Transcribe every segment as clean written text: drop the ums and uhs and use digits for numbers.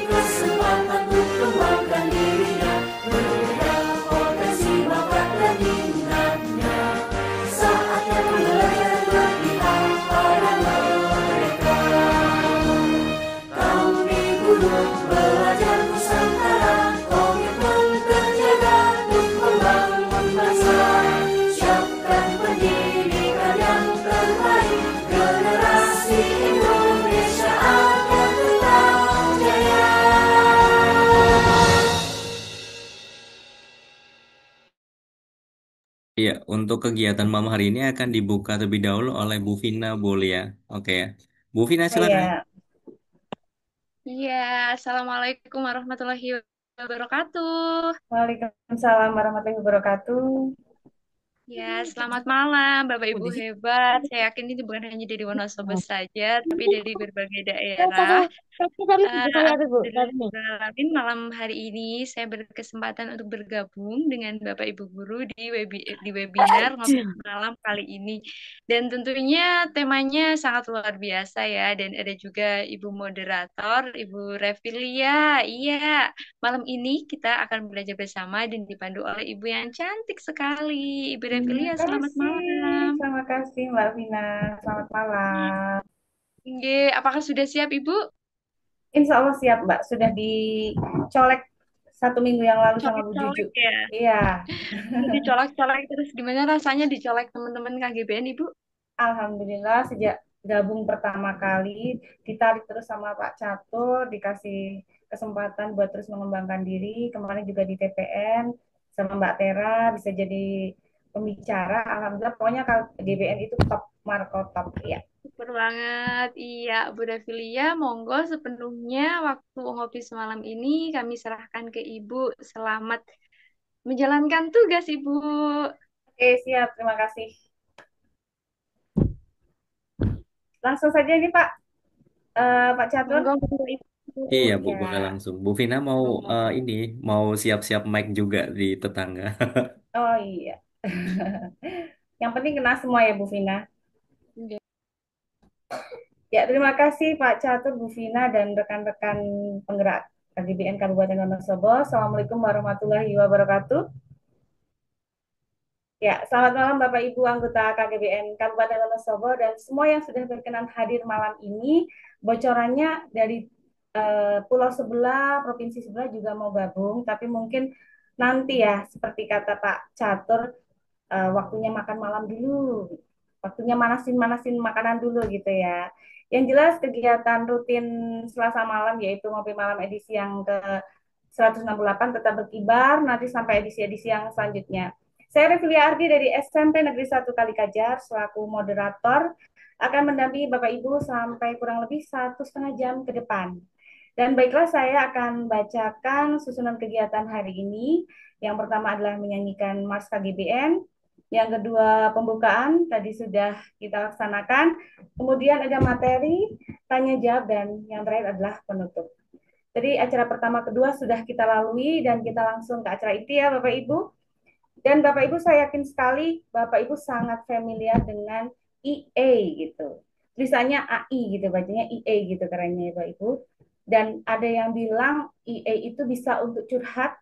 kesempatan untuk kembangkan dirinya, menunjukkan potensi bakat dan minatnya. Saatnya belajar berpihak pada mereka. Kami guru belajar Nusantara, komitmen terjaga untuk membangun bangsa. Siapkan pendidikan yang terbaik, generasi Indonesia akan tetap jaya. Iya, untuk kegiatan malam hari ini akan dibuka terlebih dahulu oleh Bu Vina Bolia. Oke ya. Bu Vina silakan. Iya, Iya, Assalamualaikum warahmatullahi wabarakatuh. Waalaikumsalam warahmatullahi wabarakatuh. Ya, selamat malam Bapak Ibu hebat. Saya yakin ini bukan hanya dari Wonosobo saja, tapi dari berbagai daerah. Alhamdulillah, malam hari ini saya berkesempatan untuk bergabung dengan Bapak Ibu guru di webinar ngopi malam kali ini. Dan tentunya temanya sangat luar biasa ya. Dan ada juga Ibu moderator, Ibu Revilia. Iya, malam ini kita akan belajar bersama dan dipandu oleh Ibu yang cantik sekali. Ibu Revilia, selamat malam. Terima kasih Mbak Vina. Selamat malam. Oke, apakah sudah siap Ibu? Insya Allah siap Mbak. Sudah dicolek 1 minggu yang lalu sama Bu Juju. Colek-colek ya. Iya, Dicolek-colek terus gimana rasanya dicolek teman-teman KGBN Ibu? Alhamdulillah sejak gabung pertama kali ditarik terus sama Pak Catur, dikasih kesempatan buat terus mengembangkan diri. Kemarin juga di TPN sama Mbak Tera bisa jadi pembicara. Alhamdulillah pokoknya kalau GBN itu top Marco top ya. Super banget. Iya, Bu Davilia, monggo sepenuhnya waktu ngopi semalam ini kami serahkan ke Ibu. Selamat menjalankan tugas Ibu. Oke, siap. Terima kasih. Langsung saja ini Pak, Pak Catur. Monggo, monggo Ibu. Iya, Bu, boleh Ya. langsung. Bu Vina mau Hmm. ini mau siap-siap mic juga di tetangga. Oh iya. Yang penting kena semua ya Bu Vina. Oke. Ya, terima kasih Pak Catur, Bu Vina, dan rekan-rekan penggerak KGBN Kabupaten Wonosobo. Assalamualaikum warahmatullahi wabarakatuh. Ya, selamat malam Bapak Ibu anggota KGBN Kabupaten Wonosobo dan semua yang sudah berkenan hadir malam ini. Bocorannya dari pulau sebelah, provinsi sebelah juga mau gabung, tapi mungkin nanti ya, seperti kata Pak Catur, waktunya makan malam dulu, waktunya manasin-manasin makanan dulu gitu ya. Yang jelas kegiatan rutin Selasa malam yaitu ngopi malam edisi yang ke 168 tetap berkibar nanti sampai edisi-edisi yang selanjutnya. Saya Revilia Ardi dari SMP Negeri 1 Kalikajar selaku moderator akan mendampingi Bapak Ibu sampai kurang lebih 1,5 jam ke depan. Dan baiklah saya akan bacakan susunan kegiatan hari ini. Yang pertama adalah menyanyikan Mars KGBN, yang kedua pembukaan tadi sudah kita laksanakan. Kemudian ada materi, tanya jawab, dan yang terakhir adalah penutup. Jadi acara pertama kedua sudah kita lalui dan kita langsung ke acara itu ya Bapak Ibu. Dan Bapak Ibu saya yakin sekali Bapak Ibu sangat familiar dengan EA gitu. Tulisannya AI gitu, bacanya EA gitu kerennya ya Bapak Ibu. Dan ada yang bilang EA itu bisa untuk curhat,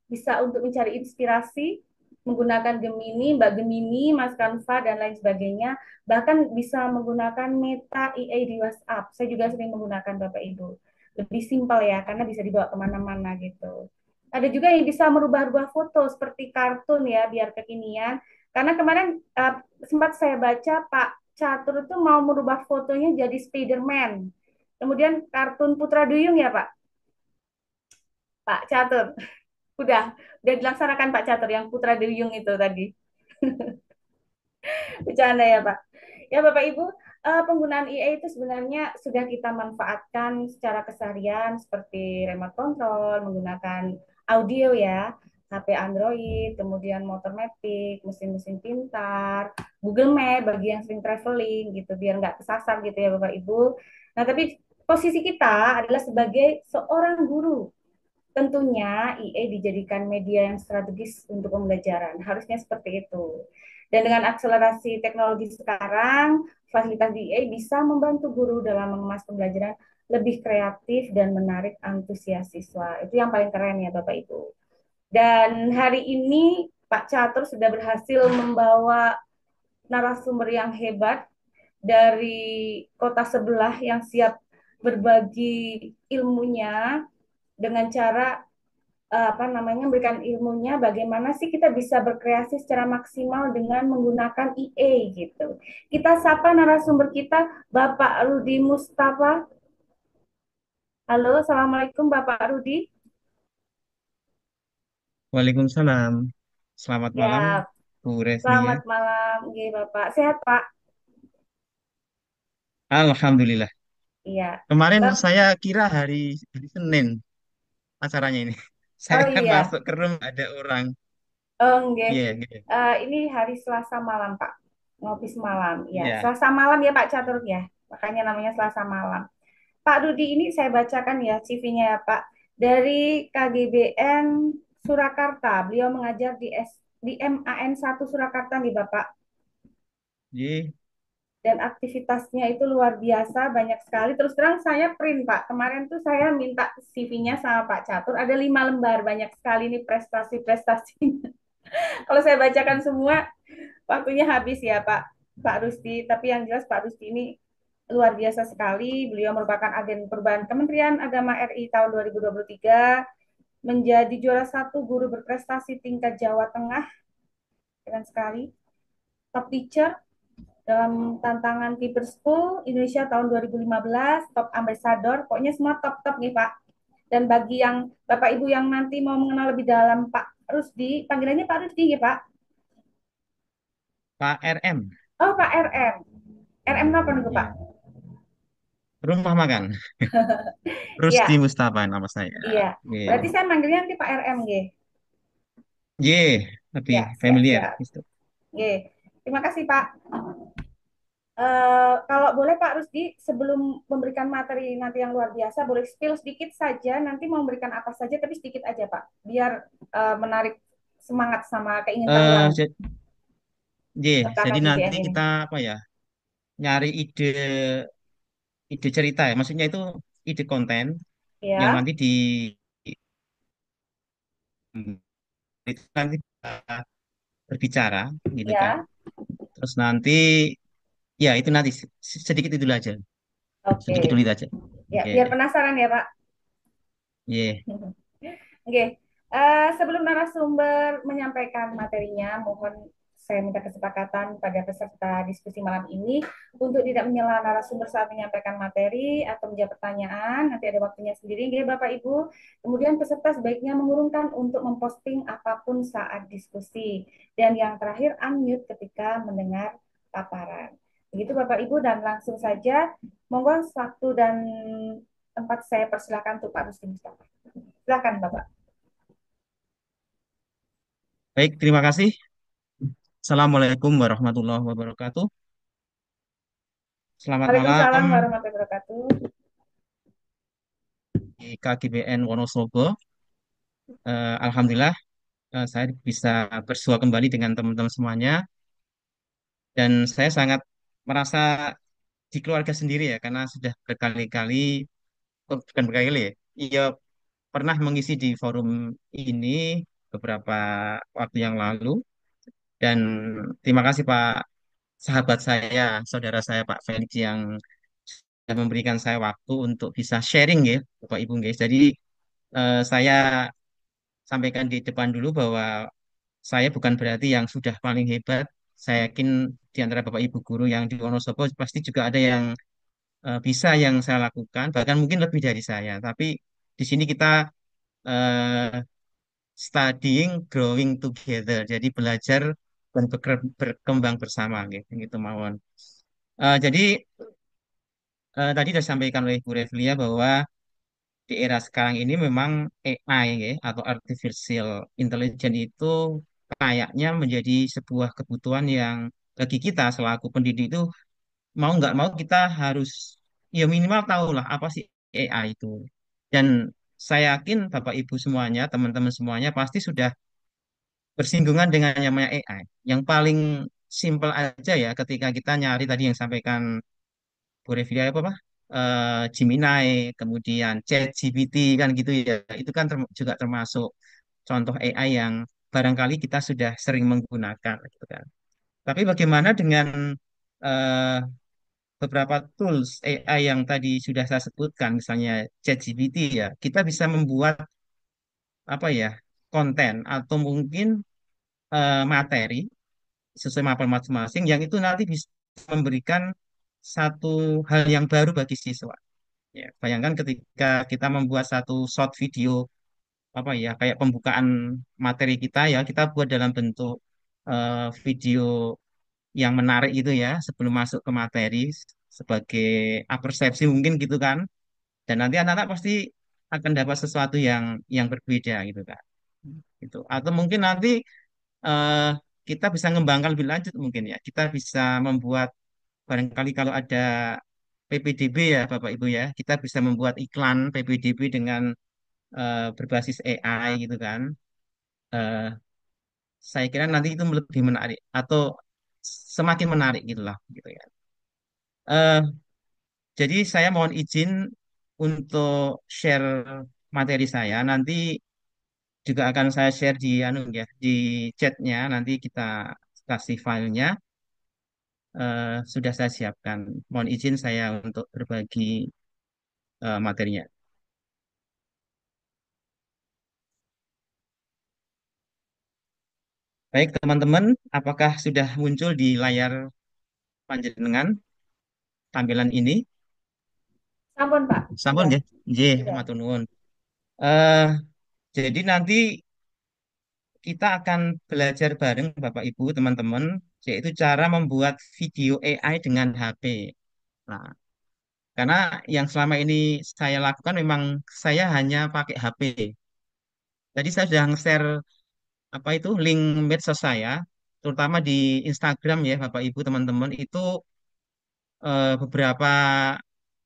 bisa untuk mencari inspirasi, menggunakan Gemini, Mbak Gemini, Mas Canva, dan lain sebagainya. Bahkan bisa menggunakan Meta EA di WhatsApp. Saya juga sering menggunakan Bapak Ibu. Lebih simpel ya, karena bisa dibawa kemana-mana gitu. Ada juga yang bisa merubah-rubah foto seperti kartun ya, biar kekinian. Karena kemarin sempat saya baca Pak Catur itu mau merubah fotonya jadi Spider-Man. Kemudian kartun Putra Duyung ya Pak Catur. Udah dilaksanakan Pak Catur yang Putra Duyung itu tadi. Bercanda ya Pak. Ya Bapak Ibu, penggunaan IA itu sebenarnya sudah kita manfaatkan secara keseharian seperti remote control, menggunakan audio ya, HP Android, kemudian motor matic, mesin-mesin pintar, Google Map bagi yang sering traveling gitu, biar nggak kesasar gitu ya Bapak Ibu. Nah tapi posisi kita adalah sebagai seorang guru. Tentunya IA dijadikan media yang strategis untuk pembelajaran. Harusnya seperti itu. Dan dengan akselerasi teknologi sekarang, fasilitas DA bisa membantu guru dalam mengemas pembelajaran lebih kreatif dan menarik antusias siswa. Itu yang paling keren ya Bapak Ibu. Dan hari ini Pak Catur sudah berhasil membawa narasumber yang hebat dari kota sebelah yang siap berbagi ilmunya dengan cara apa namanya memberikan ilmunya bagaimana sih kita bisa berkreasi secara maksimal dengan menggunakan EA gitu. Kita sapa narasumber kita Bapak Rudi Mustafa. Halo, Assalamualaikum Bapak Rudi. Waalaikumsalam. Selamat malam, Ya, Bu Reslia. selamat malam. Oke, Bapak. Sehat, Pak? Alhamdulillah. Iya. Kemarin Bap- saya kira hari Senin acaranya ini. Saya oh kan iya. masuk ke room ada orang. Oh, enggak. Iya, gitu. Ini hari Selasa malam, Pak. Ngopi semalam. Ya, Iya. Selasa malam ya, Pak Catur ya. Makanya namanya Selasa malam. Pak Rudi ini saya bacakan ya CV-nya ya, Pak. Dari KGBN Surakarta. Beliau mengajar di MAN 1 Surakarta nih, Bapak. Iya. Dan aktivitasnya itu luar biasa, banyak sekali. Terus terang saya print, Pak. Kemarin tuh saya minta CV-nya sama Pak Catur, ada 5 lembar, banyak sekali nih prestasi-prestasinya. Kalau saya bacakan semua, waktunya habis ya Pak Rusti. Tapi yang jelas Pak Rusti ini luar biasa sekali. Beliau merupakan agen perubahan Kementerian Agama RI tahun 2023, menjadi juara 1 guru berprestasi tingkat Jawa Tengah, keren sekali. Top teacher dalam tantangan Keeper School Indonesia tahun 2015, top ambassador, pokoknya semua top-top nih Pak. Dan bagi yang Bapak Ibu yang nanti mau mengenal lebih dalam Pak Rusdi, panggilannya Pak Rusdi ya Pak? Pak RM. Oh Pak RM. RM apa nih Pak? Iya. Rumah makan. Rusdi Iya, Mustafa nama saya. iya. Berarti Iya. saya manggilnya nanti Pak RM G. Iya, lebih Ya, familiar siap-siap. gitu. G. Terima kasih Pak. Kalau boleh Pak Rusdi, sebelum memberikan materi nanti yang luar biasa, boleh spill sedikit saja, nanti mau memberikan apa saja, tapi sedikit aja Pak, biar menarik semangat sama keingin tahuan Eh, ja- iya, tentang jadi KGBN nanti ini. kita apa ya? Nyari ide ide cerita ya. Maksudnya itu ide konten yang Ya, nanti nanti kita berbicara gitu kan. ya, Terus nanti ya itu nanti sedikit itu aja. oke. Sedikit dulu itu aja. Ya, Oke. biar penasaran ya Pak. Iya. Oke, sebelum narasumber menyampaikan materinya, mohon saya minta kesepakatan pada peserta diskusi malam ini untuk tidak menyela narasumber saat menyampaikan materi atau menjawab pertanyaan. Nanti ada waktunya sendiri, ya Bapak Ibu. Kemudian peserta sebaiknya mengurungkan untuk memposting apapun saat diskusi. Dan yang terakhir, unmute ketika mendengar paparan. Begitu Bapak Ibu, dan langsung saja, monggo waktu dan tempat saya persilakan untuk Pak Rusdi Mustafa. Silakan Bapak. Baik, terima kasih. Assalamualaikum warahmatullahi wabarakatuh. Selamat Waalaikumsalam malam warahmatullahi wabarakatuh. di KGBN Wonosobo. Alhamdulillah saya bisa bersua kembali dengan teman-teman semuanya dan saya sangat merasa di keluarga sendiri ya karena sudah berkali-kali bukan berkali-kali ya. Iya pernah mengisi di forum ini beberapa waktu yang lalu dan terima kasih Pak sahabat saya, saudara saya Pak Felix yang sudah memberikan saya waktu untuk bisa sharing ya, Bapak Ibu guys. Jadi saya sampaikan di depan dulu bahwa saya bukan berarti yang sudah paling hebat. Saya yakin di antara Bapak Ibu guru yang di Wonosobo pasti juga ada yang bisa yang saya lakukan, bahkan mungkin lebih dari saya. Tapi di sini kita eh, studying, growing together. Jadi belajar dan berkembang bersama gitu, gitu mawon. Jadi tadi sudah disampaikan oleh Bu Revlia bahwa di era sekarang ini memang AI ya, atau artificial intelligence itu kayaknya menjadi sebuah kebutuhan yang bagi kita selaku pendidik itu mau nggak mau kita harus ya minimal tahulah apa sih AI itu. Dan saya yakin Bapak Ibu semuanya, teman-teman semuanya pasti sudah bersinggungan dengan yang namanya AI. Yang paling simple aja ya ketika kita nyari tadi yang sampaikan Bu Revia apa? Gemini, kemudian ChatGPT kan gitu ya. Itu kan juga termasuk contoh AI yang barangkali kita sudah sering menggunakan gitu kan. Tapi bagaimana dengan eh, beberapa tools AI yang tadi sudah saya sebutkan, misalnya ChatGPT ya, kita bisa membuat apa ya konten atau mungkin materi sesuai mapel masing-masing yang itu nanti bisa memberikan satu hal yang baru bagi siswa. Ya, bayangkan ketika kita membuat satu short video apa ya kayak pembukaan materi kita ya kita buat dalam bentuk video yang menarik itu ya sebelum masuk ke materi sebagai persepsi mungkin gitu kan dan nanti anak-anak pasti akan dapat sesuatu yang berbeda gitu kan gitu atau mungkin nanti eh, kita bisa ngembangkan lebih lanjut mungkin ya kita bisa membuat barangkali kalau ada PPDB ya Bapak Ibu ya kita bisa membuat iklan PPDB dengan berbasis AI gitu kan. Eh, saya kira nanti itu lebih menarik atau semakin menarik gitulah gitu ya. Eh, jadi saya mohon izin untuk share materi saya. Nanti juga akan saya share di anu ya di chatnya. Nanti kita kasih filenya. Sudah saya siapkan. Mohon izin saya untuk berbagi materinya. Baik teman-teman, apakah sudah muncul di layar panjenengan tampilan ini? Sampun Pak, Sampun sudah, nggih. Nggih, sudah. matur nuwun. Eh, jadi nanti kita akan belajar bareng Bapak Ibu, teman-teman, yaitu cara membuat video AI dengan HP. Nah, karena yang selama ini saya lakukan memang saya hanya pakai HP. Tadi saya sudah nge-share apa itu link medsos saya, terutama di Instagram ya Bapak Ibu, teman-teman, itu beberapa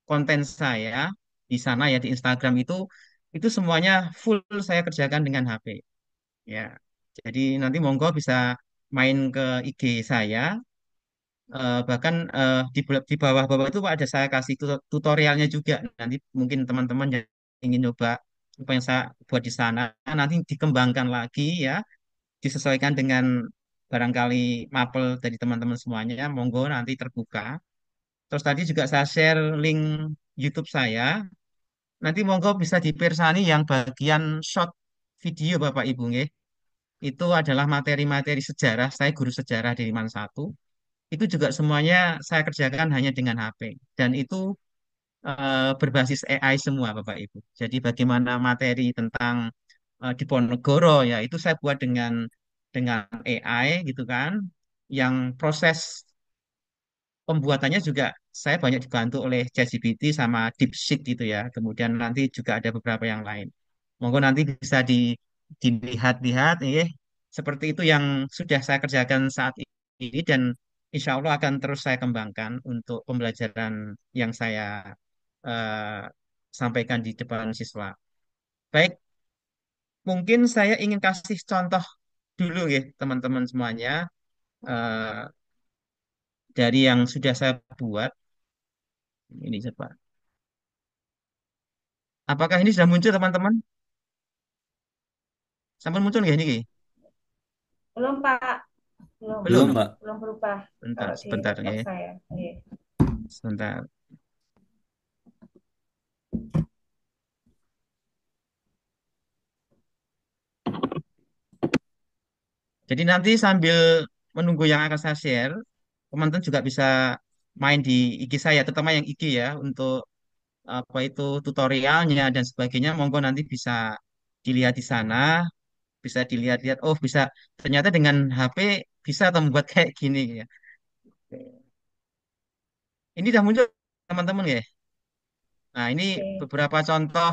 konten saya di sana ya di Instagram itu semuanya full saya kerjakan dengan HP. Ya, jadi nanti monggo bisa main ke IG saya, bahkan di bawah-bawah itu ada saya kasih tutorialnya juga. Nanti mungkin teman-teman yang ingin coba apa yang saya buat di sana, nanti dikembangkan lagi ya, disesuaikan dengan barangkali mapel dari teman-teman semuanya. Monggo nanti terbuka. Terus tadi juga saya share link YouTube saya. Nanti monggo bisa dipersani yang bagian short video Bapak Ibu nggih. Itu adalah materi-materi sejarah. Saya guru sejarah dari Man satu. Itu juga semuanya saya kerjakan hanya dengan HP. Dan itu berbasis AI semua, Bapak Ibu. Jadi bagaimana materi tentang Diponegoro ya, itu saya buat dengan AI gitu kan. Yang proses pembuatannya juga saya banyak dibantu oleh ChatGPT sama DeepSeek gitu ya. Kemudian nanti juga ada beberapa yang lain. Monggo nanti bisa dilihat-lihat ya. Seperti itu yang sudah saya kerjakan saat ini dan insya Allah akan terus saya kembangkan untuk pembelajaran yang saya eh, sampaikan di depan siswa. Baik, mungkin saya ingin kasih contoh dulu ya teman-teman semuanya eh, dari yang sudah saya buat. Ini coba. Apakah ini sudah muncul teman-teman? Sampai muncul nggak ini? Ki? Belum Pak, belum, Belum, Belum. Pak. belum berubah Bentar, kalau di sebentar laptop ya. saya. Iya. Sebentar. Jadi nanti sambil menunggu yang akan saya share, teman-teman juga bisa main di IG saya, terutama yang IG ya, untuk apa itu tutorialnya dan sebagainya. Monggo nanti bisa dilihat di sana, bisa dilihat-lihat. Oh, bisa ternyata dengan HP bisa atau membuat kayak gini ya. Ini udah muncul teman-teman ya. Nah, ini Oke. beberapa contoh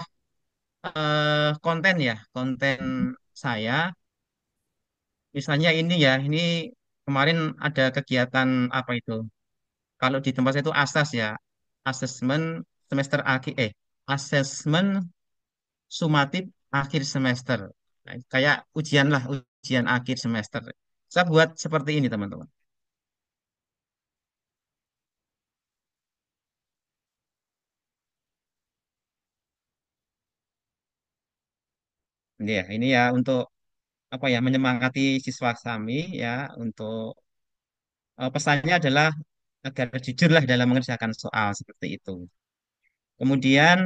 konten ya, konten saya. Misalnya ini ya, ini kemarin ada kegiatan apa itu? Kalau di tempat saya itu asas ya, asesmen semester akhir, asesmen sumatif akhir semester. Nah, kayak ujian lah, ujian akhir semester. Saya buat seperti ini teman-teman. Ya, ini ya untuk apa ya menyemangati siswa kami ya untuk pesannya adalah agar jujurlah dalam mengerjakan soal seperti itu. Kemudian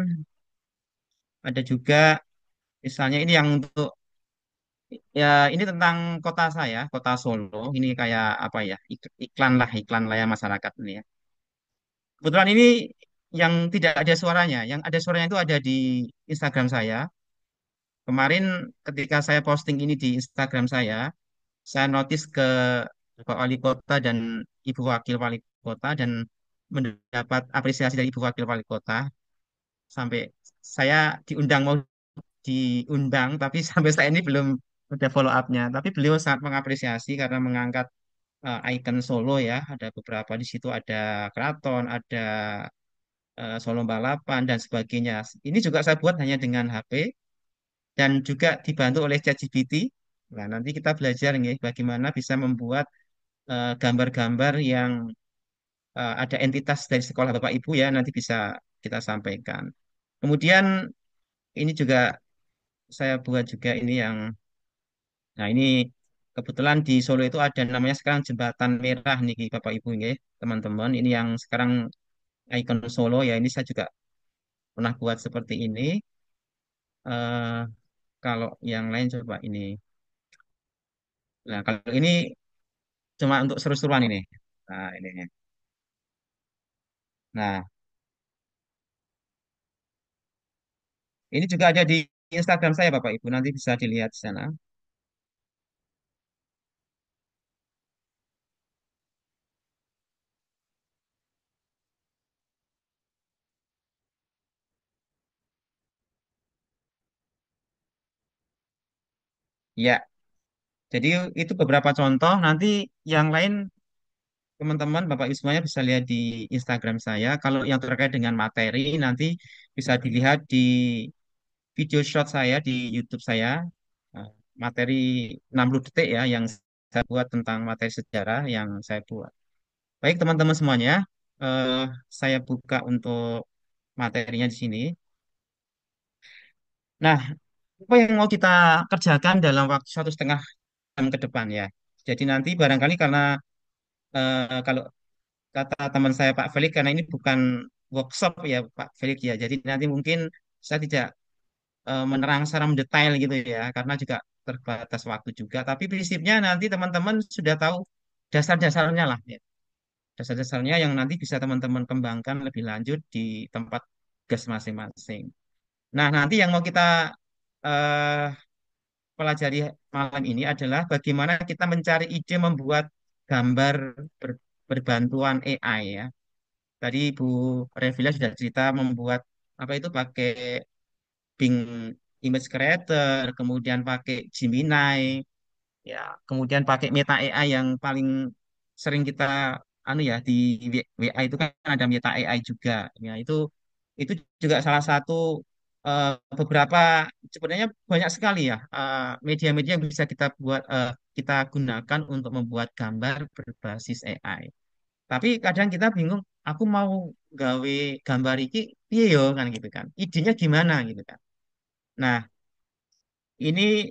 ada juga misalnya ini yang untuk ya ini tentang kota saya, kota Solo. Ini kayak apa ya iklan layar masyarakat ini ya. Kebetulan ini yang tidak ada suaranya, yang ada suaranya itu ada di Instagram saya. Kemarin ketika saya posting ini di Instagram saya notice ke Bapak Wali Kota dan Ibu Wakil Wali Kota dan mendapat apresiasi dari Ibu Wakil Wali Kota sampai saya diundang mau diundang tapi sampai saat ini belum ada follow up-nya. Tapi beliau sangat mengapresiasi karena mengangkat ikon Solo ya. Ada beberapa di situ ada keraton, ada Solo Balapan dan sebagainya. Ini juga saya buat hanya dengan HP dan juga dibantu oleh ChatGPT. Nah, nanti kita belajar nih bagaimana bisa membuat gambar-gambar yang ada entitas dari sekolah Bapak Ibu ya nanti bisa kita sampaikan. Kemudian ini juga saya buat juga ini yang nah ini kebetulan di Solo itu ada namanya sekarang jembatan merah nih Bapak Ibu nih teman-teman. Ini yang sekarang ikon Solo ya ini saya juga pernah buat seperti ini. Eh, kalau yang lain coba ini. Nah kalau ini cuma untuk seru-seruan ini. Nah ini. Nah ini juga ada di Instagram saya Bapak Ibu nanti bisa dilihat di sana. Ya, jadi itu beberapa contoh. Nanti yang lain teman-teman Bapak Ibu semuanya bisa lihat di Instagram saya. Kalau yang terkait dengan materi nanti bisa dilihat di video short saya di YouTube saya. Nah, materi 60 detik ya yang saya buat tentang materi sejarah yang saya buat. Baik teman-teman semuanya, eh, saya buka untuk materinya di sini. Nah, apa yang mau kita kerjakan dalam waktu 1,5 jam ke depan ya. Jadi nanti barangkali karena kalau kata teman saya Pak Felix karena ini bukan workshop ya Pak Felix ya. Jadi nanti mungkin saya tidak menerang secara mendetail gitu ya karena juga terbatas waktu juga. Tapi prinsipnya nanti teman-teman sudah tahu dasar-dasarnya lah ya. Dasar-dasarnya yang nanti bisa teman-teman kembangkan lebih lanjut di tempat gas masing-masing. Nah, nanti yang mau kita eh, pelajari malam ini adalah bagaimana kita mencari ide membuat gambar berbantuan AI ya. Tadi Bu Revila sudah cerita membuat apa itu pakai Bing Image Creator, kemudian pakai Gemini, ya, kemudian pakai Meta AI yang paling sering kita anu ya di WA itu kan ada Meta AI juga. Ya, itu juga salah satu eh, beberapa sebenarnya banyak sekali ya media-media yang bisa kita buat kita gunakan untuk membuat gambar berbasis AI. Tapi kadang kita bingung, aku mau gawe gambar iki piye yo kan gitu kan. Idenya gimana gitu kan. Nah, ini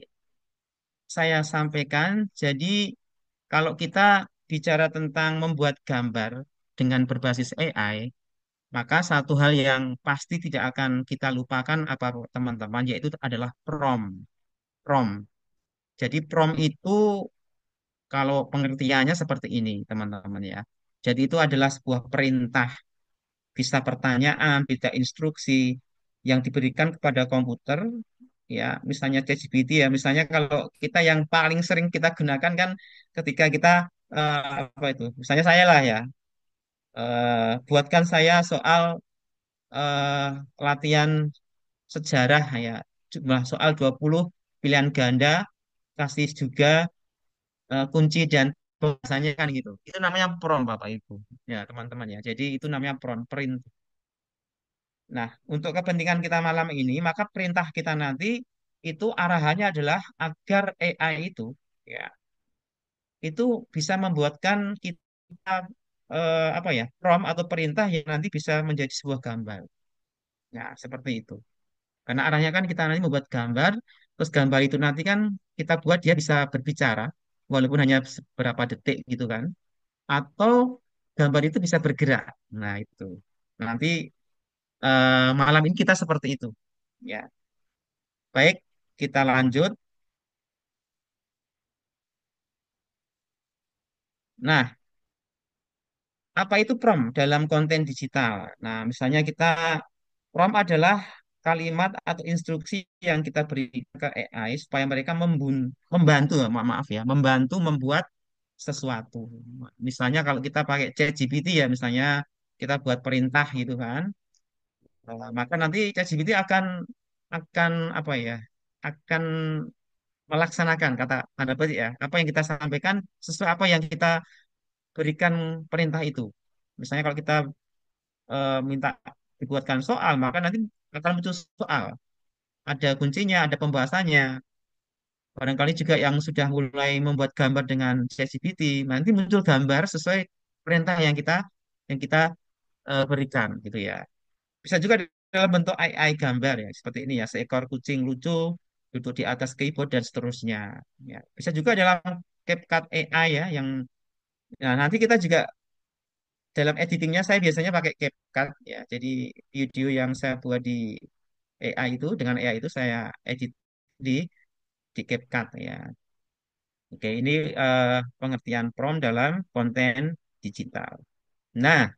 saya sampaikan. Jadi kalau kita bicara tentang membuat gambar dengan berbasis AI, maka satu hal yang pasti tidak akan kita lupakan apa teman-teman, yaitu adalah prompt. Prompt. Jadi prompt itu kalau pengertiannya seperti ini, teman-teman ya. Jadi itu adalah sebuah perintah bisa pertanyaan, bisa instruksi yang diberikan kepada komputer, ya, misalnya ChatGPT ya, misalnya kalau kita yang paling sering kita gunakan kan ketika kita apa itu, misalnya saya lah ya, buatkan saya soal eh, latihan sejarah ya, jumlah soal 20 pilihan ganda, kasih juga kunci dan bahasanya kan gitu. Itu namanya prompt Bapak Ibu. Ya, teman-teman ya. Jadi itu namanya prompt, perintah. Nah, untuk kepentingan kita malam ini, maka perintah kita nanti itu arahannya adalah agar AI itu ya itu bisa membuatkan kita apa ya prompt atau perintah yang nanti bisa menjadi sebuah gambar. Nah, seperti itu. Karena arahnya kan kita nanti membuat gambar, Terus gambar itu nanti kan kita buat dia bisa berbicara, walaupun hanya beberapa detik gitu kan. Atau gambar itu bisa bergerak. Nah itu. Nanti malam ini kita seperti itu. Ya, baik, kita lanjut. Nah, apa itu prompt dalam konten digital? Nah, misalnya kita prompt adalah kalimat atau instruksi yang kita berikan ke AI supaya mereka membantu, maaf ya, membantu membuat sesuatu. Misalnya kalau kita pakai ChatGPT ya, misalnya kita buat perintah gitu kan, maka nanti ChatGPT akan apa ya, akan melaksanakan kata tanda petik ya, apa yang kita sampaikan sesuai apa yang kita berikan perintah itu. Misalnya kalau kita minta dibuatkan soal, maka nanti akan muncul soal. Ada kuncinya, ada pembahasannya. Barangkali juga yang sudah mulai membuat gambar dengan ChatGPT, nanti muncul gambar sesuai perintah yang kita berikan gitu ya. Bisa juga dalam bentuk AI gambar ya, seperti ini ya, seekor kucing lucu duduk di atas keyboard dan seterusnya. Ya, bisa juga dalam CapCut AI ya, yang nah, nanti kita juga dalam editingnya saya biasanya pakai CapCut ya. Jadi video yang saya buat di AI itu dengan AI itu saya edit di di CapCut ya. Oke, ini pengertian prompt dalam konten digital. Nah,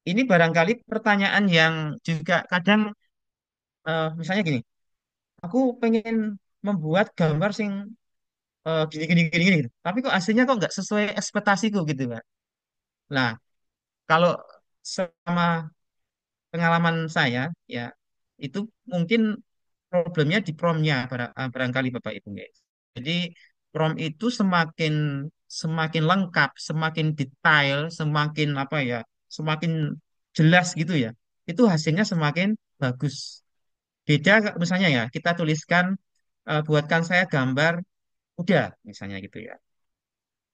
ini barangkali pertanyaan yang juga kadang misalnya gini, aku pengen membuat gambar sing gini gini gini gini, gitu. Tapi kok hasilnya kok nggak sesuai ekspektasiku gitu kan. Nah, kalau sama pengalaman saya ya itu mungkin problemnya di promnya barangkali Bapak Ibu guys. Jadi prom itu semakin semakin lengkap, semakin detail, semakin apa ya, semakin jelas gitu ya. Itu hasilnya semakin bagus. Beda misalnya ya, kita tuliskan buatkan saya gambar kuda misalnya gitu ya.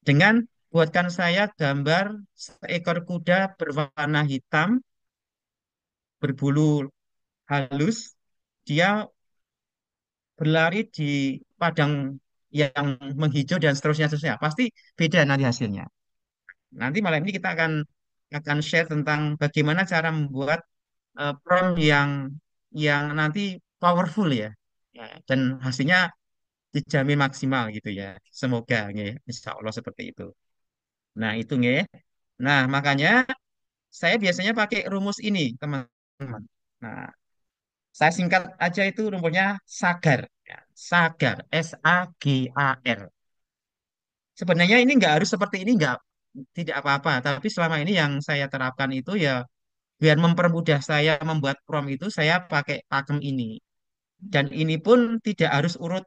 Dengan buatkan saya gambar seekor kuda berwarna hitam, berbulu halus, dia berlari di padang yang menghijau dan seterusnya seterusnya. Pasti beda nanti hasilnya. Nanti malam ini kita akan share tentang bagaimana cara membuat prompt yang nanti powerful ya. Ya, dan hasilnya dijamin maksimal gitu ya. Semoga nggih, insya Allah seperti itu. Nah, itu nggih. Nah, makanya saya biasanya pakai rumus ini, teman-teman. Nah, saya singkat aja itu rumusnya SAGAR. Ya, SAGAR, SAGAR. Sebenarnya ini nggak harus seperti ini, nggak tidak apa-apa. Tapi selama ini yang saya terapkan itu ya biar mempermudah saya membuat prompt itu saya pakai pakem ini. Dan ini pun tidak harus urut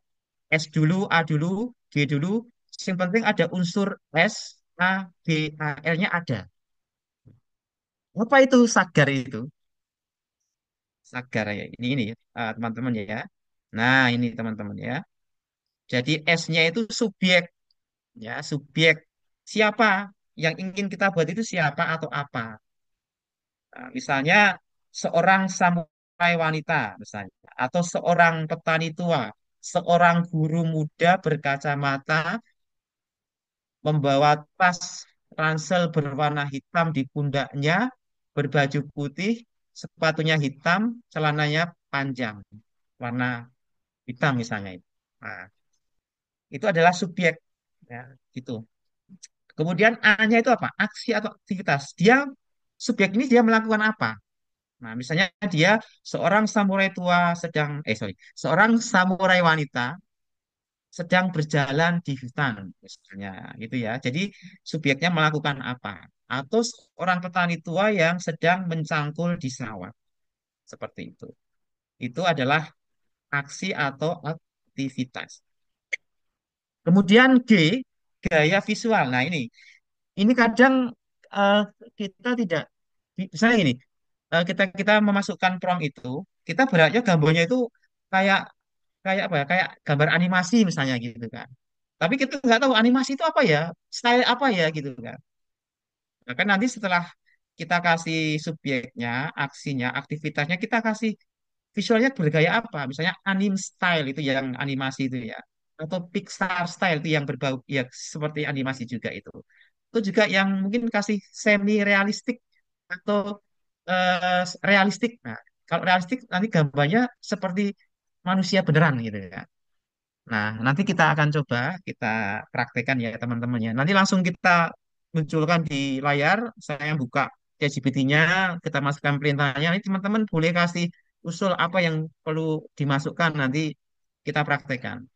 S dulu, A dulu, G dulu. Yang penting ada unsur S, A, B, A, L-nya ada. Apa itu SAGAR itu? SAGAR ya. Ini teman-teman ya. Nah, ini teman-teman ya. Jadi S-nya itu subjek ya, subjek siapa yang ingin kita buat itu siapa atau apa. Nah, misalnya seorang samurai wanita misalnya atau seorang petani tua, seorang guru muda berkacamata membawa tas ransel berwarna hitam di pundaknya, berbaju putih, sepatunya hitam, celananya panjang, warna hitam misalnya itu. Nah, itu adalah subjek ya, gitu. Kemudian A-nya itu apa? Aksi atau aktivitas. Subjek ini dia melakukan apa? Nah, misalnya dia seorang samurai tua seorang samurai wanita sedang berjalan di hutan, misalnya, gitu ya. Jadi subjeknya melakukan apa? Atau seorang petani tua yang sedang mencangkul di sawah, seperti itu. Itu adalah aksi atau aktivitas. Kemudian G, gaya visual. Nah, ini kadang eh, kita tidak, misalnya gini, kita kita memasukkan prompt itu, kita beratnya gambarnya itu kayak kayak apa ya, kayak gambar animasi misalnya gitu kan. Tapi kita nggak tahu animasi itu apa ya, style apa ya gitu kan. Nah, kan nanti setelah kita kasih subjeknya, aksinya, aktivitasnya, kita kasih visualnya bergaya apa? Misalnya anime style itu yang animasi itu ya, atau Pixar style itu yang berbau ya seperti animasi juga itu. Itu juga yang mungkin kasih semi realistik atau realistik. Nah, kalau realistik nanti gambarnya seperti manusia beneran gitu ya. Nah, nanti kita akan coba kita praktekkan ya teman-teman ya. Nanti langsung kita munculkan di layar, saya buka ChatGPT-nya, kita masukkan perintahnya. Nanti teman-teman boleh kasih usul apa yang perlu dimasukkan nanti kita praktekkan.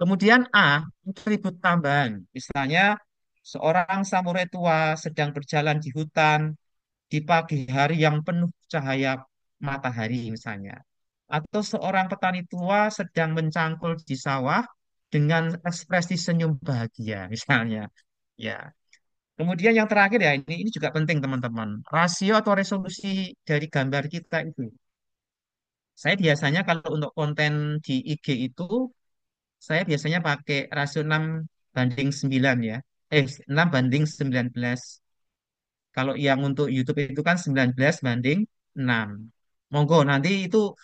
Kemudian A, atribut tambahan. Misalnya seorang samurai tua sedang berjalan di hutan di pagi hari yang penuh cahaya matahari misalnya. Atau seorang petani tua sedang mencangkul di sawah dengan ekspresi senyum bahagia misalnya. Ya. Kemudian yang terakhir ya ini juga penting teman-teman. Rasio atau resolusi dari gambar kita itu. Saya biasanya kalau untuk konten di IG itu saya biasanya pakai rasio 6:9 ya. 6:19. Kalau yang untuk YouTube itu kan 19:6. Monggo nanti itu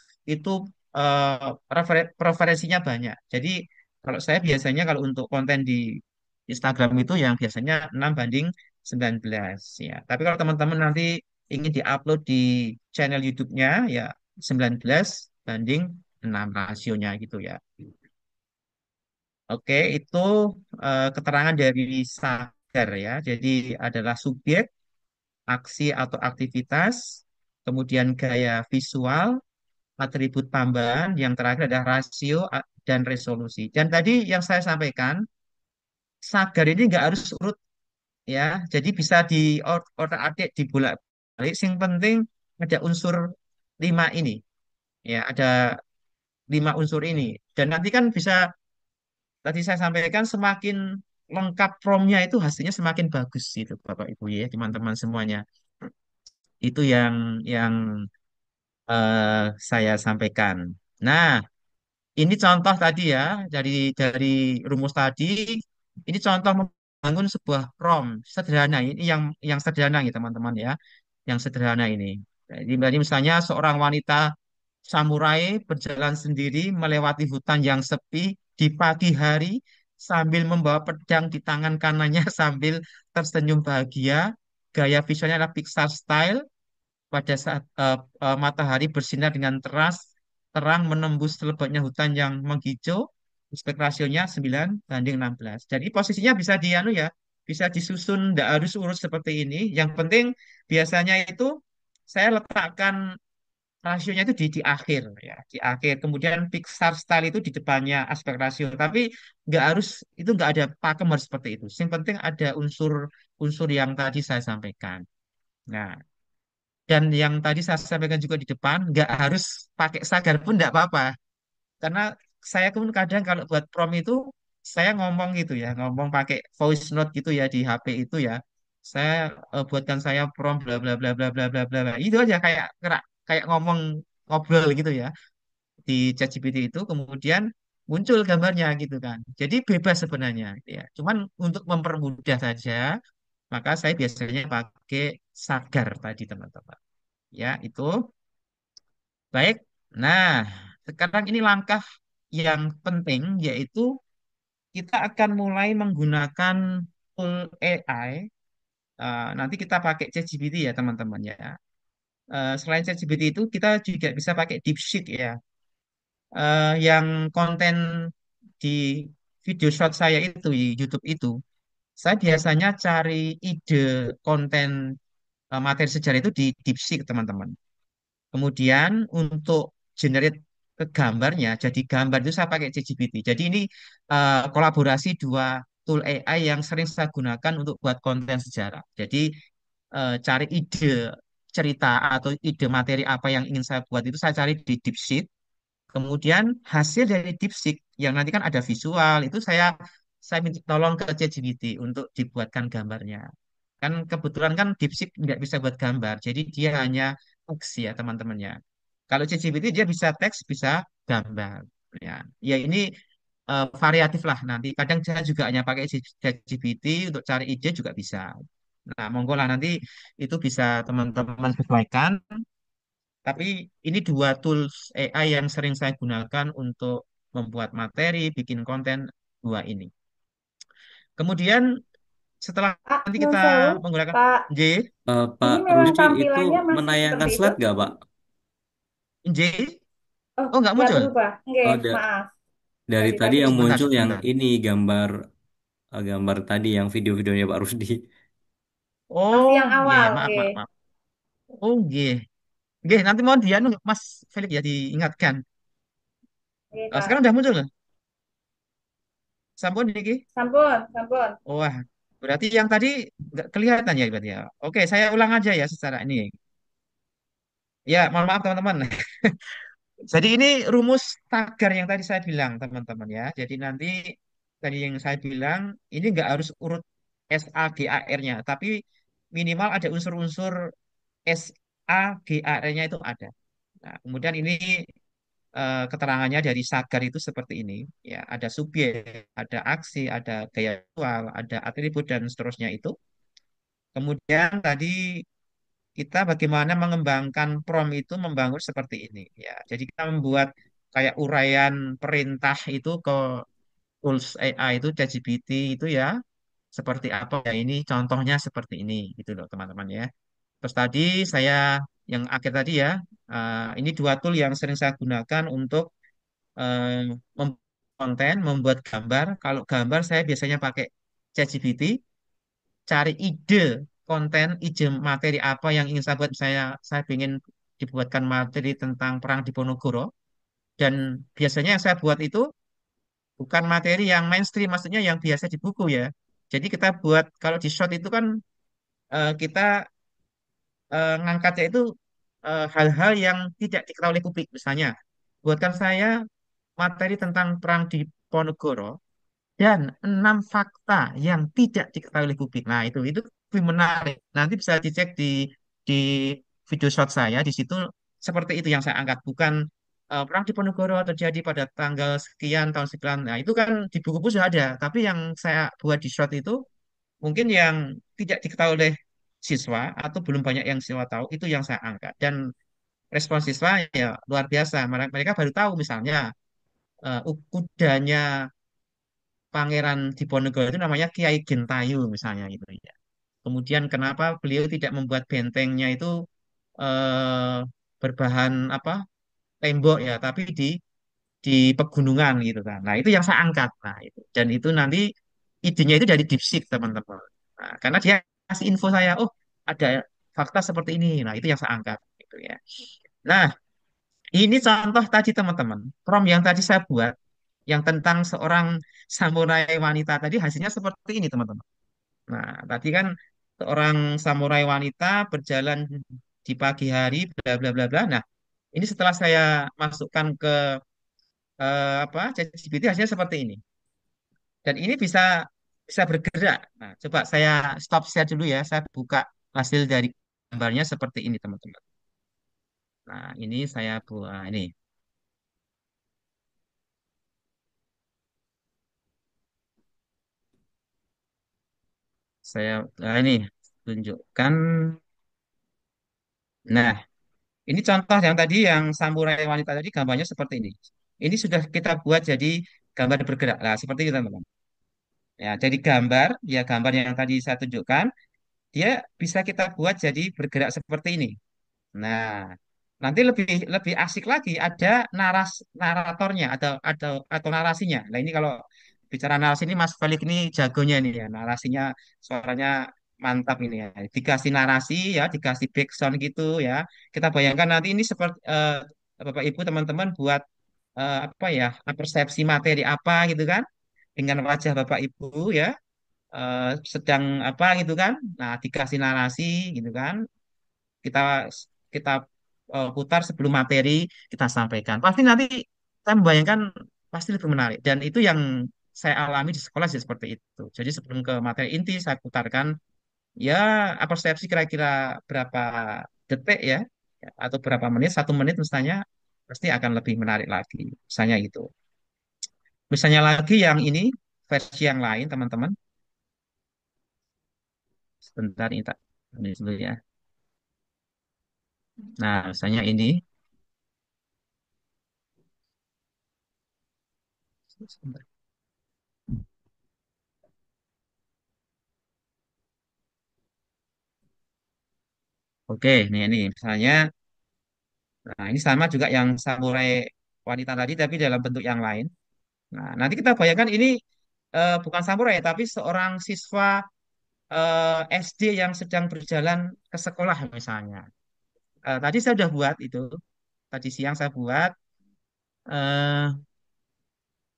preferensinya banyak. Jadi kalau saya biasanya kalau untuk konten di Instagram itu yang biasanya 6:19 ya. Tapi kalau teman-teman nanti ingin diupload di channel YouTube-nya ya 19:6 rasionya gitu ya. Oke, itu keterangan dari Sagar ya. Jadi adalah subjek, aksi atau aktivitas, kemudian gaya visual, atribut tambahan, yang terakhir adalah rasio dan resolusi. Dan tadi yang saya sampaikan, Sagar ini nggak harus urut ya, jadi bisa di otak-atik dibolak-balik. Yang penting ada unsur 5 ini, ya ada 5 unsur ini. Dan nanti kan bisa tadi saya sampaikan semakin lengkap promnya itu hasilnya semakin bagus itu Bapak Ibu ya teman-teman semuanya. Itu yang saya sampaikan. Nah, ini contoh tadi ya dari rumus tadi. Ini contoh membangun sebuah prompt sederhana. Ini yang sederhana ya teman-teman ya, yang sederhana ini. Jadi misalnya seorang wanita samurai berjalan sendiri melewati hutan yang sepi di pagi hari sambil membawa pedang di tangan kanannya sambil tersenyum bahagia. Gaya visualnya adalah Pixar style pada saat matahari bersinar dengan terang menembus lebatnya hutan yang menghijau, aspek rasionya 9:16. Jadi posisinya bisa anu ya, bisa disusun, tidak harus urut seperti ini. Yang penting biasanya itu saya letakkan rasionya itu di akhir ya, di akhir. Kemudian Pixar style itu di depannya aspek rasio. Tapi nggak harus itu nggak ada pakem harus seperti itu. Yang penting ada unsur yang tadi saya sampaikan. Nah, dan yang tadi saya sampaikan juga di depan, nggak harus pakai Sagar pun nggak apa-apa. Karena saya pun kadang kalau buat prom itu, saya ngomong gitu ya, ngomong pakai voice note gitu ya di HP itu ya. Saya buatkan saya prom bla bla bla bla bla bla bla. Bla. Itu aja kayak ngomong ngobrol gitu ya di ChatGPT itu, kemudian muncul gambarnya gitu kan. Jadi bebas sebenarnya, gitu ya. Cuman untuk mempermudah saja, maka saya biasanya pakai Sagar tadi teman-teman. Ya, itu baik. Nah, sekarang ini langkah yang penting yaitu kita akan mulai menggunakan tool AI. Nanti kita pakai ChatGPT ya teman-teman ya. Selain ChatGPT itu kita juga bisa pakai DeepSeek ya. Yang konten di video short saya itu di YouTube itu, saya biasanya cari ide konten materi sejarah itu di DeepSeek teman-teman. Kemudian untuk generate ke gambarnya, jadi gambar itu saya pakai ChatGPT. Jadi ini kolaborasi dua tool AI yang sering saya gunakan untuk buat konten sejarah. Jadi cari ide cerita atau ide materi apa yang ingin saya buat itu saya cari di DeepSeek. Kemudian hasil dari DeepSeek yang nanti kan ada visual itu saya minta tolong ke ChatGPT untuk dibuatkan gambarnya. Kan kebetulan kan DeepSeek nggak bisa buat gambar, jadi dia hanya teks ya teman-temannya. Kalau ChatGPT dia bisa teks, bisa gambar. Ya, ya ini variatif lah nanti. Kadang saya juga hanya pakai ChatGPT untuk cari ide juga bisa. Nah, monggo lah nanti itu bisa teman-teman sesuaikan. Tapi ini dua tools AI yang sering saya gunakan untuk membuat materi, bikin konten, dua ini. Kemudian setelah Ah, nanti Nun kita Sewu, menggunakan Pak, J, ini Pak memang Rusdi itu tampilannya masih menayangkan seperti itu? slide nggak, Pak? J, Oh, oh nggak nggak muncul. berubah. Oke, Oh, maaf. dari Dari tadi tadi. yang Sebentar, muncul yang sebentar. ini gambar tadi yang video-videonya Pak Rusdi. Masih Oh, yang iya, ya, awal, maaf, oke. maaf, maaf. Oh, iya. Oke, nanti mau dia, Mas Felix ya diingatkan. Oke, Sekarang Kak. udah muncul, sampun Niki. Sampun, sampun. Wah, berarti yang tadi nggak kelihatan ya berarti ya. Oke, saya ulang aja ya secara ini. Ya, mohon maaf teman-teman. Jadi ini rumus tagar yang tadi saya bilang teman-teman ya. Jadi nanti tadi yang saya bilang ini nggak harus urut SAGAR-nya, tapi minimal ada unsur-unsur SAGAR-nya itu ada. Nah, kemudian ini keterangannya dari Sagar itu seperti ini. Ya, ada subjek, ada aksi, ada gaya visual, ada atribut dan seterusnya itu. Kemudian tadi kita bagaimana mengembangkan prompt itu membangun seperti ini. Ya, jadi kita membuat kayak uraian perintah itu ke tools AI itu ChatGPT itu ya seperti apa ya ini contohnya seperti ini gitu loh teman-teman ya. Terus tadi saya yang akhir tadi ya ini dua tool yang sering saya gunakan untuk membuat konten, membuat gambar. Kalau gambar saya biasanya pakai ChatGPT, cari ide konten, ide materi apa yang ingin saya buat. Saya ingin dibuatkan materi tentang perang Diponegoro. Dan biasanya yang saya buat itu bukan materi yang mainstream, maksudnya yang biasa di buku ya. Jadi kita buat, kalau di short itu kan kita ngangkatnya itu hal-hal yang tidak diketahui oleh publik. Misalnya, buatkan saya materi tentang perang di Ponegoro dan 6 fakta yang tidak diketahui oleh publik. Nah, itu lebih menarik. Nanti bisa dicek di video short saya di situ seperti itu yang saya angkat, bukan perang di Ponegoro terjadi pada tanggal sekian tahun sekian. Nah, itu kan di buku-buku sudah ada, tapi yang saya buat di short itu mungkin yang tidak diketahui oleh siswa atau belum banyak yang siswa tahu itu yang saya angkat dan respon siswa ya luar biasa. Mereka baru tahu misalnya kudanya Pangeran Diponegoro itu namanya Kiai Gentayu misalnya gitu ya. Kemudian kenapa beliau tidak membuat bentengnya itu eh, berbahan apa tembok ya, tapi di pegunungan gitu kan. Nah itu yang saya angkat. Nah itu dan itu nanti idenya itu dari DeepSeek teman-teman. Nah, karena dia kasih info saya, oh ada fakta seperti ini. Nah itu yang saya angkat gitu ya. Nah ini contoh tadi teman-teman. Prompt yang tadi saya buat yang tentang seorang samurai wanita tadi hasilnya seperti ini teman-teman. Nah, tadi kan seorang samurai wanita berjalan di pagi hari bla bla bla bla. Nah, ini setelah saya masukkan ke apa ChatGPT hasilnya seperti ini. Dan ini bisa bisa bergerak. Nah, coba saya stop share dulu ya. Saya buka hasil dari gambarnya seperti ini teman-teman. Nah, ini saya buat ini. Ini tunjukkan. Nah, ini contoh yang tadi yang samurai wanita tadi gambarnya seperti ini. Ini sudah kita buat jadi gambar bergerak. Nah, seperti itu teman-teman. Ya, jadi gambar, ya gambar yang tadi saya tunjukkan, dia bisa kita buat jadi bergerak seperti ini. Nah, nanti lebih lebih asik lagi ada naratornya atau narasinya. Nah, ini kalau bicara narasi ini Mas Felix ini jagonya nih ya. Narasinya suaranya mantap ini ya. Dikasih narasi ya, dikasih background gitu ya. Kita bayangkan nanti ini seperti Bapak Ibu teman-teman buat apa ya, persepsi materi apa gitu kan dengan wajah Bapak Ibu ya sedang apa gitu kan. Nah, dikasih narasi gitu kan kita kita putar sebelum materi kita sampaikan. Pasti nanti saya membayangkan pasti lebih menarik dan itu yang saya alami di sekolah sih seperti itu. Jadi sebelum ke materi inti saya putarkan ya persepsi kira-kira berapa detik ya atau berapa menit, 1 menit misalnya pasti akan lebih menarik lagi. Misalnya itu. Misalnya lagi yang ini versi yang lain teman-teman. Sebentar ini tak ini dulu ya. Nah, misalnya ini. Oke, ini misalnya. Nah, ini sama juga yang samurai wanita tadi, tapi dalam bentuk yang lain. Nah, nanti kita bayangkan ini bukan samurai, tapi seorang siswa SD yang sedang berjalan ke sekolah misalnya. Tadi saya sudah buat itu. Tadi siang saya buat. eh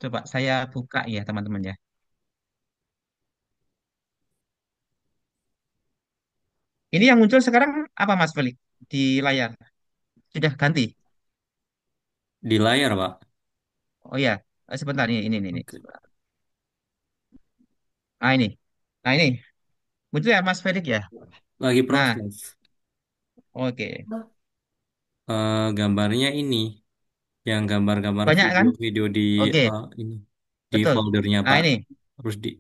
Coba saya buka ya teman-teman ya. Ini yang muncul sekarang apa Mas Felix di layar? Sudah ganti? Di layar, Pak. Oh ya, sebentar ini. Oke. Nah ini, nah ini muncul ya Mas Felix ya. Lagi Nah, proses. oke. Gambarnya ini, yang gambar-gambar Banyak kan? video-video di Oke, ini di betul. foldernya Nah Pak ini, Rusdi.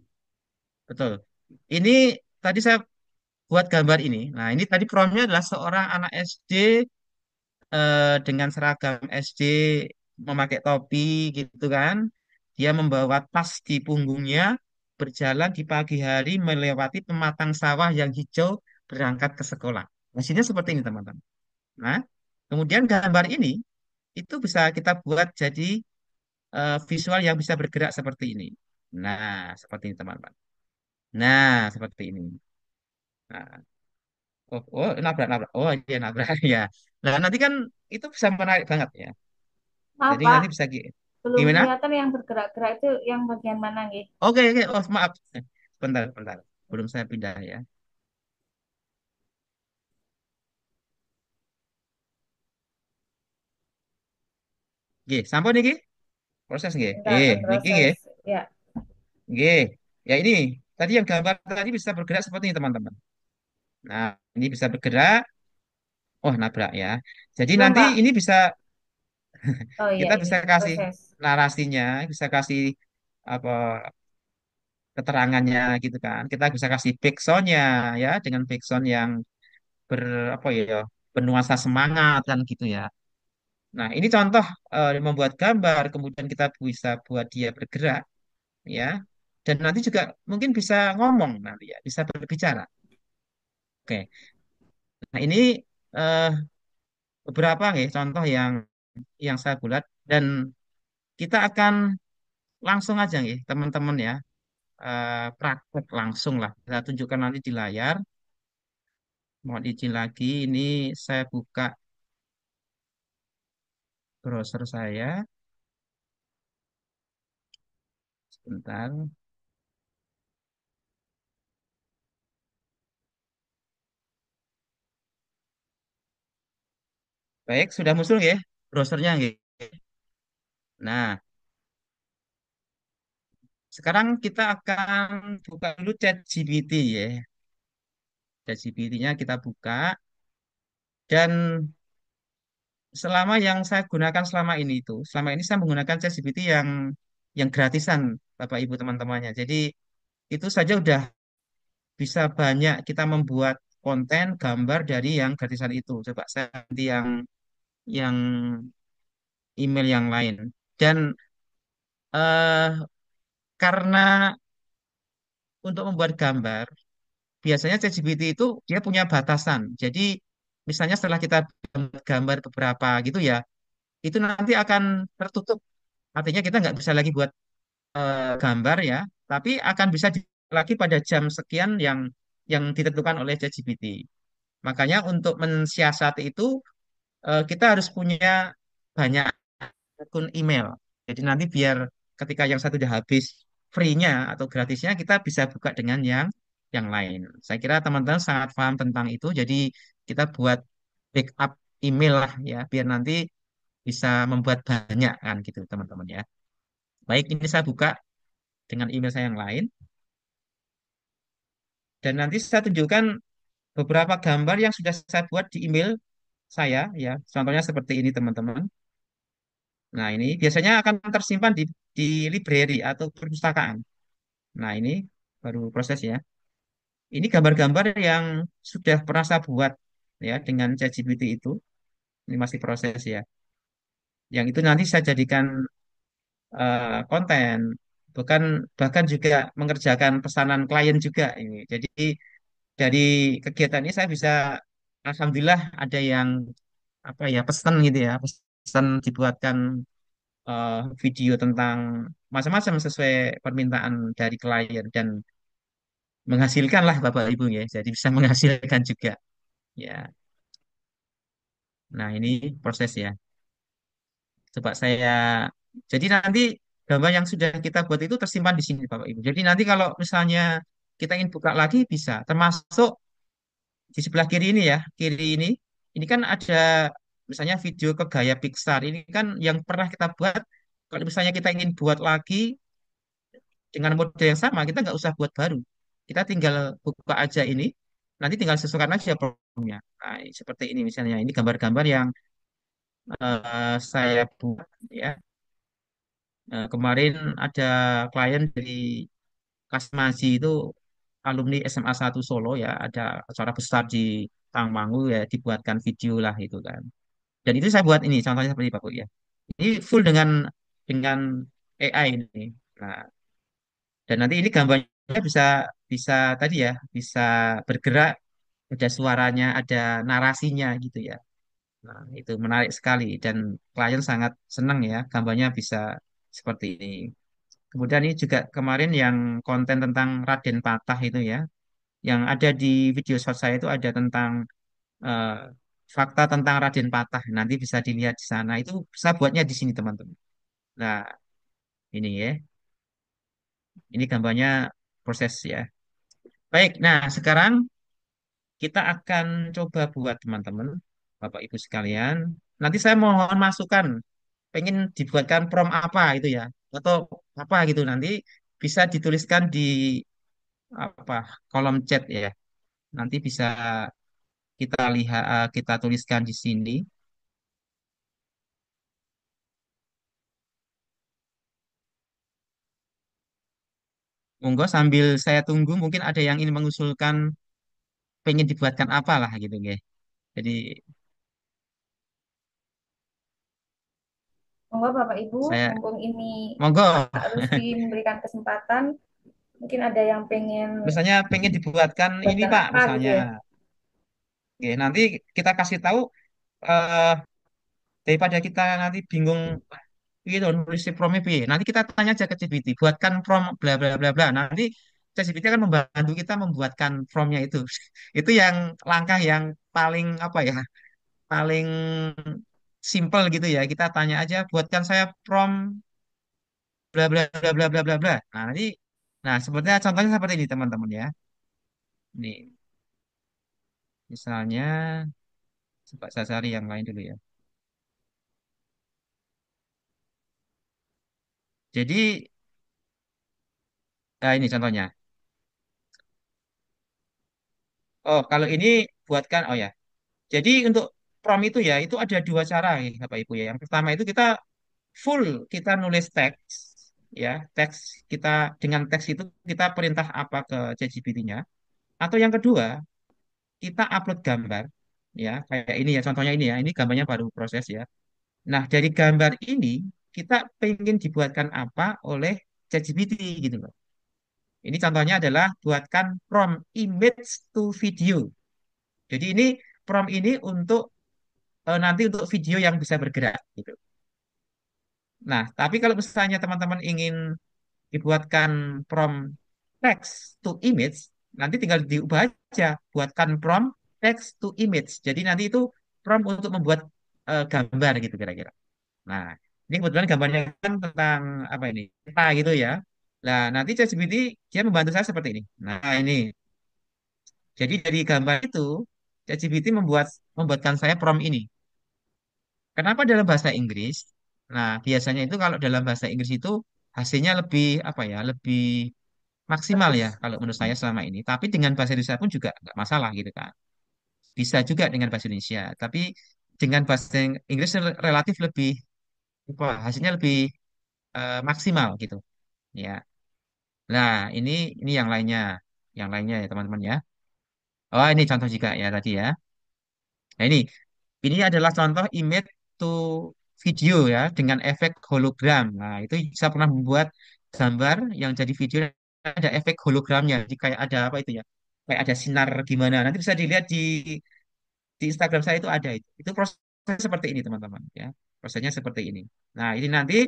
betul. Ini tadi saya buat gambar ini. Nah ini tadi promptnya adalah seorang anak SD dengan seragam SD memakai topi gitu kan. Dia membawa tas di punggungnya, berjalan di pagi hari melewati pematang sawah yang hijau berangkat ke sekolah. Hasilnya seperti ini teman-teman. Nah, kemudian gambar ini itu bisa kita buat jadi visual yang bisa bergerak seperti ini. Nah, seperti ini teman-teman. Nah, seperti ini. Nah, nabrak. Oh, dia nabrak ya. Nah, nanti kan itu bisa menarik banget ya. Maaf Jadi Pak, nanti bisa belum gimana? kelihatan yang bergerak-gerak itu yang bagian mana nggih? Oke. Oh, maaf. Bentar. Belum saya pindah ya. Oke, sampun niki proses nggih. Bentar, Niki proses. nggih. Ya, Nggih. Ya ini tadi yang gambar tadi bisa bergerak seperti ini teman-teman. Nah, ini bisa bergerak. Oh, nabrak ya. Jadi belum nanti Pak. ini bisa Oh iya kita ini bisa kasih proses. narasinya, bisa kasih apa keterangannya gitu kan. Kita bisa kasih backsoundnya ya dengan backsound yang ber apa ya bernuansa semangat kan gitu ya. Nah, ini contoh membuat gambar, kemudian kita bisa buat dia bergerak ya. Dan nanti juga mungkin bisa ngomong nanti ya, bisa berbicara. Oke. Nah, ini eh, beberapa nih contoh yang saya buat dan kita akan langsung aja nih teman-teman ya praktek langsung lah. Saya tunjukkan nanti di layar. Mohon izin lagi, ini saya buka browser saya. Sebentar. Baik, sudah muncul ya browsernya nggih. Nah, sekarang kita akan buka dulu ChatGPT ya. ChatGPT-nya kita buka dan selama yang saya gunakan selama ini saya menggunakan ChatGPT yang gratisan Bapak Ibu teman-temannya. Jadi itu saja udah bisa banyak kita membuat konten gambar dari yang gratisan itu. Coba saya ganti yang email yang lain. Dan karena untuk membuat gambar, biasanya ChatGPT itu dia punya batasan. Jadi misalnya setelah kita buat gambar beberapa gitu ya, itu nanti akan tertutup. Artinya kita nggak bisa lagi buat gambar ya, tapi akan bisa lagi pada jam sekian yang ditentukan oleh ChatGPT. Makanya untuk mensiasati itu kita harus punya banyak akun email. Jadi nanti biar ketika yang satu udah habis free-nya atau gratisnya kita bisa buka dengan yang lain. Saya kira teman-teman sangat paham tentang itu. Jadi kita buat backup email lah ya biar nanti bisa membuat banyak kan gitu teman-teman ya. Baik, ini saya buka dengan email saya yang lain dan nanti saya tunjukkan beberapa gambar yang sudah saya buat di email saya ya. Contohnya seperti ini teman-teman. Nah, ini biasanya akan tersimpan di library atau perpustakaan. Nah, ini baru proses ya. Ini gambar-gambar yang sudah pernah saya buat ya dengan ChatGPT itu. ini masih proses ya. Yang itu nanti saya jadikan konten, bukan bahkan juga mengerjakan pesanan klien juga ini. Jadi dari kegiatan ini saya bisa, alhamdulillah ada yang apa ya pesan gitu ya, pesan dibuatkan eh, video tentang macam-macam sesuai permintaan dari klien dan menghasilkan lah Bapak Ibu ya. Jadi bisa menghasilkan juga ya. Nah ini proses ya. Coba saya, jadi nanti gambar yang sudah kita buat itu tersimpan di sini Bapak Ibu. Jadi nanti kalau misalnya kita ingin buka lagi bisa, termasuk di sebelah kiri ini ya, kiri ini kan ada misalnya video ke gaya Pixar. Ini kan yang pernah kita buat. Kalau misalnya kita ingin buat lagi dengan mode yang sama, kita nggak usah buat baru. Kita tinggal buka aja ini, nanti tinggal sesuaikan aja programnya. Nah, seperti ini misalnya, ini gambar-gambar yang saya buat ya. Kemarin ada klien dari Kasmaji itu alumni SMA 1 Solo ya, ada acara besar di Tangmangu ya, dibuatkan video lah itu kan. Dan itu saya buat ini, contohnya seperti Pak Bu ya. Ini full dengan AI ini. Nah, dan nanti ini gambarnya bisa bisa tadi ya, bisa bergerak, ada suaranya, ada narasinya gitu ya. Nah, itu menarik sekali dan klien sangat senang ya, gambarnya bisa seperti ini. Kemudian ini juga kemarin yang konten tentang Raden Patah itu ya, yang ada di video short saya itu ada tentang eh, fakta tentang Raden Patah. Nanti bisa dilihat di sana. Itu saya buatnya di sini teman-teman. Nah, ini ya, ini gambarnya proses ya. Baik, nah sekarang kita akan coba buat teman-teman, Bapak Ibu sekalian. Nanti saya mohon masukan, pengen dibuatkan prompt apa itu ya, atau apa gitu nanti bisa dituliskan di apa kolom chat ya. Nanti bisa kita lihat, kita tuliskan di sini. Monggo sambil saya tunggu, mungkin ada yang ingin mengusulkan pengen dibuatkan apa lah gitu ya. Jadi Monggo Bapak Ibu, saya mumpung ini monggo, Kak Rusdi memberikan kesempatan, mungkin ada yang pengen misalnya pengen dibuatkan ini buatkan Pak, apa gitu misalnya. ya. Oke, nanti kita kasih tahu eh, daripada kita nanti bingung gitu nulis si promnya piye. Nanti kita tanya aja ke ChatGPT, buatkan prom bla bla bla bla. Nanti ChatGPT akan membantu kita membuatkan promnya itu. Itu yang langkah yang paling apa ya? Paling simple gitu ya. Kita tanya aja, buatkan saya prom bla bla bla bla bla bla bla. Nah, nanti nah sepertinya contohnya seperti ini teman-teman ya. Nih, misalnya coba saya cari yang lain dulu ya. Jadi, ini contohnya. Oh, kalau ini buatkan, oh ya. Jadi untuk prompt itu ya, itu ada dua cara ya, Bapak Ibu ya. Yang pertama itu kita full kita nulis teks, ya, teks kita dengan teks itu kita perintah apa ke ChatGPT-nya. Atau yang kedua, kita upload gambar, ya, kayak ini ya, contohnya ini ya, ini gambarnya baru proses ya. Nah, dari gambar ini kita pengen dibuatkan apa oleh ChatGPT gitu loh. Ini contohnya adalah buatkan prompt image to video. Jadi ini prompt ini untuk nanti untuk video yang bisa bergerak gitu. Nah, tapi kalau misalnya teman-teman ingin dibuatkan prompt text to image, nanti tinggal diubah aja, buatkan prompt text to image. Jadi nanti itu prompt untuk membuat gambar gitu kira-kira. Nah, ini kebetulan gambarnya kan tentang apa ini? Peta gitu ya. Nah, nanti ChatGPT dia membantu saya seperti ini. Nah, ini. Jadi dari gambar itu ChatGPT membuatkan saya prompt ini. Kenapa dalam bahasa Inggris? Nah, biasanya itu kalau dalam bahasa Inggris itu hasilnya lebih apa ya, lebih maksimal ya Bagus. kalau menurut saya selama ini. Tapi dengan bahasa Indonesia pun juga nggak masalah gitu kan. Bisa juga dengan bahasa Indonesia. Tapi dengan bahasa Inggris relatif lebih apa, hasilnya lebih maksimal gitu. Ya. Nah, ini yang lainnya ya teman-teman ya. Oh, ini contoh juga ya tadi ya. Nah, ini. Ini adalah contoh image to video ya dengan efek hologram. Nah, itu saya pernah membuat gambar yang jadi video ada efek hologramnya. Jadi kayak ada apa itu ya? Kayak ada sinar gimana. Nanti bisa dilihat di Instagram saya itu ada itu. Itu proses seperti ini teman-teman ya. Prosesnya seperti ini. Nah, ini nanti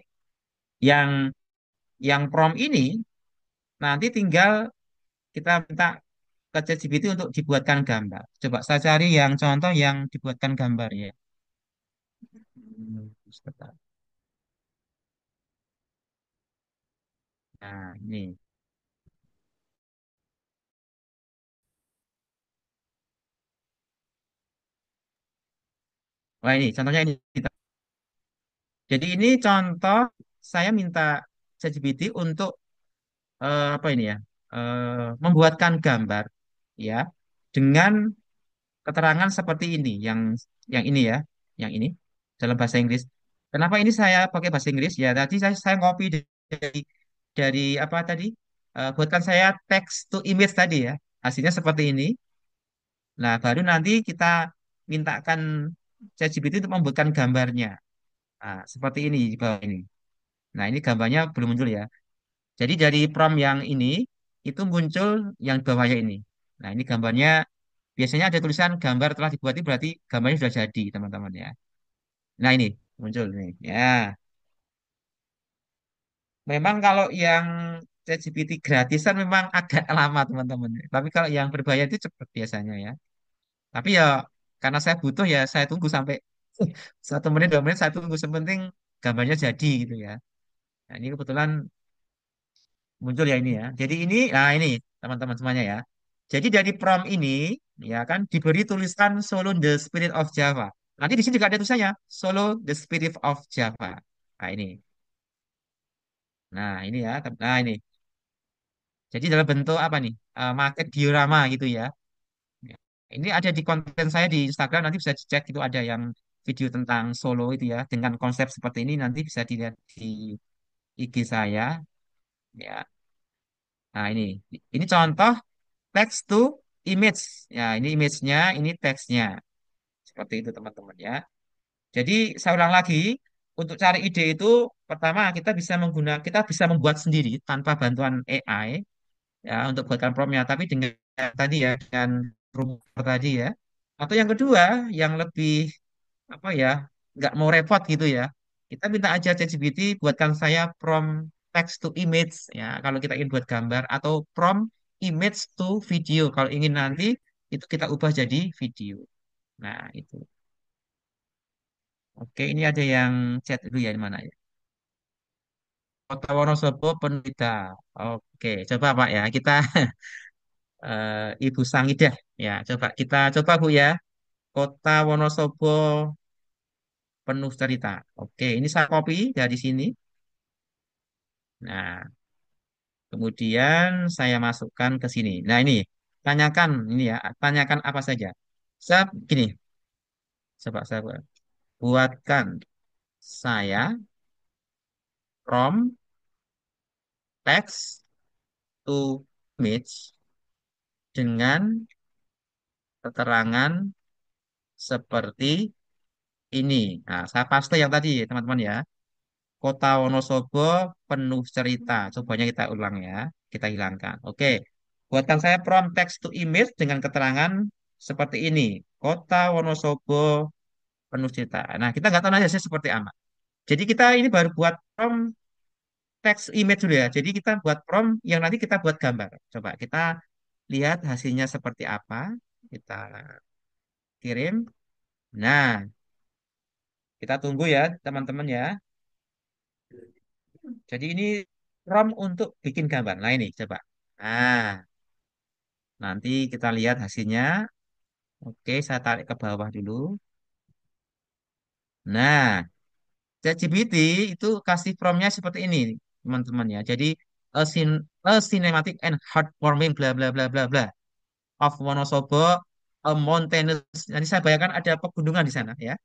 yang prompt ini nanti tinggal kita minta ke ChatGPT untuk dibuatkan gambar. Coba saya cari yang contoh yang dibuatkan gambar ya. Sebentar. Nah, ini. Wah, ini contohnya ini. Jadi ini contoh saya minta ChatGPT untuk apa ini ya? Membuatkan gambar ya dengan keterangan seperti ini yang ini ya, yang ini dalam bahasa Inggris. Kenapa ini saya pakai bahasa Inggris? Ya tadi saya ngopi dari apa tadi? Buatkan saya text to image tadi ya. Hasilnya seperti ini. Nah, baru nanti kita mintakan ChatGPT untuk membuatkan gambarnya. Nah, seperti ini di bawah ini. Nah, ini gambarnya belum muncul ya. Jadi dari prompt yang ini itu muncul yang di bawahnya ini. Nah, ini gambarnya biasanya ada tulisan gambar telah dibuat itu berarti gambarnya sudah jadi, teman-teman ya. Nah, ini muncul nih. Ya, memang kalau yang ChatGPT gratisan memang agak lama, teman-teman. Tapi kalau yang berbayar itu cepat biasanya ya. Tapi ya karena saya butuh ya saya tunggu sampai 1 menit 2 menit saya tunggu. Sepenting gambarnya jadi gitu ya. Nah, ini kebetulan muncul ya ini ya. Jadi ini, nah ini teman-teman semuanya ya. Jadi dari prompt ini ya kan diberi tulisan Solo the Spirit of Java. Nanti di sini juga ada tulisannya Solo the Spirit of Java. Nah ini, nah ini ya. Nah ini. Jadi dalam bentuk apa nih? Market diorama gitu ya. Ya. Ini ada di konten saya di Instagram. Nanti bisa dicek itu ada yang video tentang Solo itu ya dengan konsep seperti ini nanti bisa dilihat di IG saya. Ya. Nah ini contoh text to image. Ya, ini image-nya, ini teksnya. Seperti itu teman-teman ya. Jadi saya ulang lagi, untuk cari ide itu pertama kita bisa membuat sendiri tanpa bantuan AI ya untuk buatkan promptnya. Tapi dengan tadi ya dengan rumus tadi ya. Atau yang kedua yang lebih apa ya nggak mau repot gitu ya. Kita minta aja ChatGPT buatkan saya prompt text to image ya kalau kita ingin buat gambar atau prompt image to video kalau ingin nanti itu kita ubah jadi video. Nah, itu. Oke, ini ada yang chat dulu ya di mana ya? Kota Wonosobo Penelita. Oke, coba Pak ya. Kita Ibu Sangidah ya. Kita coba Bu ya. Kota Wonosobo penuh cerita. Oke, ini saya copy dari sini. Nah, kemudian saya masukkan ke sini. Nah, tanyakan ini ya, tanyakan apa saja. Saya gini, coba saya buatkan saya from text to image dengan keterangan seperti ini. Nah, saya paste yang tadi, teman-teman ya. Kota Wonosobo penuh cerita. Cobanya kita ulang ya. Kita hilangkan. Oke. Buatkan saya prompt text to image dengan keterangan seperti ini. Kota Wonosobo penuh cerita. Nah, kita nggak tahu nanti hasilnya seperti apa. Jadi kita ini baru buat prompt text image dulu ya. Jadi kita buat prompt yang nanti kita buat gambar. Coba kita lihat hasilnya seperti apa. Kita kirim. Nah, kita tunggu ya, teman-teman ya. Jadi ini prompt untuk bikin gambar. Nah, ini coba. Nah, nanti kita lihat hasilnya. Oke, saya tarik ke bawah dulu. Nah, ChatGPT itu kasih promptnya seperti ini, teman-teman ya. Jadi a cinematic and heartwarming bla bla bla bla bla of Wonosobo, a mountainous. Nanti saya bayangkan ada pegunungan di sana ya.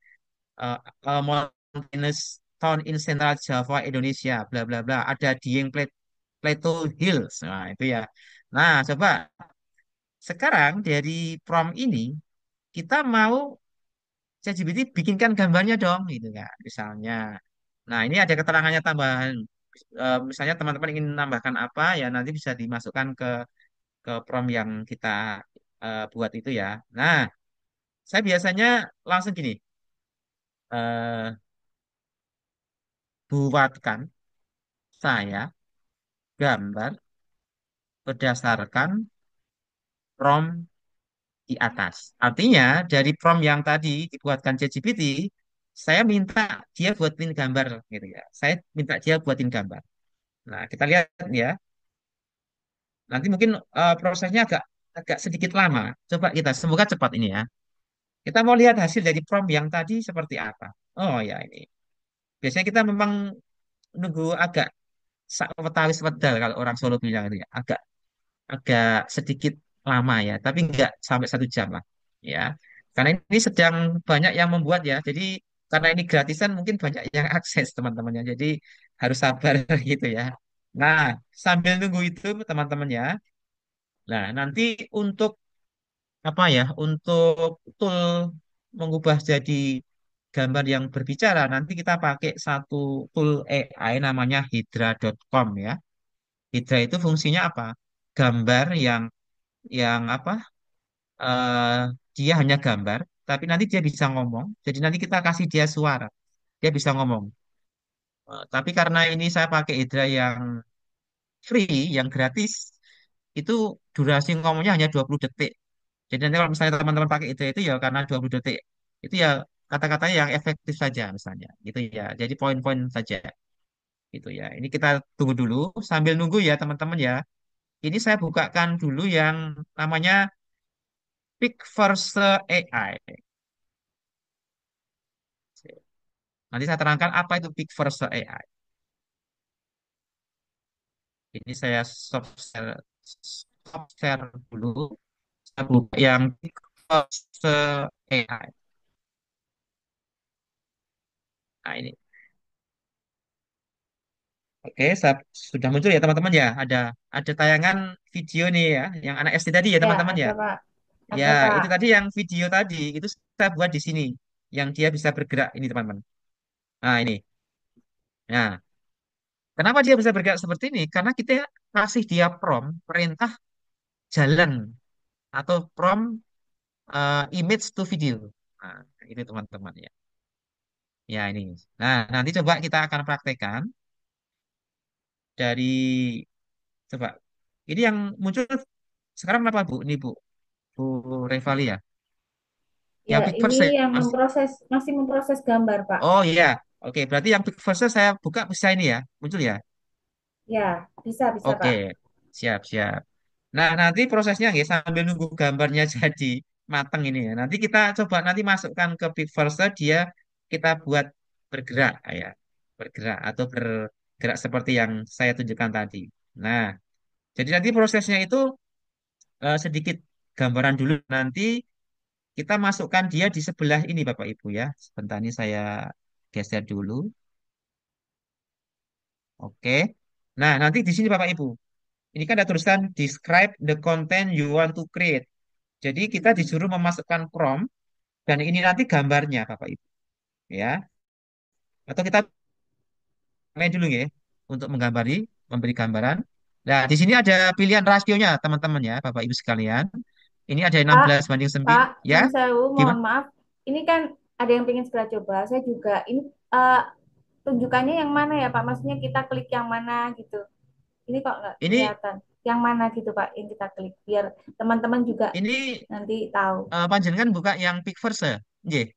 Uh, a mountainous town in Central Java, Indonesia, bla bla bla. Ada Dieng Plateau Hills. Nah, itu ya. Nah, coba sekarang dari prompt ini kita mau ChatGPT bikinkan gambarnya dong, gitu kan, misalnya. Nah, ini ada keterangannya tambahan. Misalnya teman-teman ingin menambahkan apa, ya nanti bisa dimasukkan ke prompt yang kita buat itu ya. Nah, saya biasanya langsung gini, eh, buatkan saya gambar berdasarkan prompt di atas. Artinya dari prompt yang tadi dibuatkan ChatGPT, saya minta dia buatin gambar gitu ya. Saya minta dia buatin gambar. Nah, kita lihat ya. Nanti mungkin prosesnya agak agak sedikit lama. Coba kita semoga cepat ini ya. Kita mau lihat hasil dari prompt yang tadi seperti apa. Oh ya ini. Biasanya kita memang nunggu agak wetawis wedal kalau orang Solo bilang itu ya. Agak agak sedikit lama ya, tapi nggak sampai 1 jam lah. Ya. Karena ini sedang banyak yang membuat ya. Jadi karena ini gratisan mungkin banyak yang akses teman-temannya. Jadi harus sabar gitu ya. Nah, sambil nunggu itu teman-teman ya. Nah, nanti untuk apa ya untuk tool mengubah jadi gambar yang berbicara nanti kita pakai satu tool AI namanya Hydra.com ya. Hydra itu fungsinya apa? Gambar yang apa? eh, Dia hanya gambar, tapi nanti dia bisa ngomong. Jadi nanti kita kasih dia suara, dia bisa ngomong. Tapi karena ini saya pakai Hydra yang free, yang gratis, itu durasi ngomongnya hanya 20 detik. Jadi nanti kalau misalnya teman-teman pakai itu ya karena 20 detik itu ya kata-katanya yang efektif saja misalnya gitu ya. Jadi poin-poin saja gitu ya. Ini kita tunggu dulu sambil nunggu ya teman-teman ya. Ini saya bukakan dulu yang namanya Pickverse AI. Nanti saya terangkan apa itu Pickverse AI. Ini saya stop share dulu. Saya buka yang Pickverse AI. Nah ini. Oke, sudah muncul ya teman-teman ya. Ada tayangan video nih ya, yang anak SD tadi ya Ya, teman-teman ya. ada Pak. Ya, Ada Pak. itu tadi yang video tadi itu saya buat di sini, yang dia bisa bergerak ini teman-teman. Nah ini. Nah, kenapa dia bisa bergerak seperti ini? Karena kita kasih dia prompt perintah jalan atau prompt image to video. Nah, itu teman-teman ya. Ya ini. Nah, nanti coba kita akan praktekkan dari coba. Ini yang muncul sekarang apa Bu? Ini Bu. Bu Revalia. Ya, Yang Big ini First ya, yang Mas. masih memproses gambar, Pak. Oh iya, oke. Berarti yang Big First saya buka bisa ini ya, muncul ya. Ya, bisa Oke, Pak. siap siap. Nah nanti prosesnya nggih sambil nunggu gambarnya jadi mateng ini ya. Nanti kita coba nanti masukkan ke Big First dia kita buat bergerak ya, bergerak atau bergerak seperti yang saya tunjukkan tadi. Nah, jadi nanti prosesnya itu sedikit gambaran dulu nanti kita masukkan dia di sebelah ini Bapak Ibu ya. Sebentar ini saya geser dulu. Oke. Nah, nanti di sini Bapak Ibu. Ini kan ada tulisan describe the content you want to create. Jadi kita disuruh memasukkan prompt dan ini nanti gambarnya Bapak Ibu. Ya. Atau kita main dulu ya untuk memberi gambaran. Nah, di sini ada pilihan rasionya teman-teman ya, Bapak Ibu sekalian. Ini ada enam Pak, belas banding Pak, 9. Ya. Nun Sewu, mohon Gimana? maaf. Ini kan ada yang pengen segera coba. Saya juga. Ini eh, tunjukannya yang mana ya, Pak? Maksudnya kita klik yang mana gitu. Ini kok nggak Ini kelihatan. Yang mana gitu, Pak, yang kita klik. Biar teman-teman juga ini nanti tahu. panjenengan buka yang pick first ya. Nggih.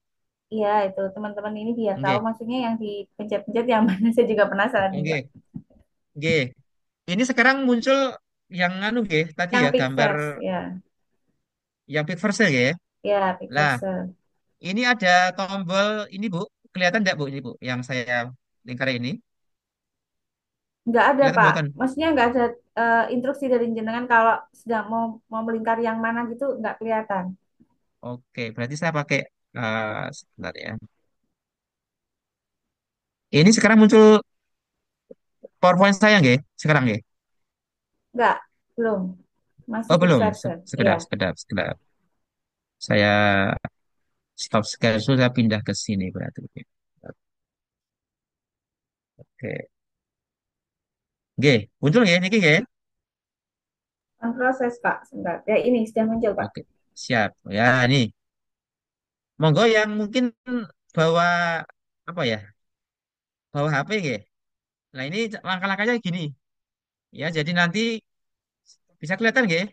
Iya, itu teman-teman ini biar tahu Nggih. maksudnya yang dipencet-pencet yang mana. Saya juga penasaran nih, Pak. Nggih. Nggih. Ini sekarang muncul yang anu nggih tadi Yang ya pick gambar first, ya. yang pick first ya. Ya, pick Lah, first. ini ada tombol ini Bu. Kelihatan enggak Bu ini Bu yang saya lingkar ini? Nggak ada, Kelihatan Pak. bukan? Maksudnya nggak ada instruksi dari jenengan kalau sedang mau melingkar yang mana gitu nggak kelihatan. Oke, berarti saya pakai sebentar ya. Ini sekarang muncul PowerPoint saya nggih? Sekarang nggih? Nggak, belum. Masih Oh, pick belum. version. Iya. Sekedap, sekedap, sekedap. Saya stop share dulu, saya pindah ke sini berarti. Oke. Oke, muncul nggak niki nggak? Proses Pak, sebentar. Ya ini sudah muncul Pak. Oke, siap. Ya, ini. Monggo yang mungkin bawa apa ya? Bawa HP nggih. Nah, ini langkah-langkahnya gini. Ya, jadi nanti bisa kelihatan nggih?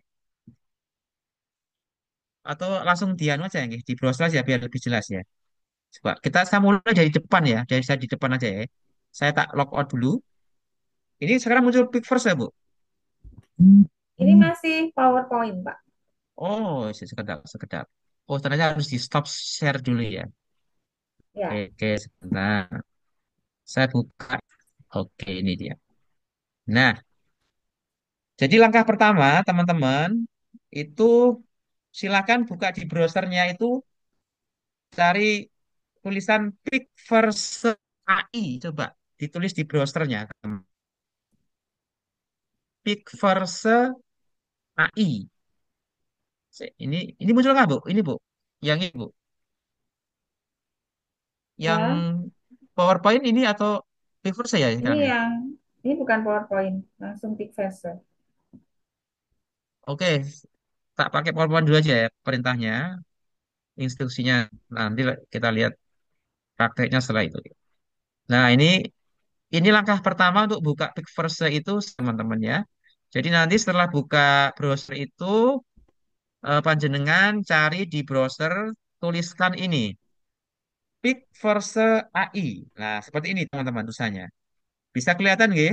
Atau langsung dianu aja nggih, di browser aja biar lebih jelas ya. Coba kita saya mulai dari depan ya, dari saya di depan aja ya. Saya tak log out dulu. Ini sekarang muncul pick first ya, Bu? Ini masih PowerPoint Pak. Oh, sekedap, sekedap. Oh, ternyata harus di stop share dulu ya. Ya, Oke, sebentar. Saya buka. Oke, ini dia. Nah, jadi langkah pertama, teman-teman, itu silakan buka di browsernya itu cari tulisan Pickverse AI. Coba ditulis di browsernya. Pickverse AI. Ini muncul nggak, Bu? Ini, Bu. Yang ini, Bu. Yang ya. PowerPoint ini atau Pickverse ya Ini sekarang ya? yang ini bukan PowerPoint, langsung Big Verse. Oke, tak pakai PowerPoint dulu aja ya perintahnya, instruksinya. Nanti kita lihat prakteknya setelah itu. Nah, ini langkah pertama untuk buka Pickverse itu, teman-teman ya. Jadi nanti setelah buka browser itu, panjenengan cari di browser, tuliskan ini, Pickverse AI. Nah, seperti ini teman-teman tulisannya. Bisa kelihatan nggih?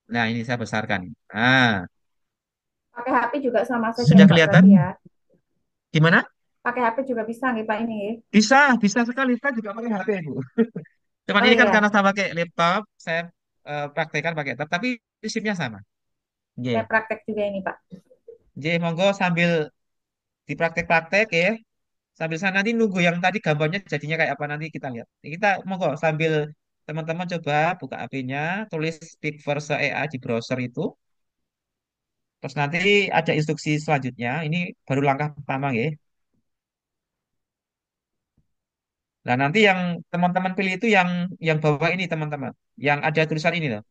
Nah, ini saya besarkan. Nah, Pakai HP juga sama saja ya sudah Pak berarti kelihatan? ya. Gimana? Pakai HP juga bisa nih Pak ini. Bisa, bisa sekali. Saya juga pakai HP, Bu. Cuman Oh ini kan karena iya, saya pakai laptop, saya praktekkan pakai laptop, tapi prinsipnya sama. saya Nggih. praktek juga ini Pak. Nggih, monggo sambil dipraktek-praktek ya. Sambil sana nanti nunggu yang tadi gambarnya jadinya kayak apa nanti kita lihat. Kita monggo sambil teman-teman coba buka HP-nya, tulis Speak Verse AI di browser itu. Terus nanti ada instruksi selanjutnya. Ini baru langkah pertama ya. Nah, nanti yang teman-teman pilih itu yang bawah ini teman-teman. Yang ada tulisan ini loh.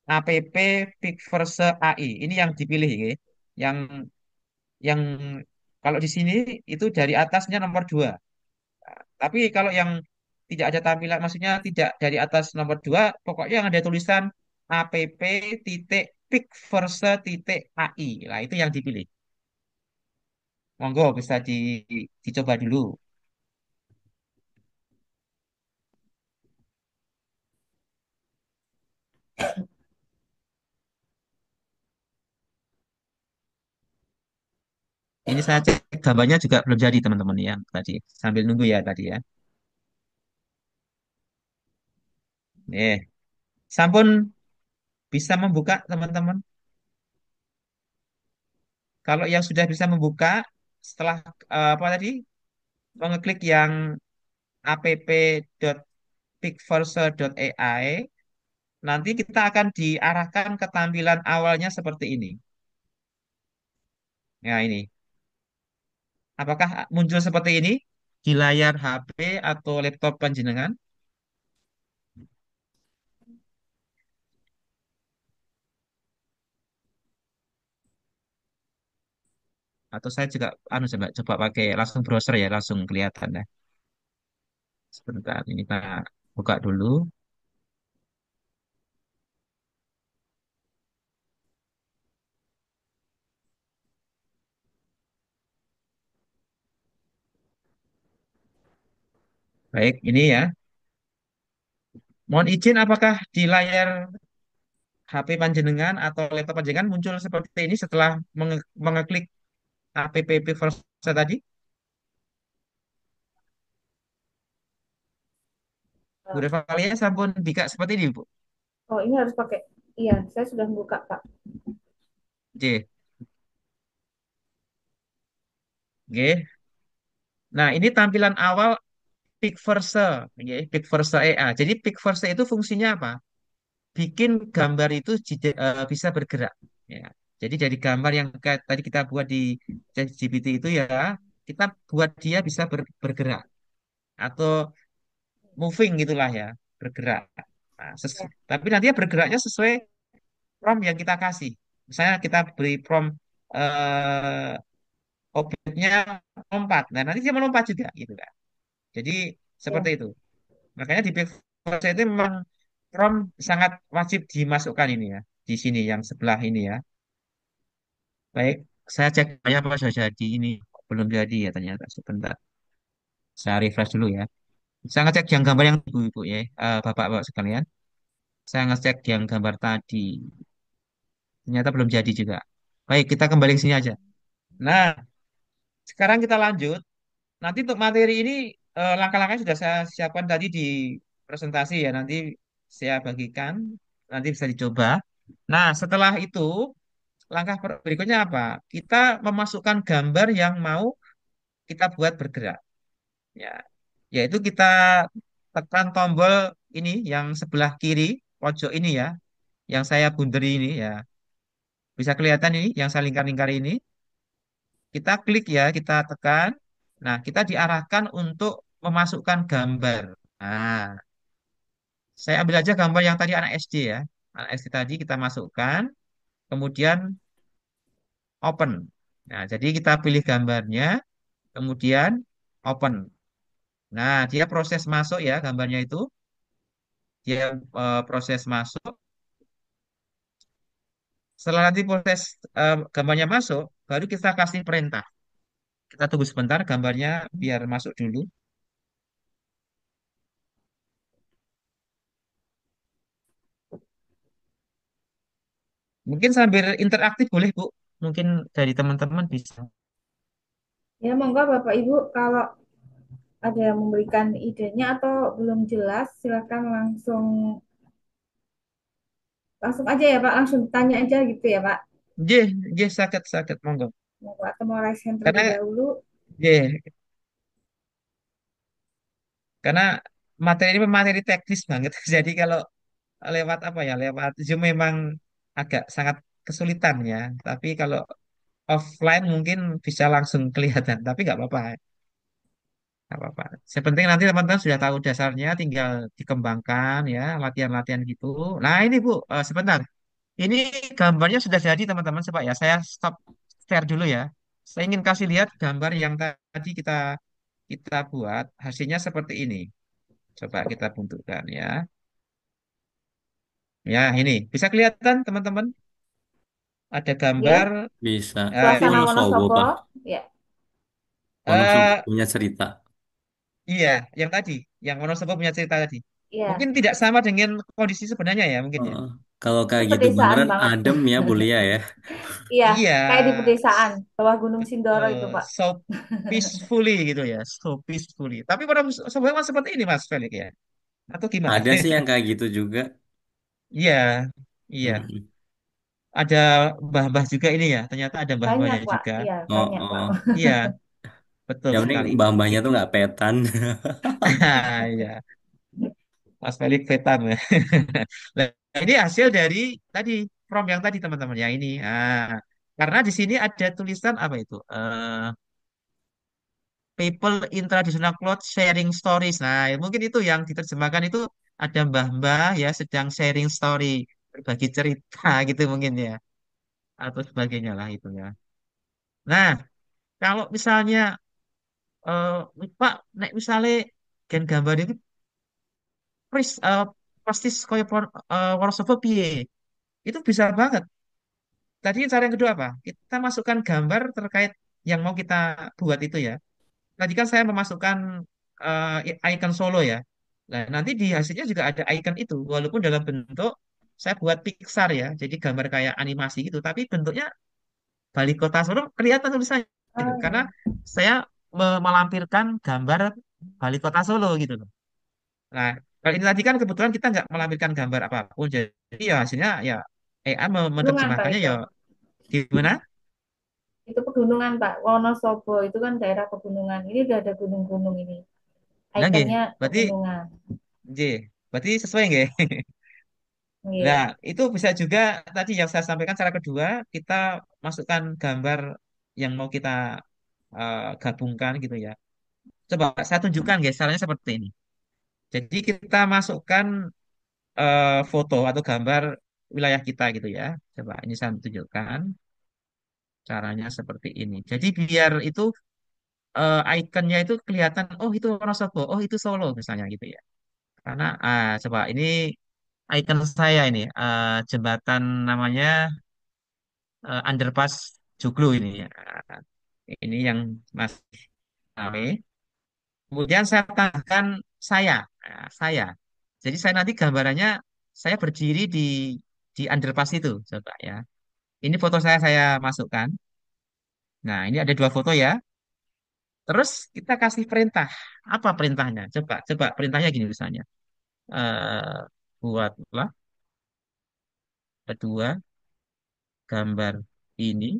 App Speak Verse AI. Ini yang dipilih ya. Yang yang kalau di sini itu dari atasnya nomor 2. Tapi kalau yang tidak ada tampilan, maksudnya tidak dari atas nomor 2, pokoknya yang ada tulisan app titik pickverse titik AI. Nah, itu yang dipilih. Monggo bisa dicoba dulu. Ini saya cek gambarnya juga belum jadi teman-teman ya tadi. Sambil nunggu ya tadi ya. Sampun bisa membuka teman-teman. Kalau yang sudah bisa membuka setelah apa tadi mengeklik yang app.pickverse.ai, nanti kita akan diarahkan ke tampilan awalnya seperti ini. Nah, ini. Apakah muncul seperti ini di layar HP atau laptop panjenengan? Atau saya juga coba pakai langsung browser ya, langsung kelihatan ya. Sebentar, ini kita buka dulu. Baik, ini ya. Mohon izin apakah di layar HP panjenengan atau laptop panjenengan muncul seperti ini setelah mengeklik app first tadi? Bu Eh, Revalia sampun bika seperti ini, Bu. Oh ini harus pakai. Iya, saya sudah buka Pak. J. G. Nah, ini tampilan awal Pickverse, ya, Pickverse EA. Jadi Pickverse itu fungsinya apa? Bikin gambar itu bisa bergerak. Ya. Jadi dari gambar yang tadi kita buat di ChatGPT itu ya, kita buat dia bisa bergerak atau moving gitulah ya, bergerak. Nah, Ya, tapi nanti dia bergeraknya sesuai prompt yang kita kasih. Misalnya kita beri prompt eh, objeknya lompat, nah nanti dia melompat juga gitu kan. Jadi seperti ya. itu. Makanya di Pixel itu memang prompt sangat wajib dimasukkan ini ya, di sini yang sebelah ini ya. Baik, saya cek apa sudah jadi ini. Belum jadi ya ternyata. Sebentar, saya refresh dulu ya. Saya ngecek yang gambar yang ibu-ibu ya, bapak-bapak sekalian. Saya ngecek yang gambar tadi. Ternyata belum jadi juga. Baik, kita kembali ke sini aja. Nah, sekarang kita lanjut. Nanti untuk materi ini langkah-langkahnya sudah saya siapkan tadi di presentasi ya. Nanti saya bagikan. Nanti bisa dicoba. Nah, setelah itu langkah berikutnya apa? Kita memasukkan gambar yang mau kita buat bergerak. Ya, yaitu kita tekan tombol ini yang sebelah kiri pojok ini ya, yang saya bunderi ini ya. Bisa kelihatan ini yang saya lingkar-lingkar ini. Kita klik ya, kita tekan. Nah, kita diarahkan untuk memasukkan gambar. Nah, saya ambil aja gambar yang tadi anak SD ya. Anak SD tadi kita masukkan, kemudian open. Nah, jadi kita pilih gambarnya, kemudian open. Nah, dia proses masuk ya gambarnya itu. Dia proses masuk. Setelah nanti proses gambarnya masuk, baru kita kasih perintah. Kita tunggu sebentar gambarnya biar masuk dulu. Mungkin sambil interaktif boleh, Bu. Mungkin dari teman-teman bisa. Ya, monggo Bapak Ibu, kalau ada yang memberikan idenya atau belum jelas, silakan langsung langsung aja ya Pak, langsung tanya aja gitu ya Pak. J, J sakit sakit monggo. Monggo atau mau raise hand terlebih Karena dahulu. J, karena materi ini materi teknis banget. Jadi kalau lewat apa ya, lewat Zoom memang agak sangat kesulitan ya. Tapi kalau offline mungkin bisa langsung kelihatan. Tapi nggak apa-apa. Nggak apa-apa. Sepenting nanti teman-teman sudah tahu dasarnya, tinggal dikembangkan ya, latihan-latihan gitu. Nah ini Bu, sebentar. Ini gambarnya sudah jadi teman-teman. Coba ya, saya stop share dulu ya. Saya ingin kasih lihat gambar yang tadi kita kita buat. Hasilnya seperti ini. Coba kita bentukkan ya. Ya ini bisa kelihatan teman-teman. Ada gambar. Ya, Bisa. Itu suasana Wonosobo, Wonosobo. Pak. Ya, Wonosobo eh punya cerita. iya, yang tadi, yang Wonosobo punya cerita tadi. ya. Mungkin tidak sama dengan kondisi sebenarnya ya, mungkin ya. Heeh. Kalau Ini kayak gitu pedesaan beneran banget. adem ya, Bulia ya. Iya, Iya, kayak di pedesaan, bawah Gunung Sindoro itu Pak. so peacefully gitu ya, so peacefully. Tapi pada sebenarnya seperti ini Mas Felix ya, atau gimana? Ada sih yang kayak gitu juga. Iya, iya. Mm-mm. Ada mbah-mbah juga ini ya. Ternyata ada Banyak mbah-mbahnya Pak, juga. iya Oh, banyak Pak. oh. Iya, betul Yang penting sekali. mbah-mbahnya tuh nggak petan. Iya, Mas Felix Vetan. Nah, ini hasil dari tadi prompt yang tadi teman-teman ya ini. Karena di sini ada tulisan apa itu? People in traditional clothes sharing stories. Nah, ya mungkin itu yang diterjemahkan itu ada mbah-mbah ya sedang sharing story, berbagi cerita gitu mungkin ya, atau sebagainya lah itu ya. Nah, kalau misalnya eh Pak, nek misalnya gen gambar itu persis kaya Worsopo piye? Itu bisa banget. Tadi cara yang kedua apa? Kita masukkan gambar terkait yang mau kita buat itu ya. Tadi kan saya memasukkan icon solo ya. Nah, nanti di hasilnya juga ada icon itu, walaupun dalam bentuk saya buat Pixar ya, jadi gambar kayak animasi gitu, tapi bentuknya Bali Kota Solo kelihatan tulisannya gitu, Oh, karena iya. saya melampirkan gambar Bali Kota Solo gitu loh. Nah, kalau ini tadi kan kebetulan kita nggak melampirkan gambar apapun, jadi ya hasilnya ya AI Gunungan Pak menerjemahkannya itu. ya gimana? Itu pegunungan Pak, Wonosobo itu kan daerah pegunungan. Ini udah ada gunung-gunung ini. Nah, nggih, Ikonnya berarti pegunungan. nggih, berarti sesuai nggih? Nah, Iya. itu bisa juga tadi yang saya sampaikan cara kedua, kita masukkan gambar yang mau kita gabungkan gitu ya. Coba saya tunjukkan guys, caranya seperti ini. Jadi kita masukkan foto atau gambar wilayah kita gitu ya. Coba ini saya tunjukkan caranya seperti ini. Jadi biar itu ikonnya itu kelihatan, oh itu Wonosobo, oh itu Solo misalnya gitu ya. Karena coba ini icon saya ini jembatan namanya underpass Joglo ini ya. Ini yang masih rame. Kemudian saya tambahkan saya, saya. Jadi saya nanti gambarannya saya berdiri di underpass itu, coba ya. Ini foto saya masukkan. Nah, ini ada dua foto ya. Terus kita kasih perintah. Apa perintahnya? Coba, coba perintahnya gini misalnya. Eh buatlah kedua gambar ini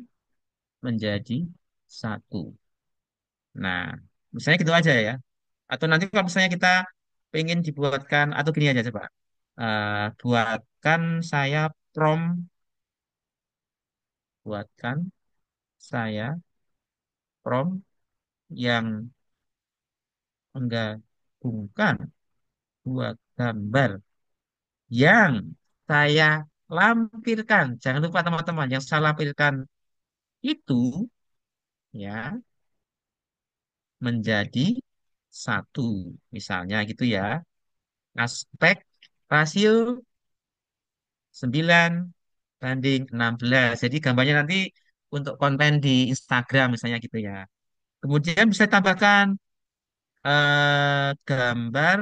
menjadi satu. Nah, misalnya gitu aja ya. Atau nanti kalau misalnya kita pengen dibuatkan atau gini aja coba. Buatkan saya prom, buatkan saya prom yang menggabungkan dua gambar yang saya lampirkan. Jangan lupa teman-teman, yang saya lampirkan itu ya menjadi satu. Misalnya gitu ya. Aspek rasio 9:16. Jadi gambarnya nanti untuk konten di Instagram misalnya gitu ya. Kemudian bisa tambahkan gambar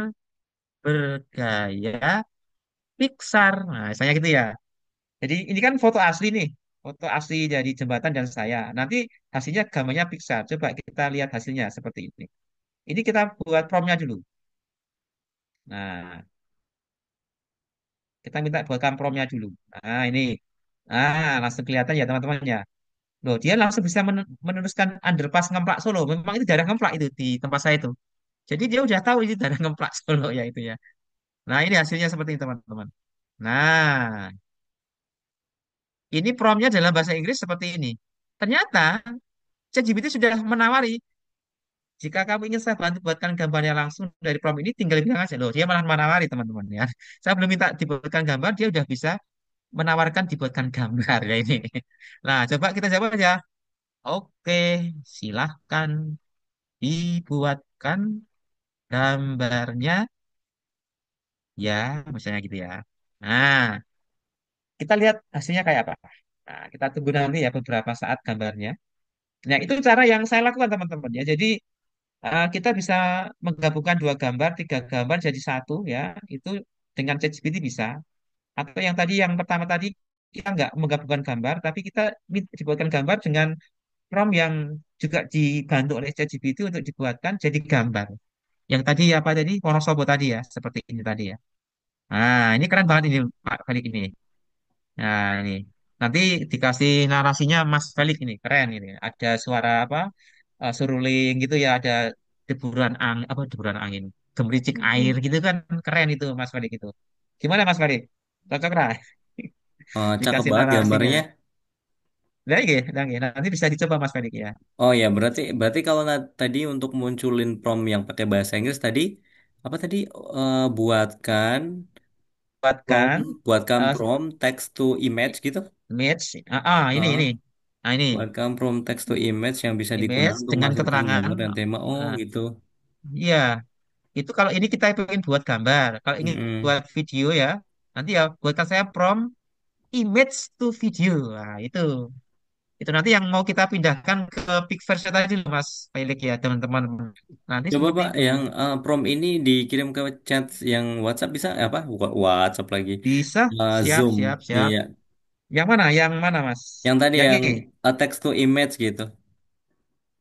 bergaya Pixar. Nah, misalnya gitu ya. Jadi ini kan foto asli nih. Foto asli dari jembatan dan saya. Nanti hasilnya gambarnya Pixar. Coba kita lihat hasilnya seperti ini. Ini kita buat promnya dulu. Nah, kita minta buatkan promnya dulu. Nah, ini. Langsung kelihatan ya teman-teman ya. Loh, dia langsung bisa meneruskan underpass Ngemplak Solo. Memang itu daerah Ngemplak itu di tempat saya itu. Jadi dia udah tahu itu daerah Ngemplak Solo ya itu ya. Nah, ini hasilnya seperti ini teman-teman. Nah, ini promnya dalam bahasa Inggris seperti ini. Ternyata ChatGPT sudah menawari, jika kamu ingin saya bantu buatkan gambarnya langsung dari prompt ini, tinggal bilang aja loh. Dia malah menawari teman-teman ya. Saya belum minta dibuatkan gambar, dia udah bisa menawarkan dibuatkan gambar ya ini. Nah, coba kita jawab aja. Oke, silahkan dibuatkan gambarnya ya, misalnya gitu ya. Nah, kita lihat hasilnya kayak apa. Nah, kita tunggu nanti ya beberapa saat gambarnya. Nah, itu cara yang saya lakukan teman-teman ya. Jadi kita bisa menggabungkan dua gambar, tiga gambar jadi satu ya. Itu dengan ChatGPT bisa. Atau yang tadi yang pertama tadi kita nggak menggabungkan gambar, tapi kita dibuatkan gambar dengan prompt yang juga dibantu oleh ChatGPT untuk dibuatkan jadi gambar. Yang tadi apa tadi Wonosobo tadi ya, seperti ini tadi ya. Nah, ini keren banget ini Pak Felix ini. Nah, ini nanti dikasih narasinya Mas Felix ini keren ini. Ada suara apa? Seruling gitu ya, ada deburan angin apa deburan angin, gemericik air Mm-mm. gitu kan keren itu Mas Felix itu. Gimana Mas Felix? Cocok lah Cakep dikasih banget narasinya. gambarnya. Lagi, nanti bisa dicoba Mas Felix ya. Oh ya, berarti berarti kalau tadi untuk munculin prompt yang pakai bahasa Inggris tadi apa tadi buatkan prompt, Buatkan buatkan uh, prompt text to image gitu. image, Heeh. ini, nah ini Buatkan prompt text to image yang bisa digunakan image untuk dengan menghasilkan keterangan. gambar dan tema. Oh, uh, gitu. iya, itu kalau ini kita ingin buat gambar, kalau ingin Mm-mm. buat video ya, nanti ya buatkan saya prompt image to video. Nah, itu nanti yang mau kita pindahkan ke Pixverse tadi loh, Mas Felix ya, teman-teman. Nanti Coba seperti Pak, itu. yang prompt ini dikirim ke chat yang WhatsApp bisa apa? Bukan WhatsApp lagi. Bisa, siap, Zoom. siap, siap. Iya. Yang mana? Yang mana, Mas? Yang tadi Yang yang ini. text to image gitu.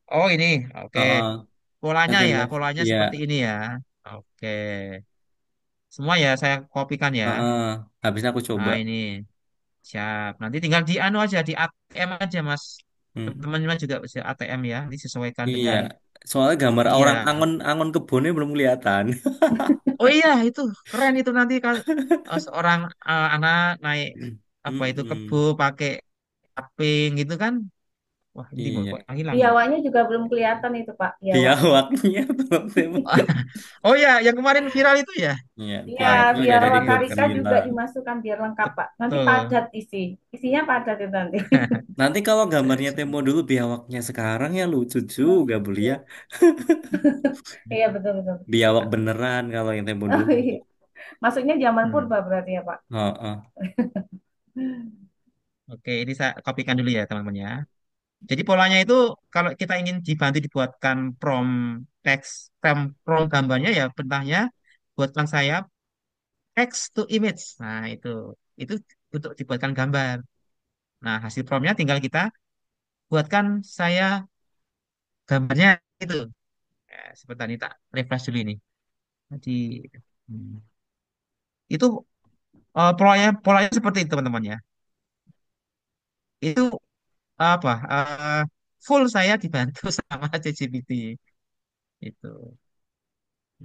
Oh, ini. Oke. Heeh. Polanya Nanti ya, buat polanya ya. seperti ini ya. Oke. Semua ya saya kopikan ya. Heeh. Habis aku coba. Nah, ini. Siap. Nanti tinggal di anu aja, di ATM aja, Mas. Hmm. Teman-teman juga bisa ATM ya. Disesuaikan Iya. dengan Soalnya gambar iya. orang angon kebunnya belum kelihatan. Oh iya, itu keren itu nanti kalau seorang anak naik apa itu kebu Mm-mm. pakai aping gitu kan Wah, ini kok Iya. hilang ini. Biawaknya juga belum kelihatan itu Pak, biawaknya. Biawaknya belum tembus. Oh ya, yang kemarin viral itu ya. Iya, Iya, biawak itu udah biawak dibuatkan karika juga hilang. dimasukkan biar lengkap Pak. Nanti Betul. padat isinya padat itu nanti. Nanti kalau gambarnya Tempo dulu biawaknya sekarang ya lucu juga Belia. Iya betul betul. Biawak beneran kalau yang Tempo Oh dulu. iya. Masuknya zaman Hmm. purba berarti ya Pak. Heeh. Oke, ini saya kopikan dulu ya teman-teman ya. Jadi polanya itu kalau kita ingin dibantu dibuatkan prompt teks, prompt gambarnya ya perintahnya buatkan saya text to image. Nah, itu untuk dibuatkan gambar. Nah, hasil promptnya tinggal kita buatkan saya gambarnya itu. Sebentar ini tak refresh dulu ini. Jadi hmm, itu polanya polanya seperti itu teman-teman ya. Itu apa? Full saya dibantu sama ChatGPT itu.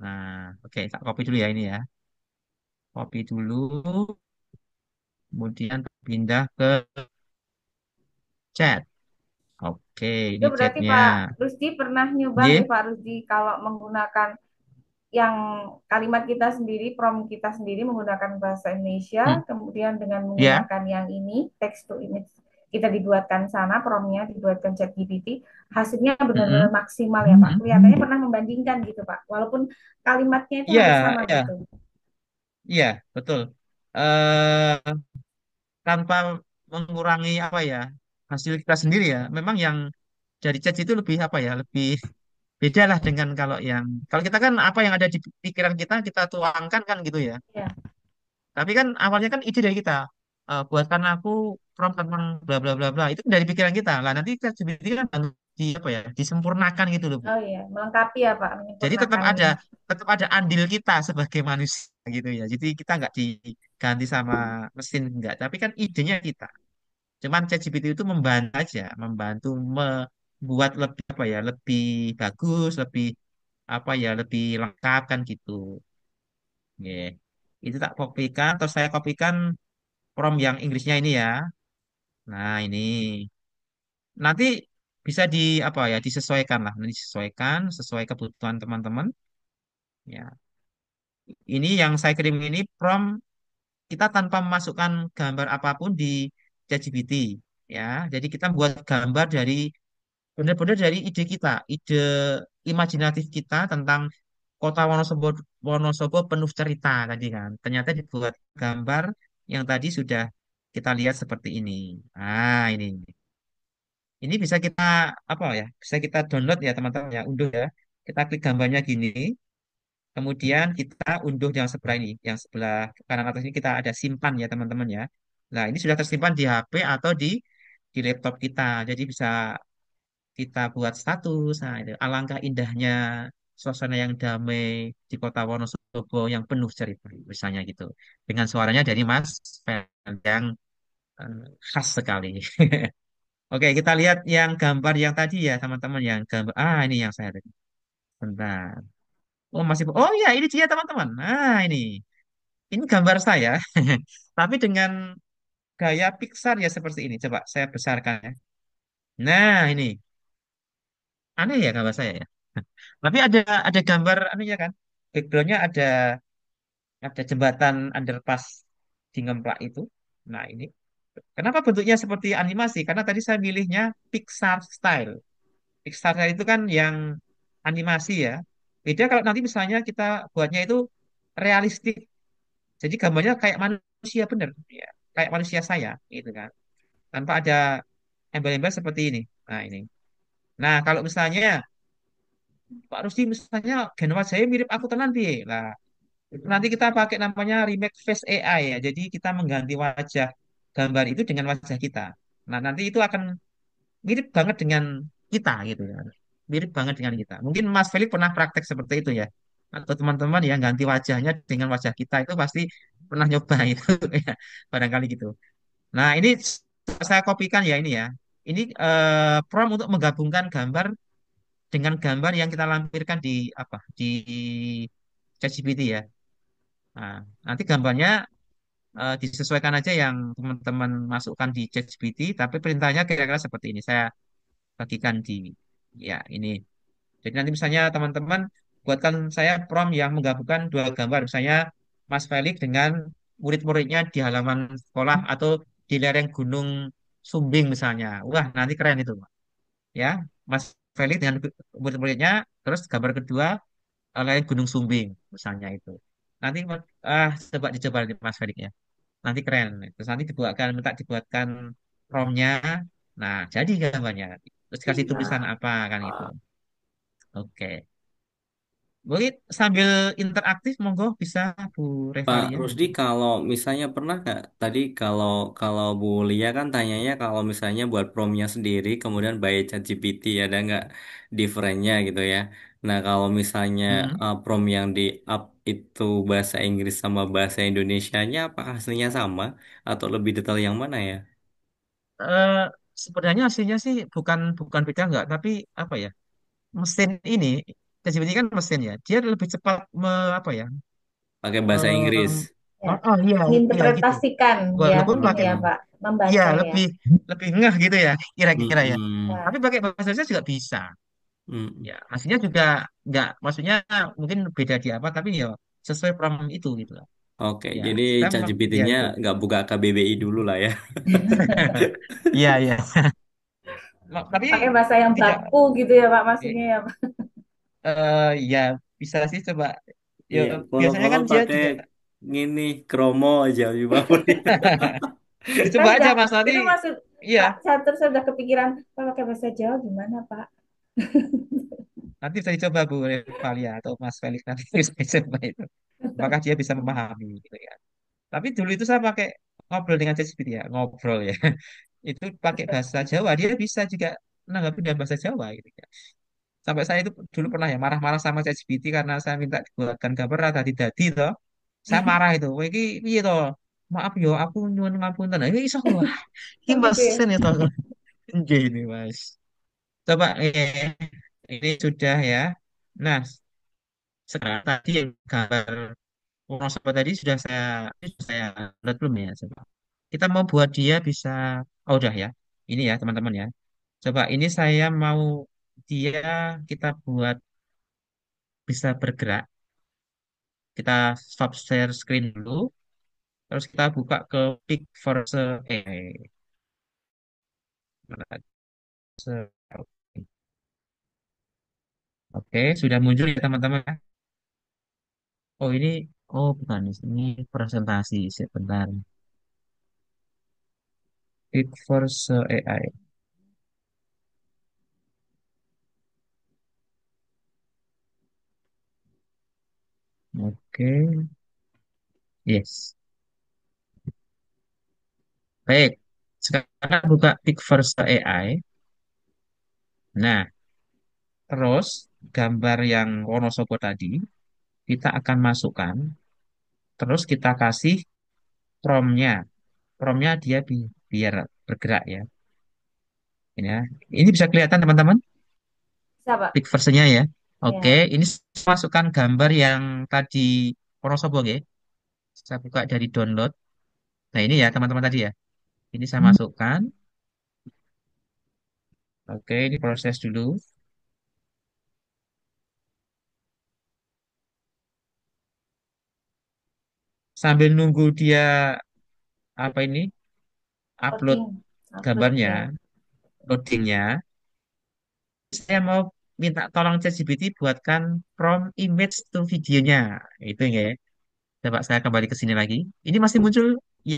Nah, oke, tak copy dulu ya ini ya. Copy dulu, kemudian pindah ke chat. Oke, Itu ini berarti chatnya. Pak Rusdi pernah nyoba Y, nggih Pak Rusdi kalau menggunakan yang kalimat kita sendiri, prompt kita sendiri menggunakan bahasa Indonesia, hmm, kemudian dengan ya, menggunakan yang ini, text to image, kita dibuatkan sana, promptnya dibuatkan chat GPT, hasilnya benar-benar mm-mm. maksimal ya Pak. Kelihatannya pernah membandingkan gitu Pak, walaupun kalimatnya itu hampir Iya, sama iya, gitu. iya, betul. eh Tanpa mengurangi apa ya hasil kita sendiri ya. Memang yang dari chat itu lebih apa ya, lebih beda lah dengan kalau kita kan apa yang ada di pikiran kita tuangkan kan gitu ya. Ya, Tapi kan awalnya kan ide dari kita. Buatkan aku prompt tentang bla bla bla bla. Itu kan dari pikiran kita. Lah nanti ChatGPT kan di apa ya, disempurnakan gitu loh, Bu. oh iya, melengkapi ya Pak, Jadi menyempurnakan ini. tetap ada andil kita sebagai manusia gitu ya. Jadi kita nggak diganti sama mesin enggak, tapi kan idenya kita. Cuman ChatGPT itu membantu aja, membantu membuat lebih apa ya, lebih bagus, lebih apa ya, lebih lengkap kan gitu. Oke. Itu tak kopikan, terus saya kopikan prompt yang Inggrisnya ini ya. Nah, ini nanti bisa di apa ya, disesuaikan lah, nanti disesuaikan sesuai kebutuhan teman-teman. Ya, ini yang saya kirim ini prompt kita tanpa memasukkan gambar apapun di ChatGPT. Ya, jadi kita buat gambar dari benar-benar dari ide kita, ide imajinatif kita tentang kota Wonosobo, Wonosobo penuh cerita tadi kan. Ternyata dibuat gambar yang tadi sudah kita lihat seperti ini. Ah, ini. Ini bisa kita apa ya? Bisa kita download ya teman-teman ya, unduh ya. Kita klik gambarnya gini, kemudian kita unduh yang sebelah ini, yang sebelah kanan atas ini kita ada simpan ya teman-teman ya. Nah, ini sudah tersimpan di HP atau di laptop kita. Jadi bisa kita buat status. Nah, itu alangkah indahnya suasana yang damai di kota Wonosobo yang penuh cerita, misalnya gitu. Dengan suaranya dari Mas Fel yang eh, khas sekali. Oke, kita lihat yang gambar yang tadi ya, teman-teman. Yang gambar, ini yang saya tadi. Bentar. Oh, masih, oh ya, ini dia, teman-teman. Nah, ini gambar saya. Tapi dengan gaya Pixar ya seperti ini. Coba saya besarkan ya. Nah, ini. Aneh ya gambar saya ya. Tapi ada gambar anunya kan. Backgroundnya ada jembatan underpass di Ngemplak itu. Nah, ini. Kenapa bentuknya seperti animasi? Karena tadi saya milihnya Pixar style. Pixar itu kan yang animasi ya. Beda kalau nanti misalnya kita buatnya itu realistik. Jadi gambarnya kayak manusia bener, ya. Kayak manusia saya, gitu kan. Tanpa ada embel-embel seperti ini. Nah, ini. Nah, kalau misalnya Pak Rusdi misalnya gen wajahnya mirip aku tenan piye? Nah, nanti kita pakai namanya remake face AI ya. Jadi kita mengganti wajah gambar itu dengan wajah kita. Nah, nanti itu akan mirip banget dengan kita gitu kan. Mirip banget dengan kita. Mungkin Mas Felix pernah praktek seperti itu ya. Atau teman-teman yang ganti wajahnya dengan wajah kita itu pasti pernah nyoba itu ya. Barangkali gitu. Nah, ini saya kopikan ya ini ya. Ini prompt untuk menggabungkan gambar dengan gambar yang kita lampirkan di apa di ChatGPT ya. Nah, nanti gambarnya disesuaikan aja yang teman-teman masukkan di ChatGPT, tapi perintahnya kira-kira seperti ini. Saya bagikan di ya ini. Jadi nanti misalnya teman-teman buatkan saya prompt yang menggabungkan dua gambar, misalnya Mas Felix dengan murid-muridnya di halaman sekolah atau di lereng Gunung Sumbing misalnya. Wah, nanti keren itu, Pak. Ya, Mas Felix dengan murid-muridnya, terus gambar kedua lereng Gunung Sumbing misalnya itu. Nanti coba dicoba nanti Mas Felix ya. Nanti keren. Terus nanti minta dibuatkan promnya. Nah, jadi gambarnya. Terus kasih tulisan Nah, apa kan itu. Oke. Mungkin sambil interaktif, monggo bisa Bu Pak Revalia. Rusdi, kalau misalnya pernah nggak tadi kalau kalau Bu Lia kan tanyanya kalau misalnya buat promnya sendiri kemudian by ChatGPT ada nggak differentnya gitu ya. Nah kalau misalnya Mm-mm. prom yang di up itu bahasa Inggris sama bahasa Indonesianya apa hasilnya sama atau lebih detail yang mana ya? Eh, Sebenarnya hasilnya sih bukan bukan beda nggak, tapi apa ya? Mesin ini, ChatGPT kan mesin ya, dia lebih cepat apa ya? Pakai bahasa Inggris. eh ya, iya iya gitu. menginterpretasikan ya, Walaupun ini pakai ya Hmm. Pak, iya membaca ya. lebih lebih ngeh gitu ya, kira-kira ya. Hmm. Tapi Ya, pakai bahasa Indonesia juga bisa. Hmm. Ya, hasilnya juga nggak, maksudnya mungkin beda di apa, tapi ya sesuai prompt itu gitu lah. Oke, Ya, jadi ya ChatGPT-nya itu. nggak buka KBBI dulu lah ya. Iya, iya. Tapi pakai bahasa yang tidak, baku gitu ya Pak, eh, maksudnya ya Pak. ya bisa sih coba. Ya, Iya, biasanya kalau-kalau kan dia pakai juga gini kromo aja lebih bagus. dicoba Saya aja sudah, Mas nanti. itu maksud Iya, Pak Catur, saya sudah kepikiran, Pak pakai bahasa Jawa gimana Pak? nanti bisa dicoba Bu Revalia atau Mas Felix nanti bisa dicoba itu. Apakah dia bisa memahami gitu ya. Tapi dulu itu saya pakai ngobrol dengan ChatGPT ya, ngobrol ya. Itu pakai bahasa Jawa, dia bisa juga menanggapi dengan bahasa Jawa gitu ya. Sampai saya itu dulu pernah ya marah-marah sama ChatGPT karena saya minta dibuatkan gambar dadi-dadi toh. Saya marah itu. Wah, iki piye toh? Maaf yo, aku nyuwun ngapunten. Nah, ini iso kok. Wah, iki Oh gitu ya. mesin ya toh. Nggih ini, Mas. Coba ini sudah ya. Nah, sekarang tadi yang gambar Wonosobo tadi sudah saya upload belum ya? Coba. Kita mau buat dia bisa, oh udah ya. Ini ya teman-teman ya. Coba ini saya mau dia kita buat bisa bergerak. Kita stop share screen dulu. Terus kita buka ke Picverse AI. Oke, sudah muncul ya teman-teman ya. Oh ini, oh bukan, ini presentasi sebentar. Picverse AI. Oke, yes. Baik, sekarang buka Picverse AI. Nah, terus gambar yang Wonosobo tadi kita akan masukkan. Terus kita kasih promnya. Promnya dia biar bergerak ya. Ini ya. Ini bisa kelihatan teman-teman, Bisa Pak? pick versinya ya. Oke, Ya. ini saya masukkan gambar yang tadi Wonosobo ya. Saya buka dari download. Nah ini ya teman-teman tadi ya. Ini saya masukkan. Oke, ini proses dulu. Sambil nunggu dia apa ini upload Loading, upload gambarnya, ya. loadingnya. Saya mau minta tolong ChatGPT buatkan prompt image to videonya. Itu ya. Coba saya kembali ke sini lagi. Ini masih muncul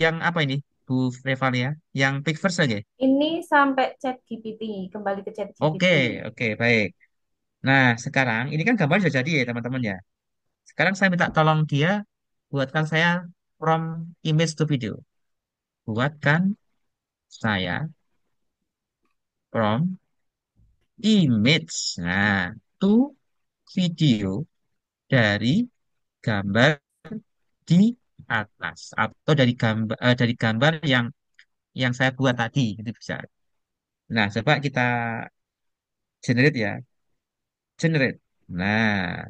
yang apa ini, Bu Revalia? Yang Pickverse aja. Ini sampai chat GPT, kembali ke chat Oke, GPT. oke, baik. Nah, sekarang ini kan gambar sudah jadi ya, teman-teman ya. Sekarang saya minta tolong dia buatkan saya prompt image to video. Buatkan saya prompt image. Nah, to video dari gambar di atas atau dari gambar yang saya buat tadi itu bisa. Nah, coba kita generate ya. Generate. Nah,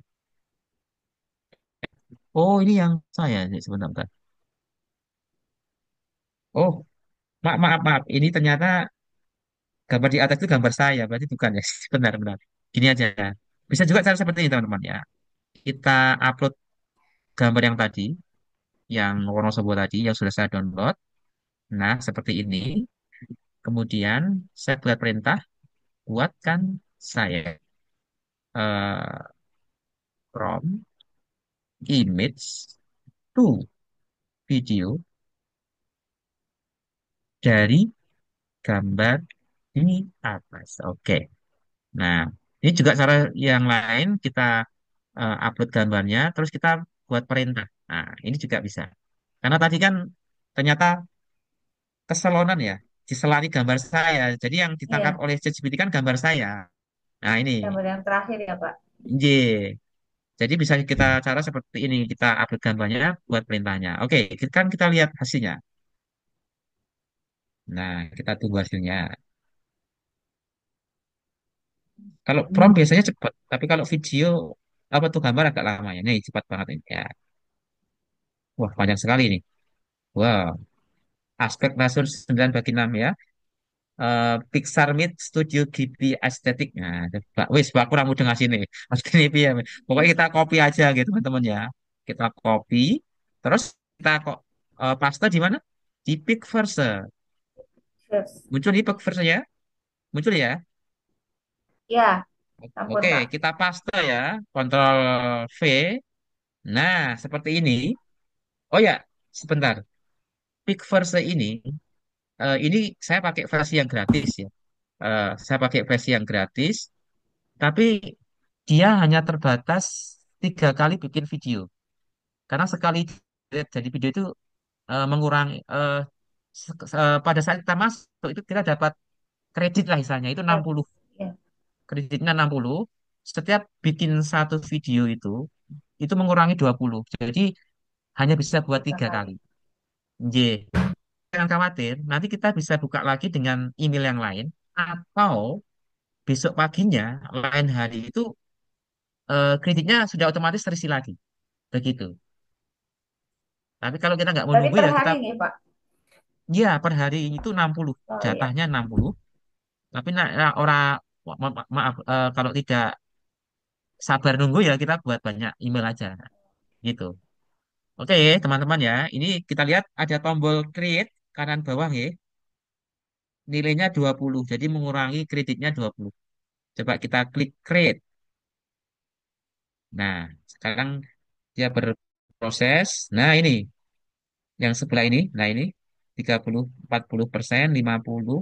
oh ini yang saya sih sebentar, bentar. Oh, maaf, maaf, maaf. Ini ternyata Gambar di atas itu gambar saya, berarti bukan ya? Benar-benar. Gini aja. Bisa juga cara seperti ini teman-teman ya. Kita upload gambar yang tadi, yang Wonosobo tadi, yang sudah saya download. Nah, seperti ini. Kemudian saya buat perintah, buatkan saya from image to video dari gambar di atas. Oke. Nah, ini juga cara yang lain kita upload gambarnya, terus kita buat perintah. Nah, ini juga bisa. Karena tadi kan ternyata keselonan ya, diselani gambar saya. Jadi yang ditangkap Iya, oleh ChatGPT kan gambar saya. Nah, ini. gambar yang terakhir ya, Pak. Y. Jadi bisa kita cara seperti ini, kita upload gambarnya buat perintahnya. Oke, kan kita lihat hasilnya. Nah, kita tunggu hasilnya. Kalau prompt biasanya cepat, tapi kalau video apa tuh gambar agak lama ya. Nih cepat banget ini ya. Wah, panjang sekali nih. Wow, aspek rasio 9:6 ya. Pixar Meet Studio Ghibli Aesthetic. Nah, wis, aku ramu dengan sini. Mas ini ya. Pokoknya kita copy aja gitu teman-teman ya. Kita copy, terus kita kok paste di mana? Di Picverse. Terus. Muncul di Picverse ya? Muncul ya? Ya, ampun, Oke, Pak. kita paste ya. Ctrl V. Nah, seperti ini. Oh ya, sebentar. Picverse ini saya pakai versi yang gratis ya. Saya pakai versi yang gratis, tapi dia hanya terbatas 3 kali bikin video. Karena sekali jadi video itu mengurangi pada saat kita masuk itu kita dapat kredit lah misalnya itu Eh, 60. ya, Kreditnya 60. Setiap bikin satu video itu mengurangi 20. Jadi hanya bisa buat tiga tiga kali. kali. J. Jangan khawatir, nanti kita bisa buka lagi dengan email yang lain atau besok paginya lain hari itu kreditnya sudah otomatis terisi lagi. Begitu. Tapi kalau kita nggak mau Berarti nunggu per ya kita hari nih, Pak. ya per hari itu 60, Oh iya. jatahnya 60. Tapi orang maaf kalau tidak sabar nunggu ya kita buat banyak email aja gitu. Oke, teman-teman ya. Ini kita lihat ada tombol create kanan bawah ya. Nilainya 20, jadi mengurangi kreditnya 20. Coba kita klik create. Nah, sekarang dia berproses. Nah, ini yang sebelah ini. Nah, ini 30, 40%, 50,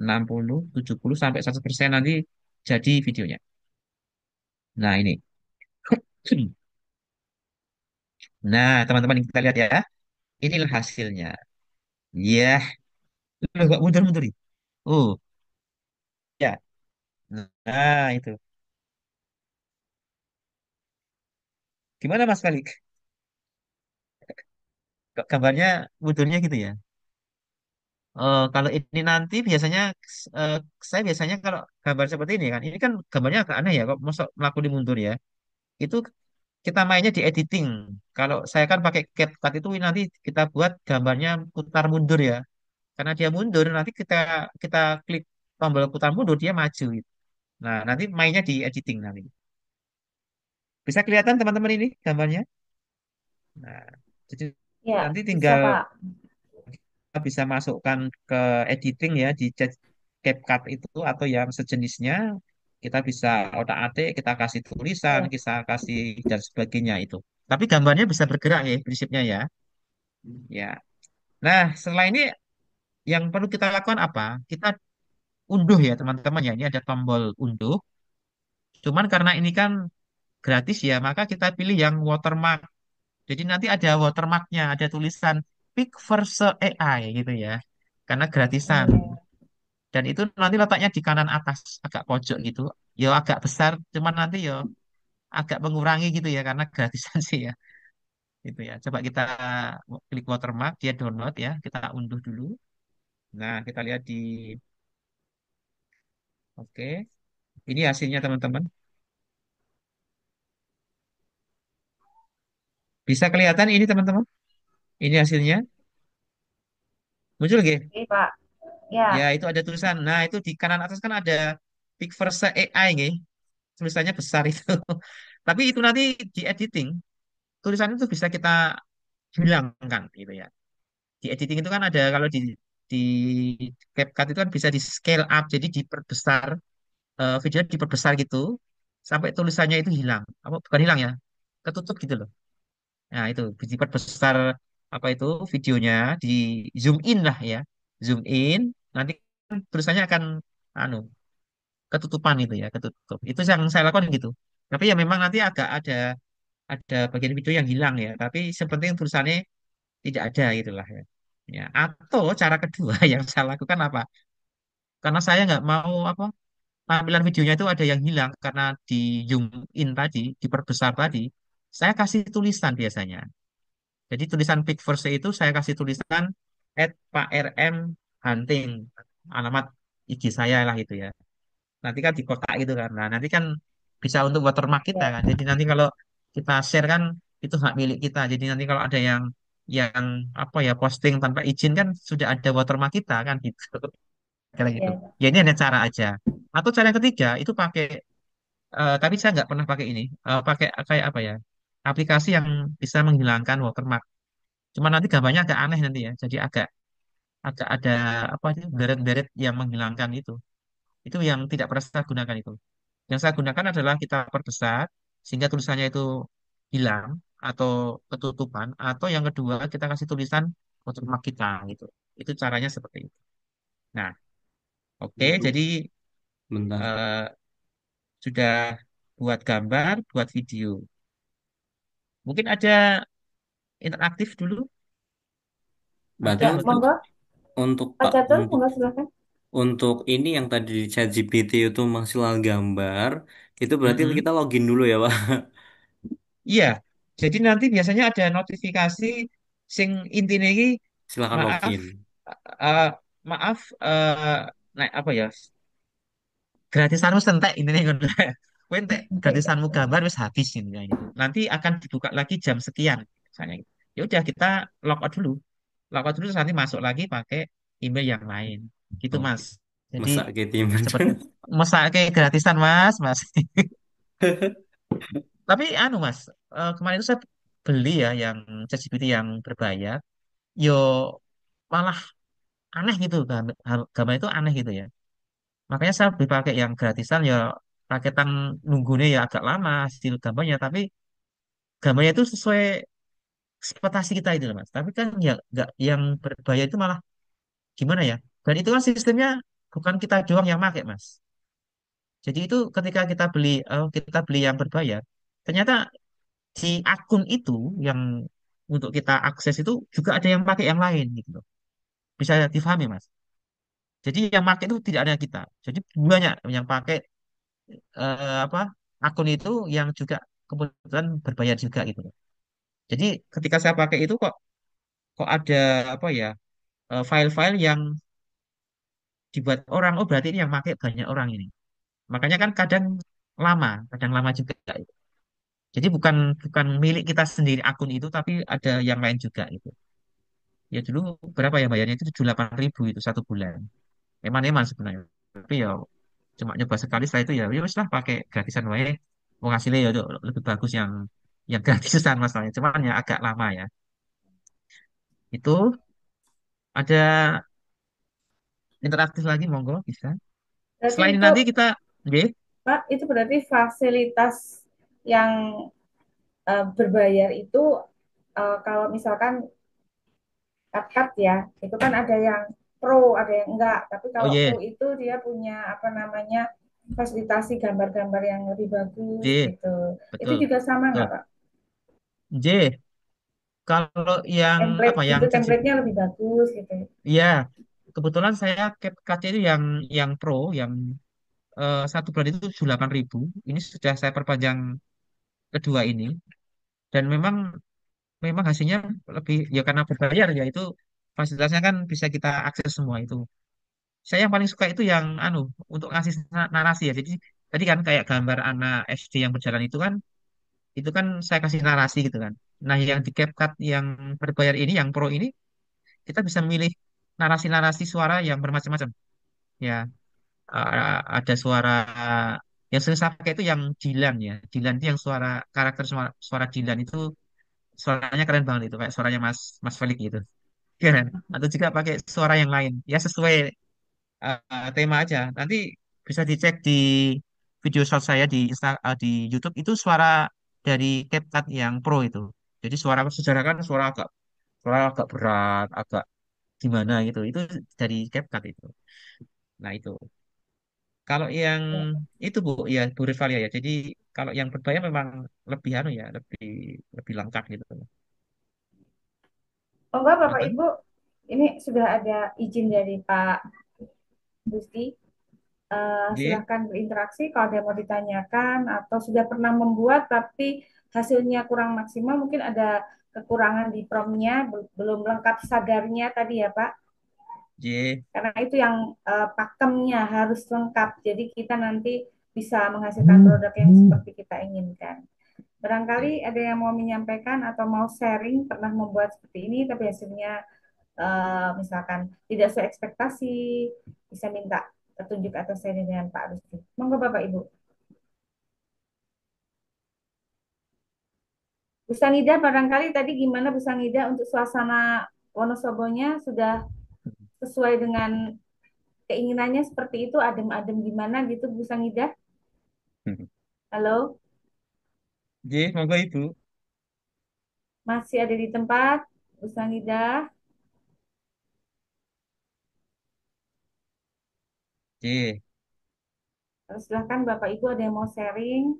60, 70 sampai 100% nanti jadi videonya. Nah, ini. Nah, teman-teman kita lihat ya. Inilah hasilnya. Ya, lu gak mundur-mundur. Oh, ya. Nah, itu. Gimana Mas Kalik? Kok gambarnya mundurnya gitu ya? Kalau ini nanti biasanya eh, saya biasanya kalau gambar seperti ini kan gambarnya agak aneh ya, kok masuk melakukan mundur ya. Itu kita mainnya di editing. Kalau saya kan pakai CapCut itu nanti kita buat gambarnya putar mundur ya. Karena dia mundur nanti kita kita klik tombol putar mundur dia maju gitu. Nah, nanti mainnya di editing nanti. Bisa kelihatan teman-teman ini gambarnya. Nah, jadi Ya, nanti bisa, tinggal Pak. kita bisa masukkan ke editing ya di CapCut itu atau yang sejenisnya. Kita bisa otak-atik, kita kasih tulisan, Iya. kita kasih dan sebagainya itu. Tapi gambarnya bisa bergerak ya prinsipnya ya. Ya. Nah, setelah ini yang perlu kita lakukan apa? Kita unduh ya teman-teman ya. Ini ada tombol unduh. Cuman karena ini kan gratis ya, maka kita pilih yang watermark. Jadi nanti ada watermarknya, ada tulisan Pick Verse AI gitu ya. Karena Oh gratisan. iya. Dan itu nanti letaknya di kanan atas, agak pojok gitu. Ya agak besar, cuman nanti ya agak mengurangi gitu ya, karena gratisan sih ya. Itu ya. Coba kita klik watermark, dia download ya. Kita unduh dulu. Nah, kita lihat di, oke. Ini hasilnya teman-teman. Bisa kelihatan ini teman-teman? Ini hasilnya. Muncul gak? Oke, Pak. Ya, Ya, itu ada tulisan. Nah, itu di kanan atas kan ada Big Versa AI nih. Tulisannya besar itu. Tapi itu nanti di editing, tulisan itu bisa kita hilangkan gitu ya. Di editing itu kan ada kalau di CapCut itu kan bisa di scale up, jadi diperbesar, video diperbesar gitu sampai tulisannya itu hilang. Apa bukan hilang ya? Ketutup gitu loh. Nah, itu diperbesar apa itu videonya, di zoom in lah ya. Zoom in, nanti kan tulisannya akan anu ketutupan itu ya, ketutup. Itu yang saya lakukan gitu. Tapi ya memang nanti agak ada bagian video yang hilang ya, tapi sepenting tulisannya tidak ada gitulah ya. Ya, atau cara kedua yang saya lakukan apa? Karena saya nggak mau apa tampilan videonya itu ada yang hilang karena di zoom in tadi, diperbesar tadi, saya kasih tulisan biasanya. Jadi tulisan Big First itu saya kasih tulisan @PakRM Hunting, alamat IG saya lah itu ya. Nanti kan di kotak gitu kan. Nah, nanti kan bisa untuk watermark kita ya, kan. Jadi nanti kalau kita share kan itu hak milik kita. Jadi nanti kalau ada yang apa ya posting tanpa izin kan sudah ada watermark kita kan gitu. Kayak gitu. ya. Ya ini hanya cara aja. Atau cara yang ketiga itu pakai tapi saya nggak pernah pakai ini. Pakai kayak apa ya? Aplikasi yang bisa menghilangkan watermark. Cuma nanti gambarnya agak aneh nanti ya. Jadi agak agak ada apa sih deret-deret yang menghilangkan itu. Itu yang tidak pernah saya gunakan itu. Yang saya gunakan adalah kita perbesar sehingga tulisannya itu hilang atau ketutupan, atau yang kedua kita kasih tulisan watermark kita gitu. Itu caranya seperti itu. Nah, oke, Hmm, jadi bentar. eh, sudah buat gambar, buat video. Mungkin ada interaktif dulu Berarti Ya, atau monggo, untuk Pak Pak Catur, monggo silakan. untuk ini yang tadi di ChatGPT itu menghasilkan gambar, itu berarti Mm-mm. kita login dulu ya, Pak. Iya, jadi nanti biasanya ada notifikasi sing intinya ini Silakan maaf login. eh, maaf nah apa ya gratisanmu sentek intinya ngono. Kowe entek gratisanmu gambar wis habis ini ya gitu. Nanti akan dibuka lagi jam sekian misalnya gitu. Ya udah kita log out dulu. Log out dulu terus nanti masuk lagi pakai email yang lain. Gitu Oke. Mas. Jadi Masa Ketiman. cepet masa kayak gratisan Mas, Mas. Tapi anu Mas, kemarin itu saya beli ya yang ChatGPT yang berbayar. Yo malah aneh gitu gambar itu aneh gitu ya. Makanya saya lebih pakai yang gratisan ya paketan nunggunya ya agak lama hasil gambarnya tapi gambarnya itu sesuai ekspektasi kita itu loh Mas. Tapi kan ya nggak yang berbayar itu malah gimana ya? Dan itu kan sistemnya bukan kita doang yang pakai Mas. Jadi itu ketika kita beli yang berbayar, ternyata di akun itu yang untuk kita akses itu juga ada yang pakai yang lain gitu loh. Bisa difahami Mas. Jadi yang pakai itu tidak ada kita. Jadi banyak yang pakai apa akun itu yang juga kebetulan berbayar juga gitu loh. Jadi ketika saya pakai itu kok kok ada apa ya file-file yang dibuat orang, oh berarti ini yang pakai banyak orang ini. Makanya kan kadang lama juga itu. Jadi bukan bukan milik kita sendiri akun itu, tapi ada yang lain juga itu. Ya dulu berapa ya bayarnya itu 78.000 itu 1 bulan. Eman-eman sebenarnya. Tapi ya cuma nyoba sekali setelah itu ya wis lah pakai gratisan wae. Mau hasilnya ya udah lebih bagus yang gratisan masalahnya. Cuman ya agak lama ya. Itu ada interaktif lagi monggo bisa. Berarti Selain itu, nanti kita nggih, Pak, itu berarti fasilitas yang berbayar itu kalau misalkan CapCut ya, itu kan ada yang pro, ada yang enggak. Tapi oh kalau pro iya, itu dia punya apa namanya fasilitasi gambar-gambar yang lebih bagus nggih, gitu. Itu betul. juga sama Betul. nggak, Pak? Nggih, kalau yang Template apa yang gitu, caci template-nya lebih bagus gitu. ya kebetulan saya CapCut itu yang pro yang 1 bulan itu 78.000. Ini sudah saya perpanjang kedua ini dan memang memang hasilnya lebih ya karena berbayar ya itu fasilitasnya kan bisa kita akses semua itu. Saya yang paling suka itu yang anu untuk ngasih narasi ya. Jadi tadi kan kayak gambar anak SD yang berjalan itu kan saya kasih narasi gitu kan. Nah, yang di CapCut yang berbayar ini yang pro ini kita bisa memilih narasi-narasi suara yang bermacam-macam. Ya, ada suara yang sering saya pakai itu yang Dilan ya. Dilan itu yang karakter suara Dilan itu suaranya keren banget itu kayak suaranya Mas Mas Felix gitu. Keren. Atau juga pakai suara yang lain. Ya sesuai tema aja. Nanti bisa dicek di video short saya di YouTube itu suara dari CapCut yang Pro itu. Jadi suara sejarah kan suara agak berat, agak gimana gitu. Itu dari CapCut itu. Nah, itu. Kalau yang itu Bu, ya Bu Rivalia ya. Jadi kalau yang berbayar memang lebih anu ya, lebih lebih lengkap gitu. Oh enggak, Bapak Nonton? Ibu, ini sudah ada izin dari Pak Gusti. J, Silahkan berinteraksi kalau ada yang mau ditanyakan atau sudah pernah membuat tapi hasilnya kurang maksimal, mungkin ada kekurangan di promnya, belum lengkap sadarnya tadi ya Pak. J, Karena itu yang pakemnya harus lengkap. Jadi kita nanti bisa menghasilkan produk yang seperti kita inginkan. Barangkali J. ada yang mau menyampaikan atau mau sharing pernah membuat seperti ini tapi hasilnya misalkan tidak sesuai ekspektasi, bisa minta petunjuk atau sharing dengan Pak Rusdi. Monggo Bapak Ibu. Bu Sanida, barangkali tadi gimana Bu Sanida untuk suasana Wonosobonya sudah sesuai dengan keinginannya seperti itu, adem-adem gimana gitu Bu Sanida? Halo, J, monggo Ibu. masih ada di tempat Bu Sanida? J. Silahkan Bapak Ibu ada yang mau sharing.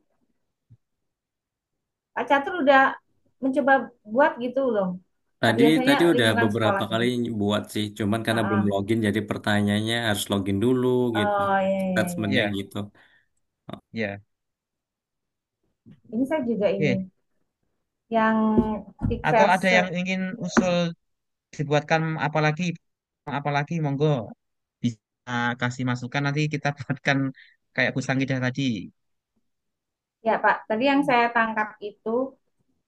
Pak Catur udah mencoba buat gitu loh. Nah, Tadi biasanya tadi udah lingkungan beberapa sekolah kali ini. buat sih, cuman karena belum Uh-uh. login jadi pertanyaannya harus login dulu gitu. Oh iya, iya, iya. Statementnya Ya, gitu. ya. Ini saya juga Oke. ingin yang big Atau ada verse. yang ingin usul dibuatkan apalagi monggo bisa kasih masukan nanti kita buatkan kayak Bu Sanggidah tadi. Ya Pak, tadi yang saya tangkap itu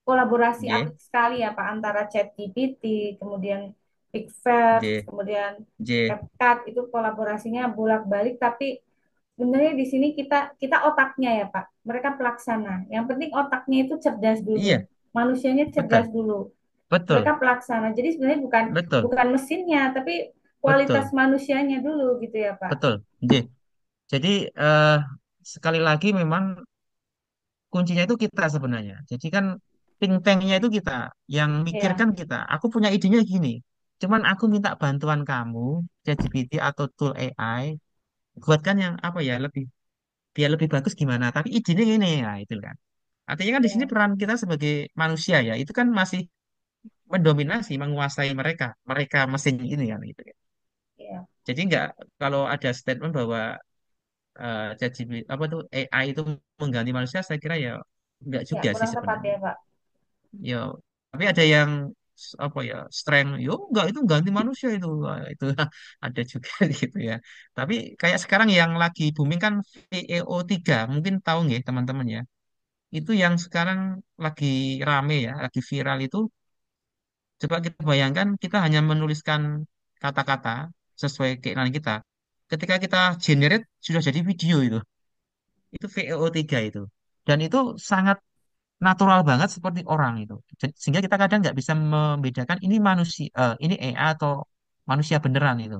kolaborasi J, apik sekali ya Pak antara ChatGPT, kemudian Pixverse, J, kemudian J. CapCut itu kolaborasinya bolak-balik tapi sebenarnya di sini kita kita otaknya ya Pak. Mereka pelaksana. Yang penting otaknya itu cerdas dulu. Iya, Manusianya cerdas betul, dulu. Mereka betul, pelaksana. Jadi sebenarnya bukan betul, bukan mesinnya tapi kualitas betul, manusianya dulu gitu ya Pak. betul. J. Jadi sekali lagi memang kuncinya itu kita sebenarnya. Jadi kan think tanknya itu kita, yang Ya, mikirkan kita. Aku punya idenya gini, cuman aku minta bantuan kamu, ChatGPT atau tool AI, buatkan yang apa ya lebih biar lebih bagus gimana. Tapi idenya ini ya itu kan. Artinya kan di sini ya, peran kita sebagai manusia ya, itu kan masih mendominasi, menguasai mereka, mereka mesin ini kan gitu ya. ya. Jadi nggak kalau ada statement bahwa ChatGPT apa tuh AI itu mengganti manusia, saya kira ya nggak Ya, juga sih kurang tepat sebenarnya. ya Pak. Ya, tapi ada yang apa ya strength, yo enggak itu ganti manusia itu. Wah, itu ada juga gitu ya. Tapi kayak sekarang yang lagi booming kan VEO3, mungkin tahu nggak teman-teman ya. Itu yang sekarang lagi rame ya, lagi viral itu. Coba kita bayangkan kita hanya menuliskan kata-kata sesuai keinginan kita. Ketika kita generate sudah jadi video itu. Itu VEO3 itu. Dan itu sangat natural banget seperti orang itu. Sehingga kita kadang nggak bisa membedakan ini manusia, ini AI atau manusia beneran itu.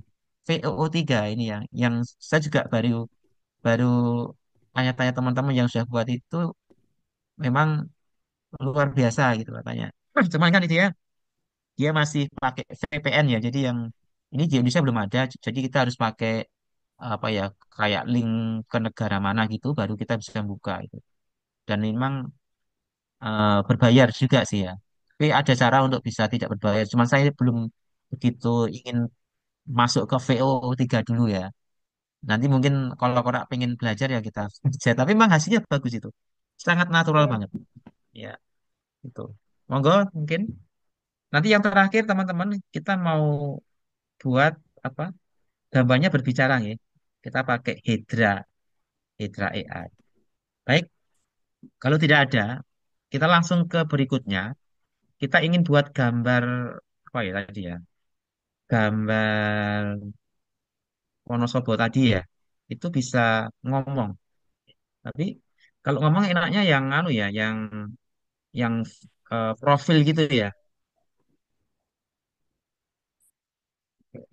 VOO3 ini yang saya juga baru baru tanya-tanya teman-teman yang sudah buat itu memang luar biasa gitu katanya. Cuman kan dia masih pakai VPN ya. Jadi yang ini di Indonesia belum ada. Jadi kita harus pakai apa ya kayak link ke negara mana gitu baru kita bisa buka itu. Dan memang berbayar juga sih ya. Tapi ada cara untuk bisa tidak berbayar. Cuman saya belum begitu ingin masuk ke VO3 dulu ya. Nanti mungkin kalau orang pengen belajar ya kita belajar. Tapi memang hasilnya bagus itu. Sangat natural Ya, banget. Ya, itu. Monggo mungkin. Nanti yang terakhir teman-teman kita mau buat apa? Gambarnya berbicara ya. Kita pakai Hydra AI. Baik, kalau tidak ada, kita langsung ke berikutnya. Kita ingin buat gambar apa ya tadi ya? gambar Wonosobo tadi ya, itu bisa ngomong. Tapi kalau ngomong enaknya yang anu ya, yang profil gitu ya.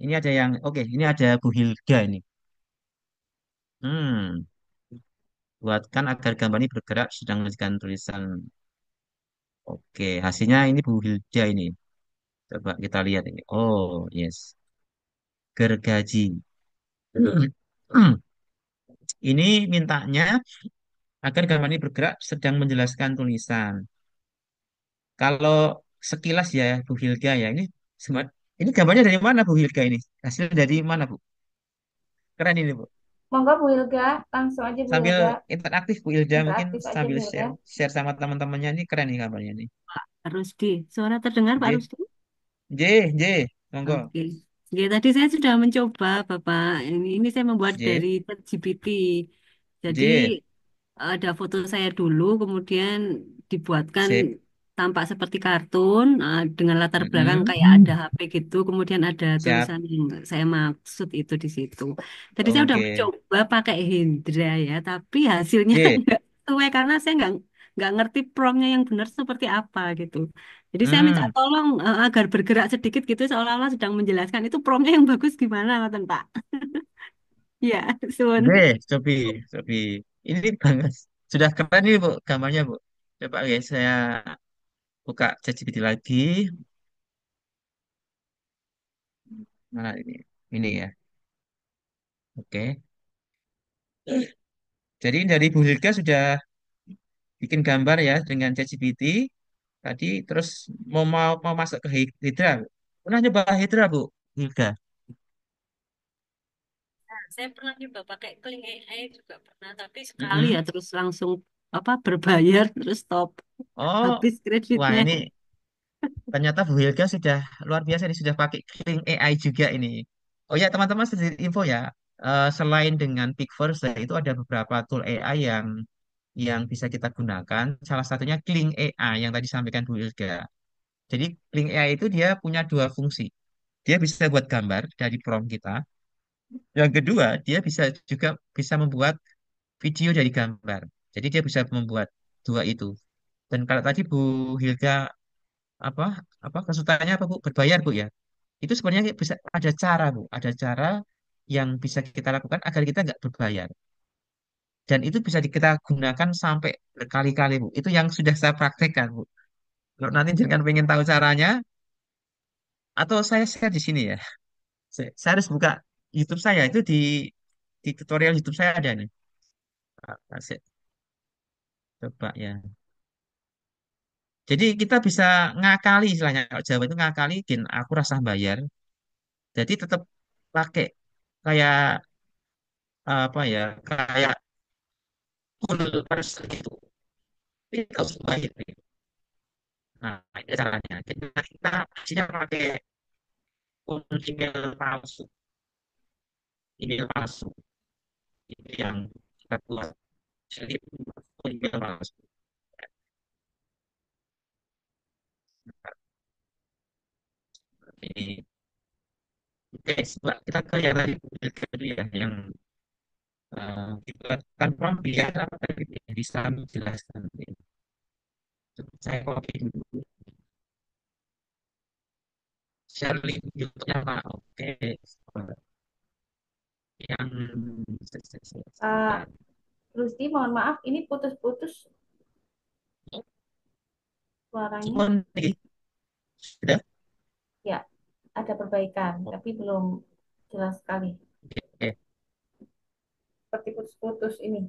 Ini ada yang, oke, ini ada Bu Hilda ini. Hmm, buatkan agar gambar ini bergerak sedang mengajukan tulisan. Oke, hasilnya ini Bu Hilda ini. Coba kita lihat ini. Oh, yes. Gergaji. Ini mintanya agar gambar ini bergerak sedang menjelaskan tulisan. Kalau sekilas ya Bu Hilga ya ini gambarnya dari mana Bu Hilga ini? Hasil dari mana Bu? Keren ini Bu. Monggo Bu Hilga, langsung aja Bu Sambil Hilga, interaktif Bu Hilda mungkin interaktif aja sambil Bu Hilga. share share sama teman-temannya ini keren nih gambarnya nih. Pak Rusdi. Suara terdengar Pak J Rusdi? J J monggo. Oke. Ya, tadi saya sudah mencoba, Bapak. Ini saya membuat J dari ChatGPT. Jadi J ada foto saya dulu, kemudian dibuatkan sip. tampak seperti kartun dengan latar belakang Mm-mm. kayak ada HP gitu, kemudian ada Siap. tulisan yang saya maksud itu di situ. Tadi saya udah Oke. mencoba pakai Hendra ya, tapi hasilnya J. nggak sesuai karena saya nggak ngerti promptnya yang benar seperti apa gitu. Jadi saya minta Hmm. tolong agar bergerak sedikit gitu seolah-olah sedang menjelaskan itu promptnya yang bagus gimana, ngoten Pak? Ya, Sun. J. Cobi Cobi. Ini banget. Sudah keren ini Bu gambarnya Bu. Coba guys saya buka ChatGPT lagi. Mana ini? Ini ya. Oke. Jadi dari Bu Hilga sudah bikin gambar ya dengan ChatGPT tadi terus mau masuk ke Hydra. Bu. Pernah nyoba Hydra Bu Hilga? Saya pernah nyoba pakai Kling AI juga pernah, tapi sekali ya Mm-mm. terus langsung apa berbayar terus stop Oh, habis wah kreditnya. ini ternyata Bu Hilga sudah luar biasa ini sudah pakai Kling AI juga ini. Oh ya teman-teman sedikit info ya. Selain dengan Picverse itu ada beberapa tool AI yang bisa kita gunakan. Salah satunya Kling AI yang tadi sampaikan Bu Hilga. Jadi Kling AI itu dia punya dua fungsi. Dia bisa buat gambar dari prompt kita. Yang kedua, dia bisa membuat video dari gambar. Jadi dia bisa membuat dua itu. Dan kalau tadi Bu Hilga apa kesulitannya apa Bu? Berbayar Bu ya. Itu sebenarnya bisa ada cara Bu, ada cara yang bisa kita lakukan agar kita nggak berbayar. Dan itu bisa kita gunakan sampai berkali-kali Bu. Itu yang sudah saya praktekkan Bu. Kalau nanti jangan pengen tahu caranya, atau saya share di sini ya. Saya harus buka YouTube saya itu di tutorial YouTube saya ada nih. Saya coba ya. Jadi kita bisa ngakali istilahnya. Kalau Jawa itu ngakali, din aku rasa bayar. Jadi tetap pakai kayak apa ya, kayak full person gitu. Tapi nggak usah bayar. Gitu. Nah, itu caranya. Jadi kita hasilnya pakai email palsu. Email palsu. Itu yang kita buat. Jadi email palsu. Ini oke, coba kita ke yang tadi dulu ya, yang kita kan prompt biar apa tadi ya, bisa menjelaskan. Saya copy dulu. Share link YouTube-nya Pak. Oke. Yang Pak Rusdi, mohon maaf, ini putus-putus suaranya. cuman ini sudah. Ya, ada perbaikan, tapi belum jelas sekali. Oke. Seperti putus-putus ini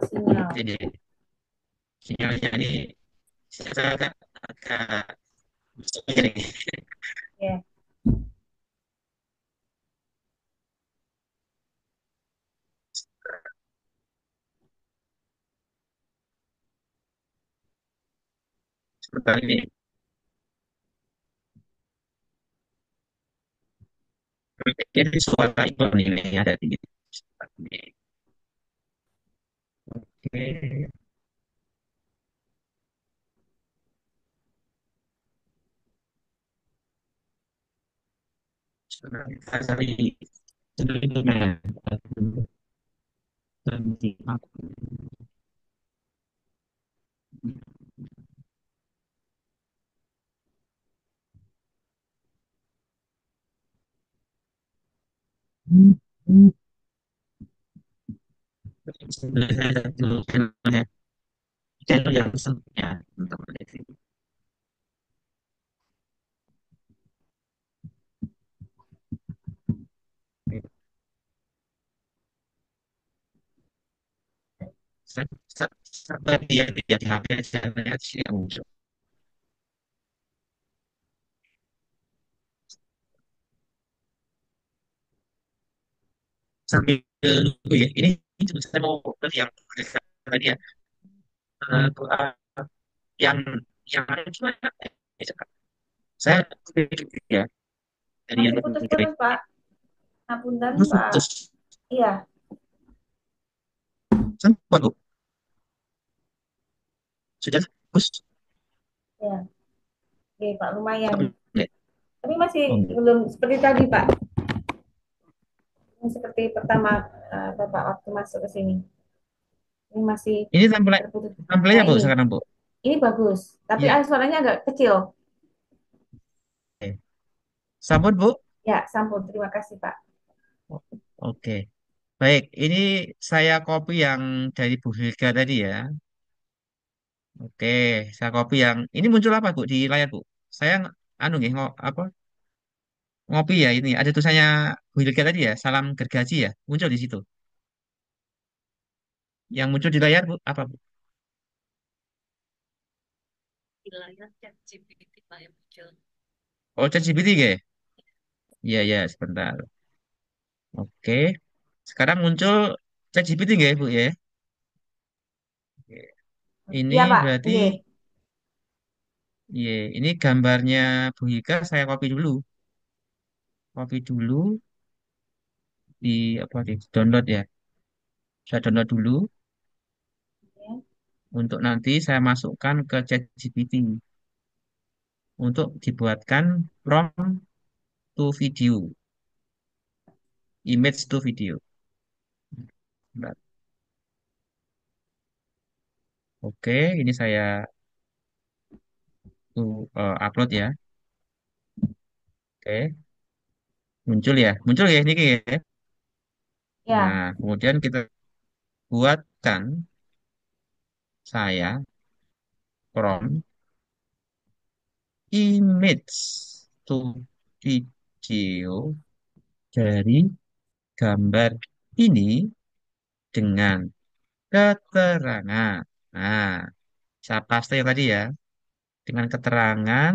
sinyal. Jadi sinyalnya ini saya agak ini. Ya, Sebentar ini. Jadi suara iklan ini ada di sini. Oke. Kita cari suplemen. Sebenarnya saya dulu channel yang senangnya teman-teman itu. Seperti yang dia di HP channelnya sih yang muncul. Sambil nunggu ya, ini saya mau ke yang tadi ya, eh, yang yang ada cuma saya ya dari yang Masih putus-putus, Pak. Ngapunten, Pak. terus Iya, sempat Bu. Sudah terus ya. Oke, Pak, lumayan. ya. Tapi masih Oh, enggak. belum seperti tadi, Pak. Ini seperti pertama Bapak waktu masuk ke sini. Ini masih Ini tampilan terputus. Nah, tampilannya Bu ini. sekarang Bu. Ini bagus. Tapi Iya. suaranya agak kecil. Oke. Sambut Bu. Ya, sampun. Terima kasih, Pak. Oke. Baik, ini saya copy yang dari Bu Hilga tadi ya. Oke, saya copy yang ini muncul apa Bu di layar Bu? Saya anu nih apa ngopi ya ini ada tulisannya Bu Hilga tadi ya, salam gergaji ya, muncul di situ. Yang muncul di layar Bu apa Bu? Di layar chat GPT Pak yang muncul. Oh, ChatGPT ya? Iya ya, sebentar. Oke. Sekarang muncul ChatGPT nggak ya Bu ya? Oke. Ini Iya, Pak. berarti Iya. iya, ini gambarnya Bu Hilga saya copy dulu. Copy dulu di apa di download ya. Saya download dulu untuk nanti saya masukkan ke ChatGPT untuk dibuatkan prompt to video, image to video. Bentar. Oke, ini saya upload ya. Oke, muncul ya, muncul ya ini ya. Ya. Nah, kemudian kita buatkan saya prompt image to video dari gambar ini dengan keterangan. Nah, saya paste yang tadi ya, dengan keterangan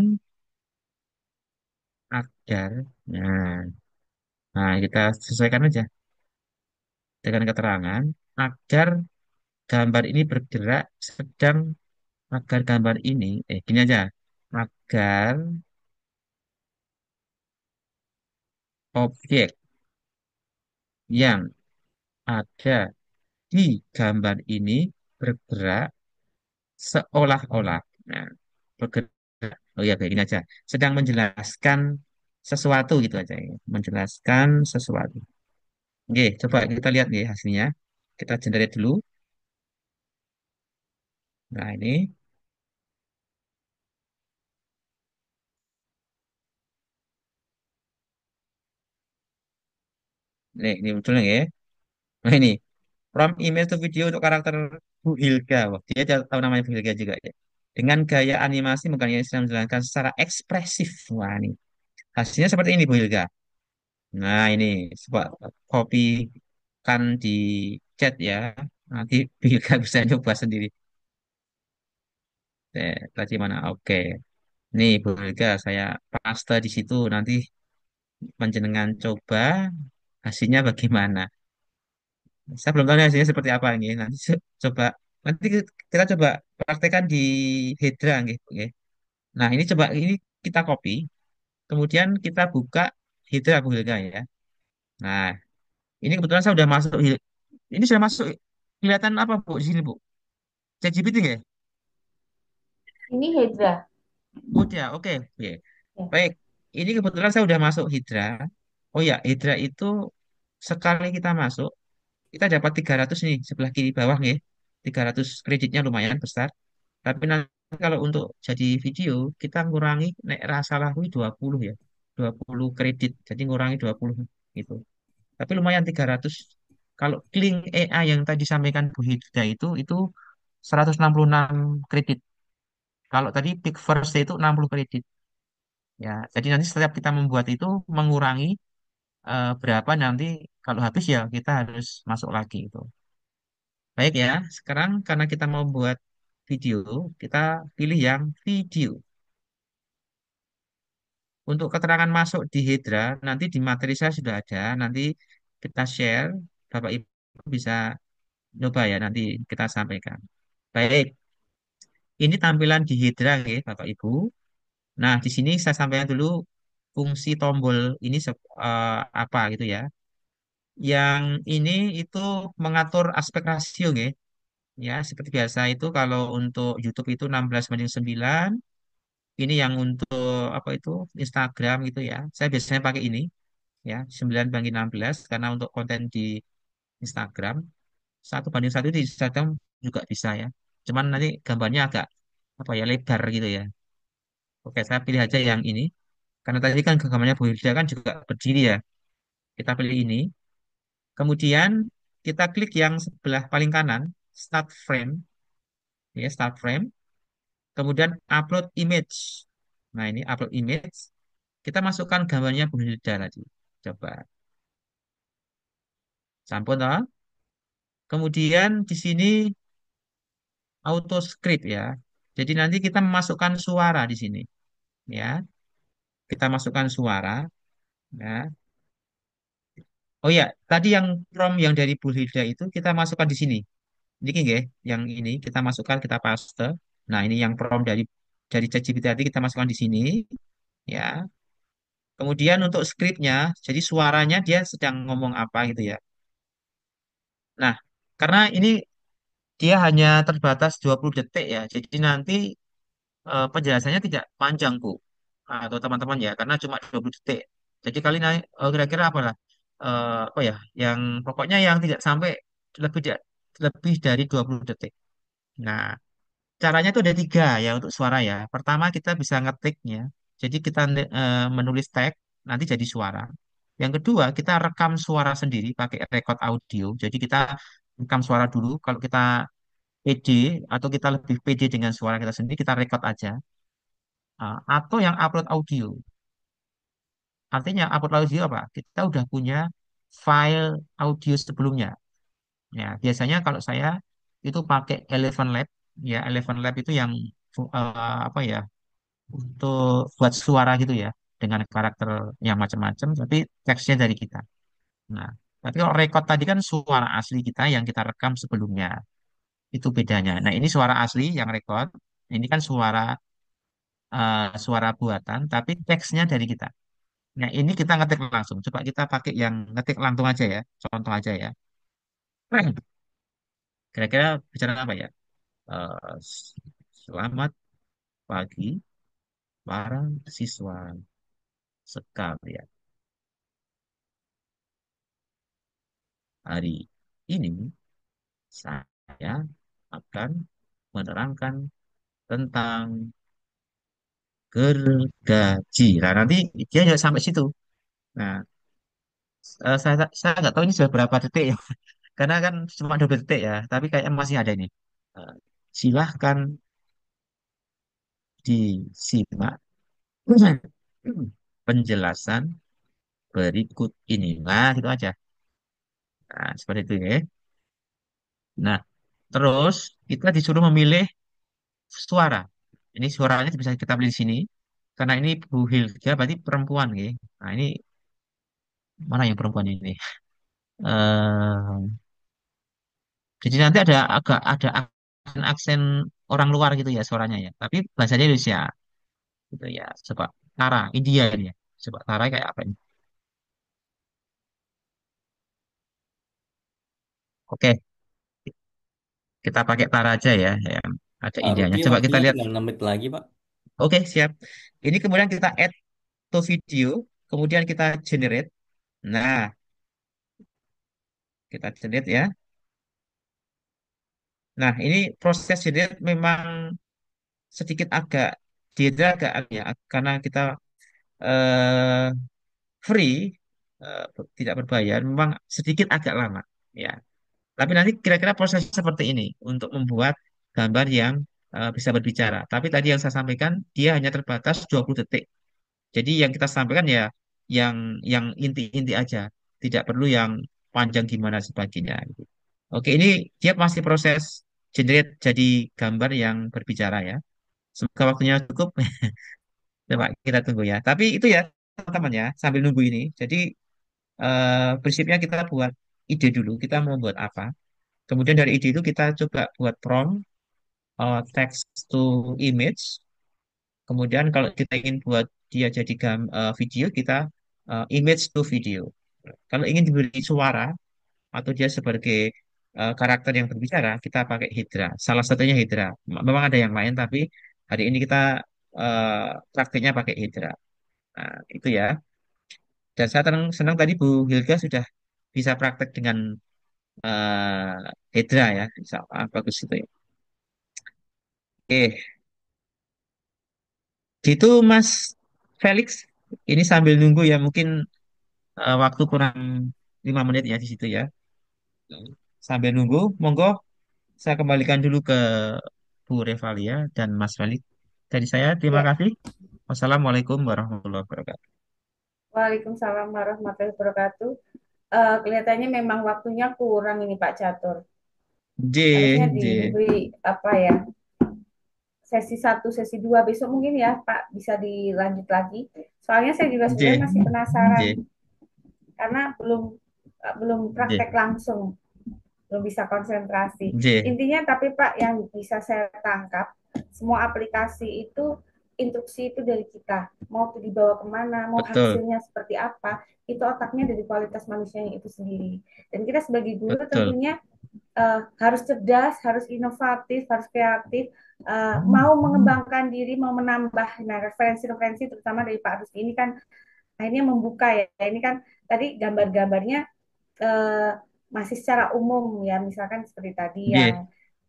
agar, nah, nah kita sesuaikan aja dengan keterangan agar gambar ini bergerak sedang agar gambar ini, gini aja, agar objek yang ada di gambar ini bergerak seolah-olah, nah, bergerak, oh ya kayak gini aja, sedang menjelaskan sesuatu gitu aja, ya. Menjelaskan sesuatu. Oke, coba kita lihat nih hasilnya. Kita generate dulu. Nah, ini muncul nih ya. Nah, ini from email to video untuk karakter Bu Hilga. Wah, dia tahu namanya Bu Hilga juga ya. Dengan gaya animasi bukan yang sedang menjalankan secara ekspresif. Wah, ini hasilnya seperti ini Bu Hilga. Nah, ini coba copy kan di chat ya. Nanti Bu Hilga bisa coba sendiri. Tadi mana? Oke. Nih Bu Hilga, saya paste di situ. Nanti panjenengan coba hasilnya bagaimana. Saya belum tahu nih hasilnya seperti apa ini. Nanti coba nanti kita coba praktekkan di Hydra gitu. Nah, ini coba ini kita copy, kemudian kita buka Hydra Bu Hilga ya. Nah, ini kebetulan saya udah masuk ini sudah masuk kelihatan apa Bu di sini Bu? ChatGPT nggak ya? Ini Hedra. Udah, oke. Oke. Ya. Baik, ini kebetulan saya udah masuk Hydra. Oh ya, Hydra itu sekali kita masuk, kita dapat 300 nih, sebelah kiri bawah nih. 300 kreditnya lumayan besar. Tapi nanti kalau untuk jadi video, kita ngurangi, nek rasa lahu 20 ya. 20 kredit, jadi ngurangi 20 gitu. Tapi lumayan 300. Kalau Kling AI yang tadi sampaikan Bu Hida itu 166 kredit. Kalau tadi Pick First itu 60 kredit. Ya, jadi nanti setiap kita membuat itu mengurangi berapa nanti kalau habis ya kita harus masuk lagi itu. Baik ya, sekarang karena kita mau buat video, kita pilih yang video. Untuk keterangan masuk di Hydra, nanti di materi saya sudah ada, nanti kita share, Bapak Ibu bisa coba ya, nanti kita sampaikan. Baik, ini tampilan di Hydra ya, Bapak Ibu. Nah, di sini saya sampaikan dulu fungsi tombol ini apa gitu ya. Yang ini itu mengatur aspek rasio ya. Ya, seperti biasa itu kalau untuk YouTube itu 16:9. Ini yang untuk apa itu Instagram gitu ya. Saya biasanya pakai ini ya 9:16 karena untuk konten di Instagram 1:1 di Instagram juga bisa ya. Cuman nanti gambarnya agak apa ya lebar gitu ya. Oke, saya pilih aja yang ini. Karena tadi kan gambarnya Bu Hilda kan juga berdiri ya. Kita pilih ini. Kemudian kita klik yang sebelah paling kanan, Start Frame, ya Start Frame. Kemudian Upload Image. Nah ini Upload Image. Kita masukkan gambarnya Bu Hilda tadi. Coba. Sampun toh. Kemudian di sini auto script ya. Jadi nanti kita memasukkan suara di sini ya. Kita masukkan suara ya. Oh ya, tadi yang prompt yang dari Bu Hilda itu kita masukkan di sini. Ini nggih, yang ini kita masukkan kita paste. Nah, ini yang prompt dari ChatGPT tadi kita masukkan di sini ya. Kemudian untuk skripnya, jadi suaranya dia sedang ngomong apa gitu ya. Nah, karena ini dia hanya terbatas 20 detik ya. Jadi nanti penjelasannya tidak panjang, Bu. Atau teman-teman ya, karena cuma 20 detik. Jadi kali naik kira-kira apa lah? Apa ya? Yang pokoknya yang tidak sampai lebih lebih dari 20 detik. Nah, caranya itu ada tiga ya untuk suara ya. Pertama kita bisa ngetiknya. Jadi kita menulis tag nanti jadi suara. Yang kedua kita rekam suara sendiri pakai record audio. Jadi kita rekam suara dulu. Kalau kita pede atau kita lebih pede dengan suara kita sendiri kita record aja. Atau yang upload audio. Artinya upload audio apa? Kita udah punya file audio sebelumnya. Ya, biasanya kalau saya itu pakai Eleven Lab. Ya, Eleven Lab itu yang apa ya? Untuk buat suara gitu ya dengan karakter yang macam-macam tapi teksnya dari kita. Nah, tapi kalau record tadi kan suara asli kita yang kita rekam sebelumnya. Itu bedanya. Nah, ini suara asli yang record. Ini kan suara buatan tapi teksnya dari kita. Nah, ini kita ngetik langsung. Coba kita pakai yang ngetik langsung aja ya. Contoh aja ya. Kira-kira bicara apa ya? Selamat pagi para siswa sekalian. Hari ini saya akan menerangkan tentang gergaji. Nah, nanti dia nggak sampai situ. Nah, saya nggak tahu ini sudah berapa detik ya. Karena kan cuma 12 detik ya. Tapi kayaknya masih ada ini. Eh, Silahkan disimak penjelasan berikut ini. Nah, gitu aja. Nah, seperti itu ya. Nah, terus kita disuruh memilih suara. Ini suaranya bisa kita pilih di sini. Karena ini Bu Hilda berarti perempuan ya. Nah, ini mana yang perempuan ini? eh jadi nanti ada aksen orang luar gitu ya suaranya ya. Tapi bahasanya Indonesia gitu ya. Coba Tara, India ini ya. Coba Tara kayak apa ini? Oke, kita pakai Tara aja ya, yang ada Pak Indianya. Rudi Coba kita waktunya lihat. tinggal 6 menit lagi, Pak. Oke, siap. Ini kemudian kita add to video, kemudian kita generate. Nah, kita delete ya. Nah, ini proses delete memang sedikit agak delete agak ya, karena kita eh, free, tidak berbayar, memang sedikit agak lama. Ya, tapi nanti kira-kira proses seperti ini untuk membuat gambar yang bisa berbicara. Tapi tadi yang saya sampaikan, dia hanya terbatas 20 detik. Jadi yang kita sampaikan ya yang yang inti-inti aja, tidak perlu yang panjang gimana sebagainya. Gitu. Oke, ini dia masih proses generate jadi gambar yang berbicara ya. Semoga waktunya cukup. Coba kita tunggu ya. Tapi itu ya teman-teman ya, sambil nunggu ini. Jadi prinsipnya kita buat ide dulu, kita mau buat apa. Kemudian dari ide itu kita coba buat prompt, text to image. Kemudian kalau kita ingin buat dia jadi video, kita image to video. Kalau ingin diberi suara atau dia sebagai karakter yang berbicara, kita pakai Hydra. Salah satunya Hydra. Memang ada yang lain, tapi hari ini kita praktiknya pakai Hydra. Nah, itu ya. Dan saya senang tadi Bu Hilga sudah bisa praktek dengan Hydra ya. Bagus itu ya. Oke, gitu Mas Felix. Ini sambil nunggu ya, mungkin waktu kurang 5 menit ya di situ ya. Sambil nunggu, monggo saya kembalikan dulu ke Bu Revalia dan Mas Felix. Dari saya terima Ya, kasih. Wassalamualaikum warahmatullahi wabarakatuh. Waalaikumsalam warahmatullahi wabarakatuh. Kelihatannya memang waktunya kurang ini Pak Catur. J, Harusnya J, diberi apa ya, sesi satu, sesi dua besok mungkin ya Pak bisa dilanjut lagi. Soalnya saya juga sebenarnya J, masih penasaran J, karena belum J, praktek langsung, belum bisa konsentrasi. J. Intinya tapi Pak yang bisa saya tangkap, semua aplikasi itu instruksi itu dari kita. Mau dibawa kemana, mau Betul, hasilnya seperti apa, itu otaknya dari kualitas manusianya itu sendiri. Dan kita sebagai guru betul. tentunya harus cerdas, harus inovatif, harus kreatif, mau mengembangkan diri, mau menambah. Nah, referensi-referensi terutama dari Pak Rusdi ini kan akhirnya membuka ya. Ini kan tadi gambar-gambarnya uh, masih secara umum ya, misalkan seperti tadi J, yang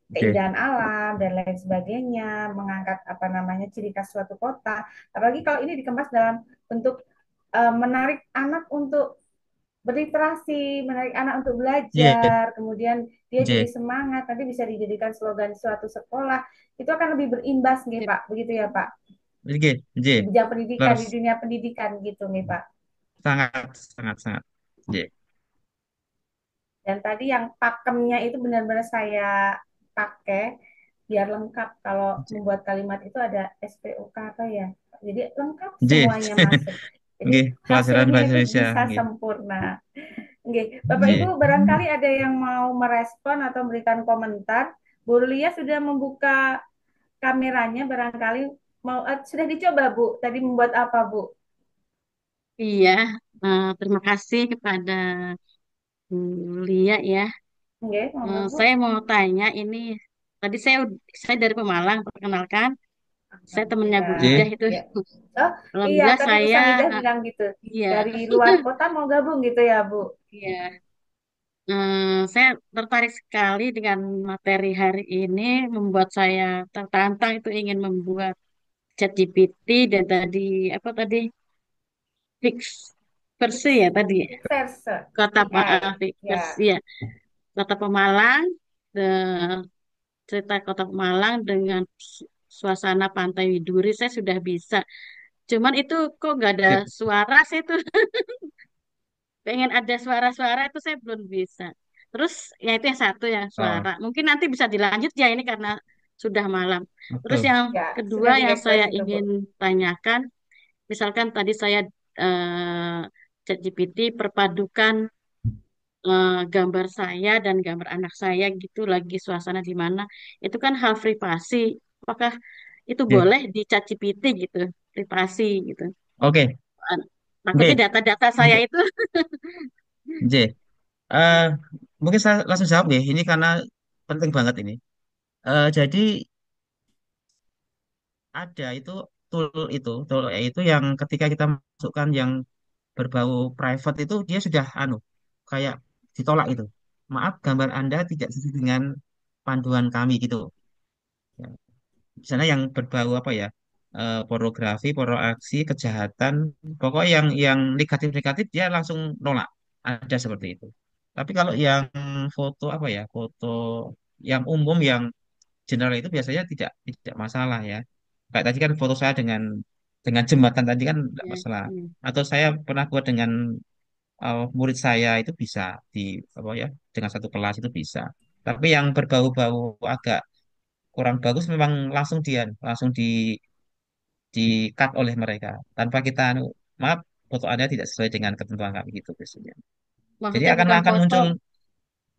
J. keindahan alam dan lain sebagainya, mengangkat apa namanya ciri khas suatu kota. Apalagi kalau ini dikemas dalam bentuk menarik anak untuk berliterasi, menarik anak untuk J, belajar, kemudian dia jadi J. semangat, nanti bisa dijadikan slogan suatu sekolah, itu akan lebih berimbas nih Sip. Pak, begitu ya Pak, J, di J. bidang pendidikan, di Terus dunia pendidikan gitu nih Pak. sangat, sangat, sangat. J. Dan tadi yang pakemnya itu benar-benar saya pakai biar lengkap kalau J. membuat kalimat itu ada SPOK apa ya. Jadi lengkap J. semuanya masuk. Jadi Nggih, pelajaran hasilnya bahasa itu Indonesia. bisa Nggih. sempurna. Oke, Bapak Ibu J. barangkali ada yang mau merespon atau memberikan komentar. Bu Lia sudah membuka kameranya barangkali mau sudah dicoba Bu. Tadi membuat apa Bu? Iya, terima kasih kepada Bu Lia ya. Oke, monggo Bu. Saya mau tanya ini, tadi saya dari Pemalang, perkenalkan, saya temennya Bu Alhamdulillah. Ida J. itu. Ya. Oh, iya, Alhamdulillah tadi Bu saya, Samidah bilang gitu. iya, Dari luar kota mau gabung gitu ya, Bu? iya. Saya tertarik sekali dengan materi hari ini, membuat saya tertantang itu ingin membuat ChatGPT dan tadi apa tadi fix versi ya tadi Verse. kota VI. fix versi Ya. ya kota Pemalang, de- cerita kota Pemalang dengan suasana Pantai Widuri saya sudah bisa. Cuman itu kok nggak ada Sip. suara saya tuh pengen ada suara-suara itu saya belum bisa. Terus ya itu yang satu ya Oh, suara. Mungkin nanti bisa dilanjut ya ini karena sudah malam. Terus betul. yang Ya, kedua sudah di yang saya request itu, Bu. ingin tanyakan, misalkan tadi saya ChatGPT perpadukan gambar saya dan gambar anak saya gitu lagi suasana di mana. Itu kan hal privasi. Apakah itu J. boleh di ChatGPT gitu, privasi gitu. Oke. Takutnya Oke. data-data saya Oke. itu J. Eh, mungkin saya langsung jawab ya. Ini karena penting banget ini. Jadi ada itu tool itu yang ketika kita masukkan yang berbau private itu dia sudah kayak ditolak itu. Maaf, gambar Anda tidak sesuai dengan panduan kami gitu. Ya. Misalnya yang berbau apa ya? Pornografi, pornoaksi, kejahatan, pokoknya yang negatif-negatif dia langsung nolak. Ada seperti itu. Tapi kalau yang foto apa ya? Foto yang umum yang general itu biasanya tidak masalah ya. Kayak tadi kan foto saya dengan jembatan tadi kan tidak Ya, masalah. hmm. Atau saya pernah buat dengan murid saya itu bisa di apa ya dengan satu kelas itu bisa. Tapi yang berbau-bau agak kurang bagus memang langsung di cut oleh mereka tanpa kita maaf foto Anda tidak sesuai dengan ketentuan kami gitu biasanya. Jadi Maksudnya bukan akan foto, muncul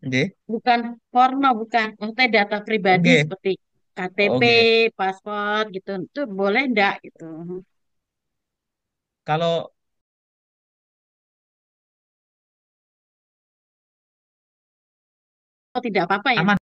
nggih, bukan porno, bukan. Maksudnya data pribadi oke, seperti KTP, oke. paspor gitu. Itu boleh enggak gitu? Kalau Oh, tidak apa-apa ya? aman